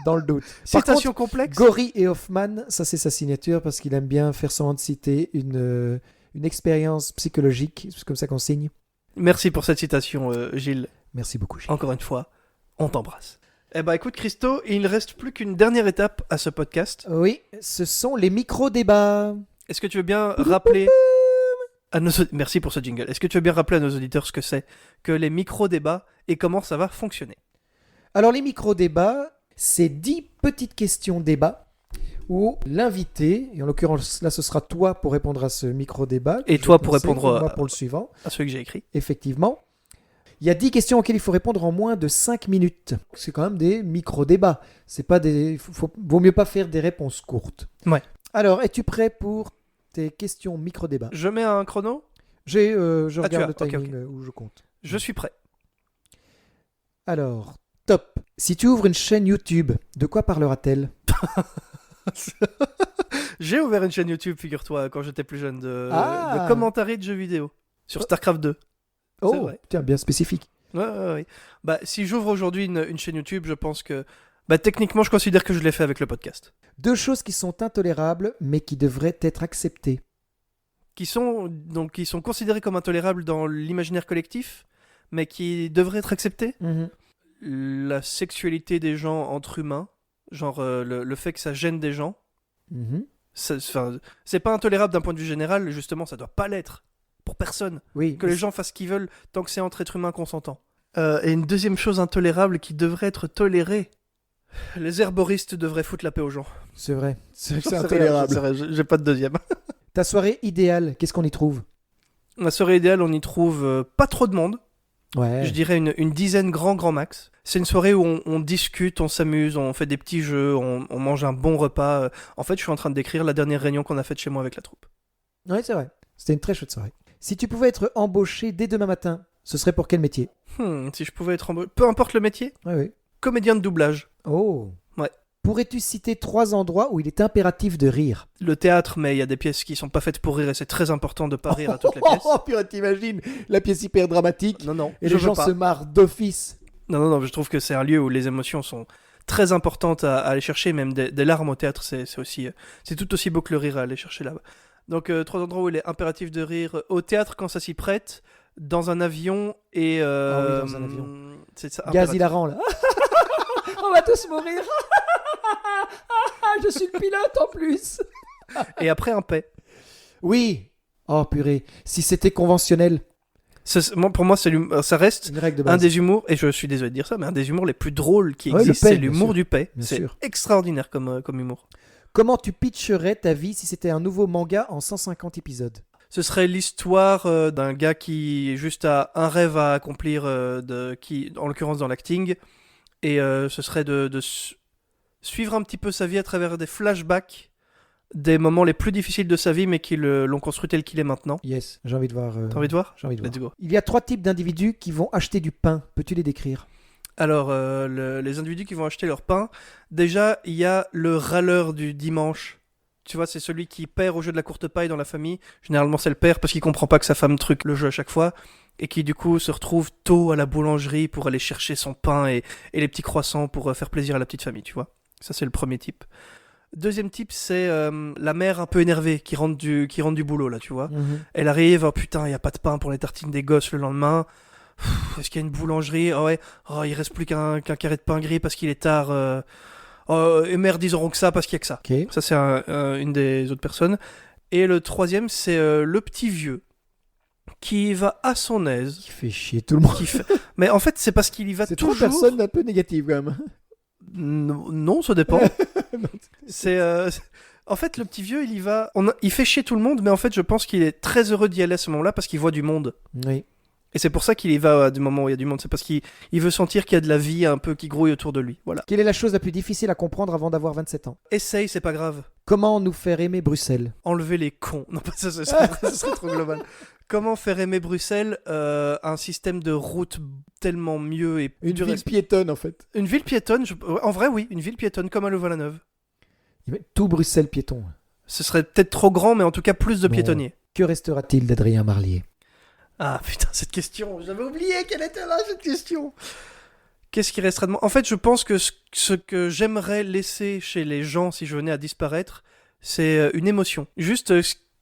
Dans le doute. Par citation contre, complexe? Gori et Hoffman, ça c'est sa signature parce qu'il aime bien faire semblant de citer une expérience psychologique. C'est comme ça qu'on signe. Merci pour cette citation, Gilles. Merci beaucoup, Gilles. Encore une fois, on t'embrasse. Eh ben écoute Christo, il ne reste plus qu'une dernière étape à ce podcast. Oui, ce sont les micro-débats. Est-ce que tu veux bien rappeler à Merci pour ce jingle. Est-ce que tu veux bien rappeler à nos auditeurs ce que c'est que les micro-débats et comment ça va fonctionner? Alors les micro-débats, c'est 10 petites questions débats où l'invité, et en l'occurrence là ce sera toi pour répondre à ce micro-débat. Et je toi vais pour commencer, répondre et moi à- pour le suivant. À ceux que j'ai écrits. Effectivement. Il y a 10 questions auxquelles il faut répondre en moins de 5 minutes. C'est quand même des micro-débats. C'est pas des... Vaut mieux pas faire des réponses courtes. Ouais. Alors, es-tu prêt pour tes questions micro-débats? Je mets un chrono? Je tu regarde as, le ok, timing ok. où je compte. Je suis prêt. Alors, top. Si tu ouvres une chaîne YouTube, de quoi parlera-t-elle? J'ai ouvert une chaîne YouTube, figure-toi, quand j'étais plus jeune, Ah. de commentaires de jeux vidéo sur StarCraft 2. Oh, vrai. tiens, bien spécifique. Ouais. Bah, si j'ouvre aujourd'hui une chaîne YouTube, je pense que... Bah, techniquement, je considère que je l'ai fait avec le podcast. 2 choses qui sont intolérables, mais qui devraient être acceptées. Qui sont considérés comme intolérables dans l'imaginaire collectif, mais qui devraient être acceptés. La sexualité des gens entre humains, genre le fait que ça gêne des gens, Mhm. c'est pas intolérable d'un point de vue général, justement, ça doit pas l'être. Pour personne. Oui. Que les gens fassent ce qu'ils veulent tant que c'est entre êtres humains consentants. Et une deuxième chose intolérable qui devrait être tolérée. Les herboristes devraient foutre la paix aux gens. C'est vrai. C'est J'en sais rien, intolérable. j'en sais rien, j'ai pas de deuxième. Ta soirée idéale, qu'est-ce qu'on y trouve? Ma soirée idéale, on y trouve pas trop de monde. Ouais. Je dirais une dizaine grand max. C'est une soirée où on discute, on s'amuse, on fait des petits jeux, on mange un bon repas. En fait, je suis en train de décrire la dernière réunion qu'on a faite chez moi avec la troupe. Ouais, c'est vrai. C'était une très chouette soirée. Si tu pouvais être embauché dès demain matin, ce serait pour quel métier? Si je pouvais être embauché... Peu importe le métier, Ouais, oui. comédien de doublage. Oh. Ouais. Pourrais-tu citer 3 endroits où il est impératif de rire? Le théâtre, mais il y a des pièces qui sont pas faites pour rire et c'est très important de pas rire à toutes les pièces. Oh, purée, t'imagines la pièce hyper dramatique Non, et je les veux gens pas. se marrent d'office. Non, je trouve que c'est un lieu où les émotions sont très importantes à aller chercher, même des larmes au théâtre, c'est aussi, c'est tout aussi beau que le rire à aller chercher là-bas. Donc 3 endroits où il est impératif de rire, au théâtre quand ça s'y prête, dans un avion et... Ah oui, dans un avion. C'est ça, Gaz impératif. hilarant là. On va tous mourir. Je suis le pilote en plus. Et après un paix. Oui. Oh purée, si c'était conventionnel, Pour moi, ça reste une règle de un base. des humours, et je suis désolé de dire ça, mais un des humours les plus drôles qui Ouais, le existent, paix, c'est bien l'humour sûr. du paix. Bien C'est sûr. extraordinaire comme humour. Comment tu pitcherais ta vie si c'était un nouveau manga en 150 épisodes? Ce serait l'histoire d'un gars qui juste a un rêve à accomplir, qui, en l'occurrence dans l'acting, et ce serait de suivre un petit peu sa vie à travers des flashbacks, des moments les plus difficiles de sa vie, mais qui l'ont construit tel qu'il est maintenant. Yes, j'ai envie de voir. T'as envie de voir? J'ai envie de voir. Let's go. Il y a 3 types d'individus qui vont acheter du pain. Peux-tu les décrire? Alors, les individus qui vont acheter leur pain, déjà, il y a le râleur du dimanche. Tu vois, c'est celui qui perd au jeu de la courte paille dans la famille. Généralement, c'est le père parce qu'il comprend pas que sa femme truque le jeu à chaque fois. Et qui, du coup, se retrouve tôt à la boulangerie pour aller chercher son pain et les petits croissants pour faire plaisir à la petite famille, tu vois. Ça, c'est le premier type. Deuxième type, c'est la mère un peu énervée qui rentre du boulot, là, tu vois. Elle arrive, oh putain, il n'y a pas de pain pour les tartines des gosses le lendemain. Est-ce qu'il y a une boulangerie? Oh ouais, oh, il reste plus qu'un carré de pain gris parce qu'il est tard. Oh, et merde, ils auront que ça parce qu'il y a que ça. Ok. Ça, c'est une des autres personnes. Et le troisième, c'est le petit vieux qui va à son aise. Qui fait chier tout le monde. Mais en fait, c'est parce qu'il y va C'est 3 toujours. personnes un peu négatives quand même. Non, ça dépend. C'est en fait, le petit vieux, il y va. Il fait chier tout le monde, mais en fait, je pense qu'il est très heureux d'y aller à ce moment-là parce qu'il voit du monde. Oui. Et c'est pour ça qu'il y va du moment où il y a du monde. C'est parce qu'il veut sentir qu'il y a de la vie un peu qui grouille autour de lui. Voilà. Quelle est la chose la plus difficile à comprendre avant d'avoir 27 ans? Essaye, c'est pas grave. Comment nous faire aimer Bruxelles? Enlever les cons. Non, pas ça, ça serait trop global. Comment faire aimer Bruxelles? Un système de route tellement mieux et Une du ville respect. piétonne en fait. Une ville piétonne. En vrai, oui, une ville piétonne comme à Louvain-la-Neuve. Tout Bruxelles piéton. Ce serait peut-être trop grand, mais en tout cas plus de Bon. piétonniers. Que restera-t-il d'Adrien Marlier? Ah putain, cette question, j'avais oublié qu'elle était là, cette question. Qu'est-ce qui restera de moi? En fait, je pense que ce que j'aimerais laisser chez les gens si je venais à disparaître, c'est une émotion. Juste,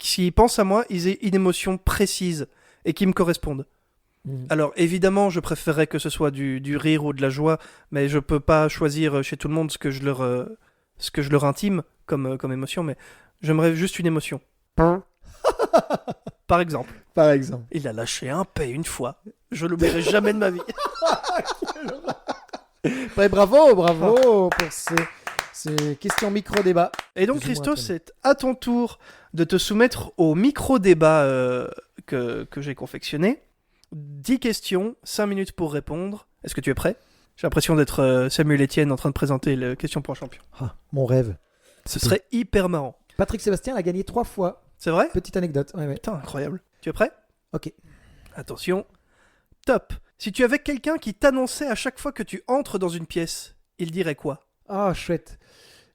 s'ils pensent à moi, ils aient une émotion précise et qui me corresponde. Alors, évidemment, je préférerais que ce soit du rire ou de la joie, mais je peux pas choisir chez tout le monde ce que je leur intime comme émotion, mais j'aimerais juste une émotion. Par exemple. Par exemple. Il a lâché un paix une fois. Je l'oublierai jamais de ma vie. Ouais, bravo pour ces questions micro-débat. Et donc, Plus ou moins Christo, après. c'est à ton tour de te soumettre au micro-débat que j'ai confectionné. 10 questions, 5 minutes pour répondre. Est-ce que tu es prêt? J'ai l'impression d'être Samuel Etienne en train de présenter la question pour un champion. Ah, mon rêve. Ce serait hyper marrant. Patrick Sébastien l'a gagné 3 fois. C'est vrai? Petite anecdote. Ouais. Putain, incroyable. Tu es prêt? Ok. Attention. Top. Si tu avais quelqu'un qui t'annonçait à chaque fois que tu entres dans une pièce, il dirait quoi? Ah, chouette.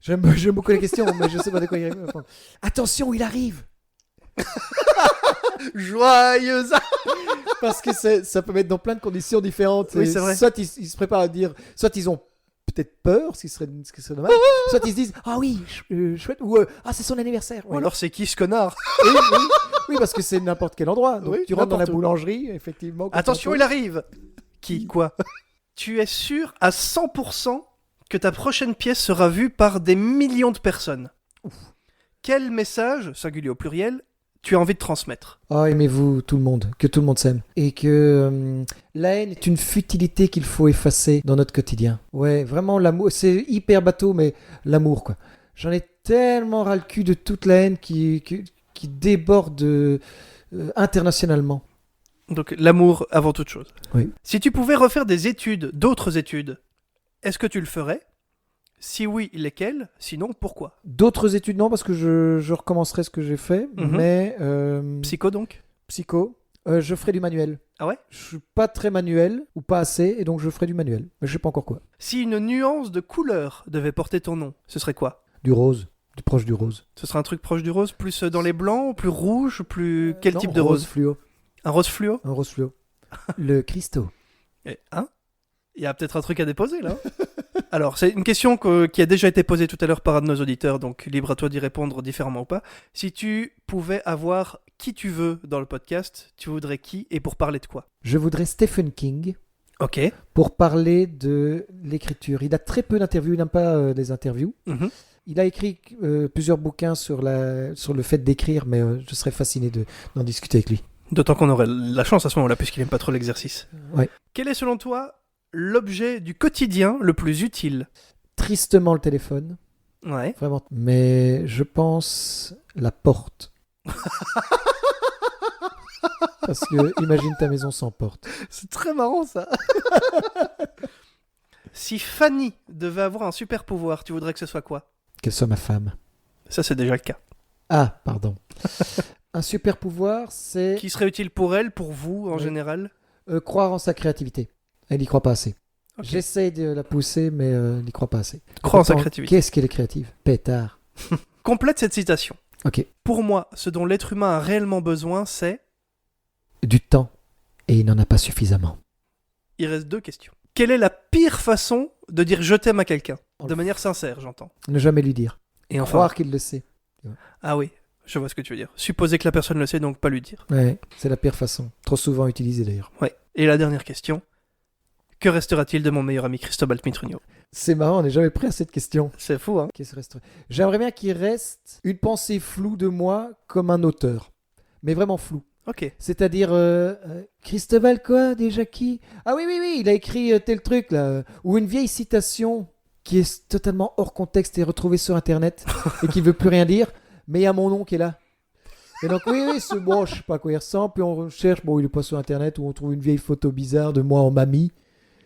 J'aime beaucoup les questions, mais je sais pas de quoi il répond. Attention, il arrive. Joyeuse. Parce que ça peut mettre dans plein de conditions différentes. Oui, Et c'est vrai. Soit ils se préparent à dire, soit ils ont peut-être peur, ce qui serait dommage. Soit ils se disent, ah oui, chouette, ou ah c'est son anniversaire. Ou Ouais. alors c'est qui ce connard? Oui, parce que c'est n'importe quel endroit. Donc Oui, tu rentres dans la n'importe où. boulangerie, effectivement. quand Attention, on il arrive. Qui? Quoi? Tu es sûr à 100% que ta prochaine pièce sera vue par des millions de personnes. Quel message, singulier au pluriel, tu as envie de transmettre? Oh, aimez-vous tout le monde, que tout le monde s'aime. Et que la haine est une futilité qu'il faut effacer dans notre quotidien. Ouais, vraiment, l'amour, c'est hyper bateau, mais l'amour, quoi. J'en ai tellement ras le cul de toute la haine qui déborde internationalement. Donc l'amour avant toute chose. Oui. Si tu pouvais refaire des études, d'autres études, est-ce que tu le ferais? Si oui, lesquelles? Sinon, pourquoi? D'autres études, non, parce que je recommencerai ce que j'ai fait, Mhm. mais Psycho donc? psycho, je ferai du manuel. Ah ouais? Je suis pas très manuel, ou pas assez, et donc je ferai du manuel. Mais je sais pas encore quoi. Si une nuance de couleur devait porter ton nom, ce serait quoi? Du rose, du proche du rose. Ce serait un truc proche du rose, plus dans les blancs, plus rouge, plus... Quel Non, type de rose? fluo. Un rose fluo? Un rose fluo. Le Christo. Hein? Il y a peut-être un truc à déposer là. Alors, c'est une question qui a déjà été posée tout à l'heure par un de nos auditeurs, donc libre à toi d'y répondre différemment ou pas. Si tu pouvais avoir qui tu veux dans le podcast, tu voudrais qui et pour parler de quoi? Je voudrais Stephen King Ok. pour parler de l'écriture. Il a très peu d'interviews, il n'aime pas des interviews. Mhm. Il a écrit plusieurs bouquins sur le fait d'écrire, mais je serais fasciné d'en discuter avec lui. D'autant qu'on aurait la chance à ce moment-là, puisqu'il n'aime pas trop l'exercice. Ouais. Quel est selon toi l'objet du quotidien le plus utile? Tristement le téléphone, Ouais. vraiment. Mais je pense la porte. Parce que imagine ta maison sans porte. C'est très marrant ça. Si Fanny devait avoir un super pouvoir, tu voudrais que ce soit quoi? Qu'elle soit ma femme. Ça, c'est déjà le cas. Ah, pardon. Un super pouvoir, c'est Qui serait utile pour elle, pour vous en Oui. général? croire en sa créativité. Elle n'y croit pas assez. Ok. J'essaie de la pousser, mais elle n'y croit pas assez. Crois en sa Pourtant, créativité. Qu'est-ce qu'elle est créative? Pétard. Complète cette citation. Ok. Pour moi, ce dont l'être humain a réellement besoin, c'est... Du temps. Et il n'en a pas suffisamment. Il reste 2 questions. Quelle est la pire façon de dire je t'aime à quelqu'un? Oh, De manière sincère, j'entends. Ne jamais lui dire. Et enfin... Croire qu'il le sait. Ah oui, je vois ce que tu veux dire. Supposer que la personne le sait, donc pas lui dire. Ouais, c'est la pire façon. Trop souvent utilisée d'ailleurs. Ouais. Et la dernière question. Que restera-t-il de mon meilleur ami Cristobal Mitrugno? C'est marrant, on n'est jamais prêt à cette question. C'est fou, hein? Qu'est-ce qui resterait? J'aimerais bien qu'il reste une pensée floue de moi comme un auteur. Mais vraiment flou. Ok. C'est-à-dire, Cristobal quoi, déjà qui? Ah oui, il a écrit tel truc là. Ou une vieille citation qui est totalement hors contexte et retrouvée sur Internet et qui veut plus rien dire, mais il y a mon nom qui est là. Et donc oui, c'est bon, je sais pas à quoi il ressemble, puis on cherche, bon, il est pas sur Internet, où on trouve une vieille photo bizarre de moi en mamie,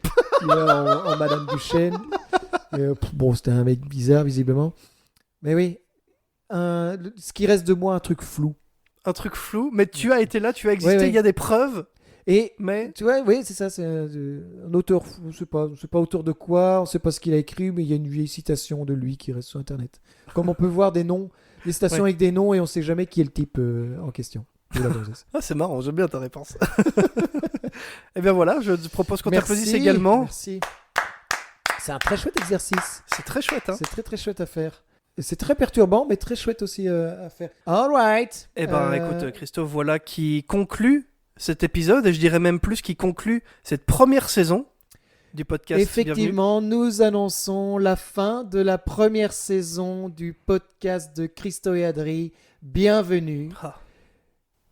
qui est là, en Madame Duchesne. Et, bon, c'était un mec bizarre, visiblement. Mais oui, ce qui reste de moi, un truc flou. Un truc flou, mais tu as été là, tu as existé, Ouais, ouais. il y a des preuves, Et mais... tu vois, oui, c'est ça, c'est un auteur, on sait pas auteur de quoi, on sait pas ce qu'il a écrit, mais il y a une vieille citation de lui qui reste sur Internet. Comme on peut voir des noms, des citations Ouais. avec des noms et on sait jamais qui est le type en question. De la gonzesse. Ah, c'est marrant, j'aime bien ta réponse. Et bien voilà, je te propose qu'on Merci, t'applaudisse également. Merci. C'est un très chouette exercice. C'est très chouette, hein? C'est très très chouette à faire. Et c'est très perturbant, mais très chouette aussi à faire. All right. Eh ben, écoute, Christophe, voilà qui conclut cet épisode, et je dirais même plus qui conclut cette première saison du podcast. Effectivement, nous annonçons la fin de la première saison du podcast de Christo et Adri. Bienvenue. Bienvenue. Ah.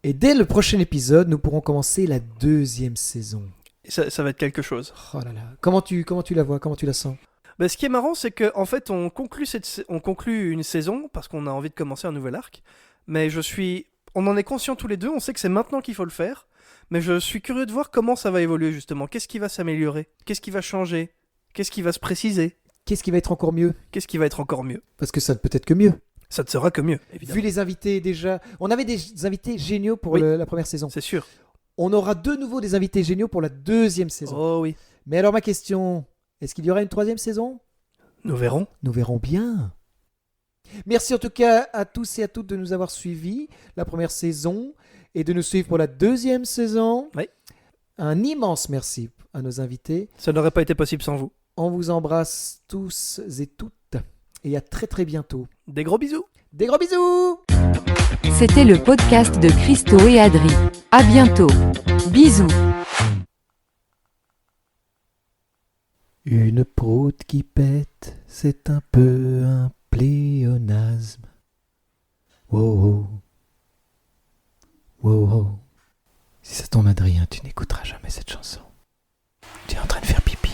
Et dès le prochain épisode, nous pourrons commencer la deuxième saison. Et ça va être quelque chose. Oh là là. Comment tu la vois? Comment tu la sens? Bah, ce qui est marrant, c'est qu'en fait, on conclut une saison parce qu'on a envie de commencer un nouvel arc. Mais on en est conscients tous les deux, on sait que c'est maintenant qu'il faut le faire. Mais je suis curieux de voir comment ça va évoluer justement. Qu'est-ce qui va s'améliorer? Qu'est-ce qui va changer? Qu'est-ce qui va se préciser? Qu'est-ce qui va être encore mieux? Qu'est-ce qui va être encore mieux? Parce que ça ne peut être que mieux. Ça ne sera que mieux, évidemment. Vu les invités déjà. On avait des invités géniaux pour Oui. la première saison. C'est sûr. On aura de nouveau des invités géniaux pour la deuxième saison. Oh oui. Mais alors ma question, est-ce qu'il y aura une troisième saison? Nous verrons. Nous verrons bien. Merci en tout cas à tous et à toutes de nous avoir suivis la première saison et de nous suivre pour la deuxième saison. Oui. Un immense merci à nos invités. Ça n'aurait pas été possible sans vous. On vous embrasse tous et toutes et à très très bientôt. Des gros bisous. Des gros bisous! C'était le podcast de Christo et Adri. À bientôt. Bisous. Une proute qui pète, c'est un peu un pléonasme. Wow, wow. Wow, wow. Si ça tombe, Adrien, tu n'écouteras jamais cette chanson. Tu es en train de faire pipi.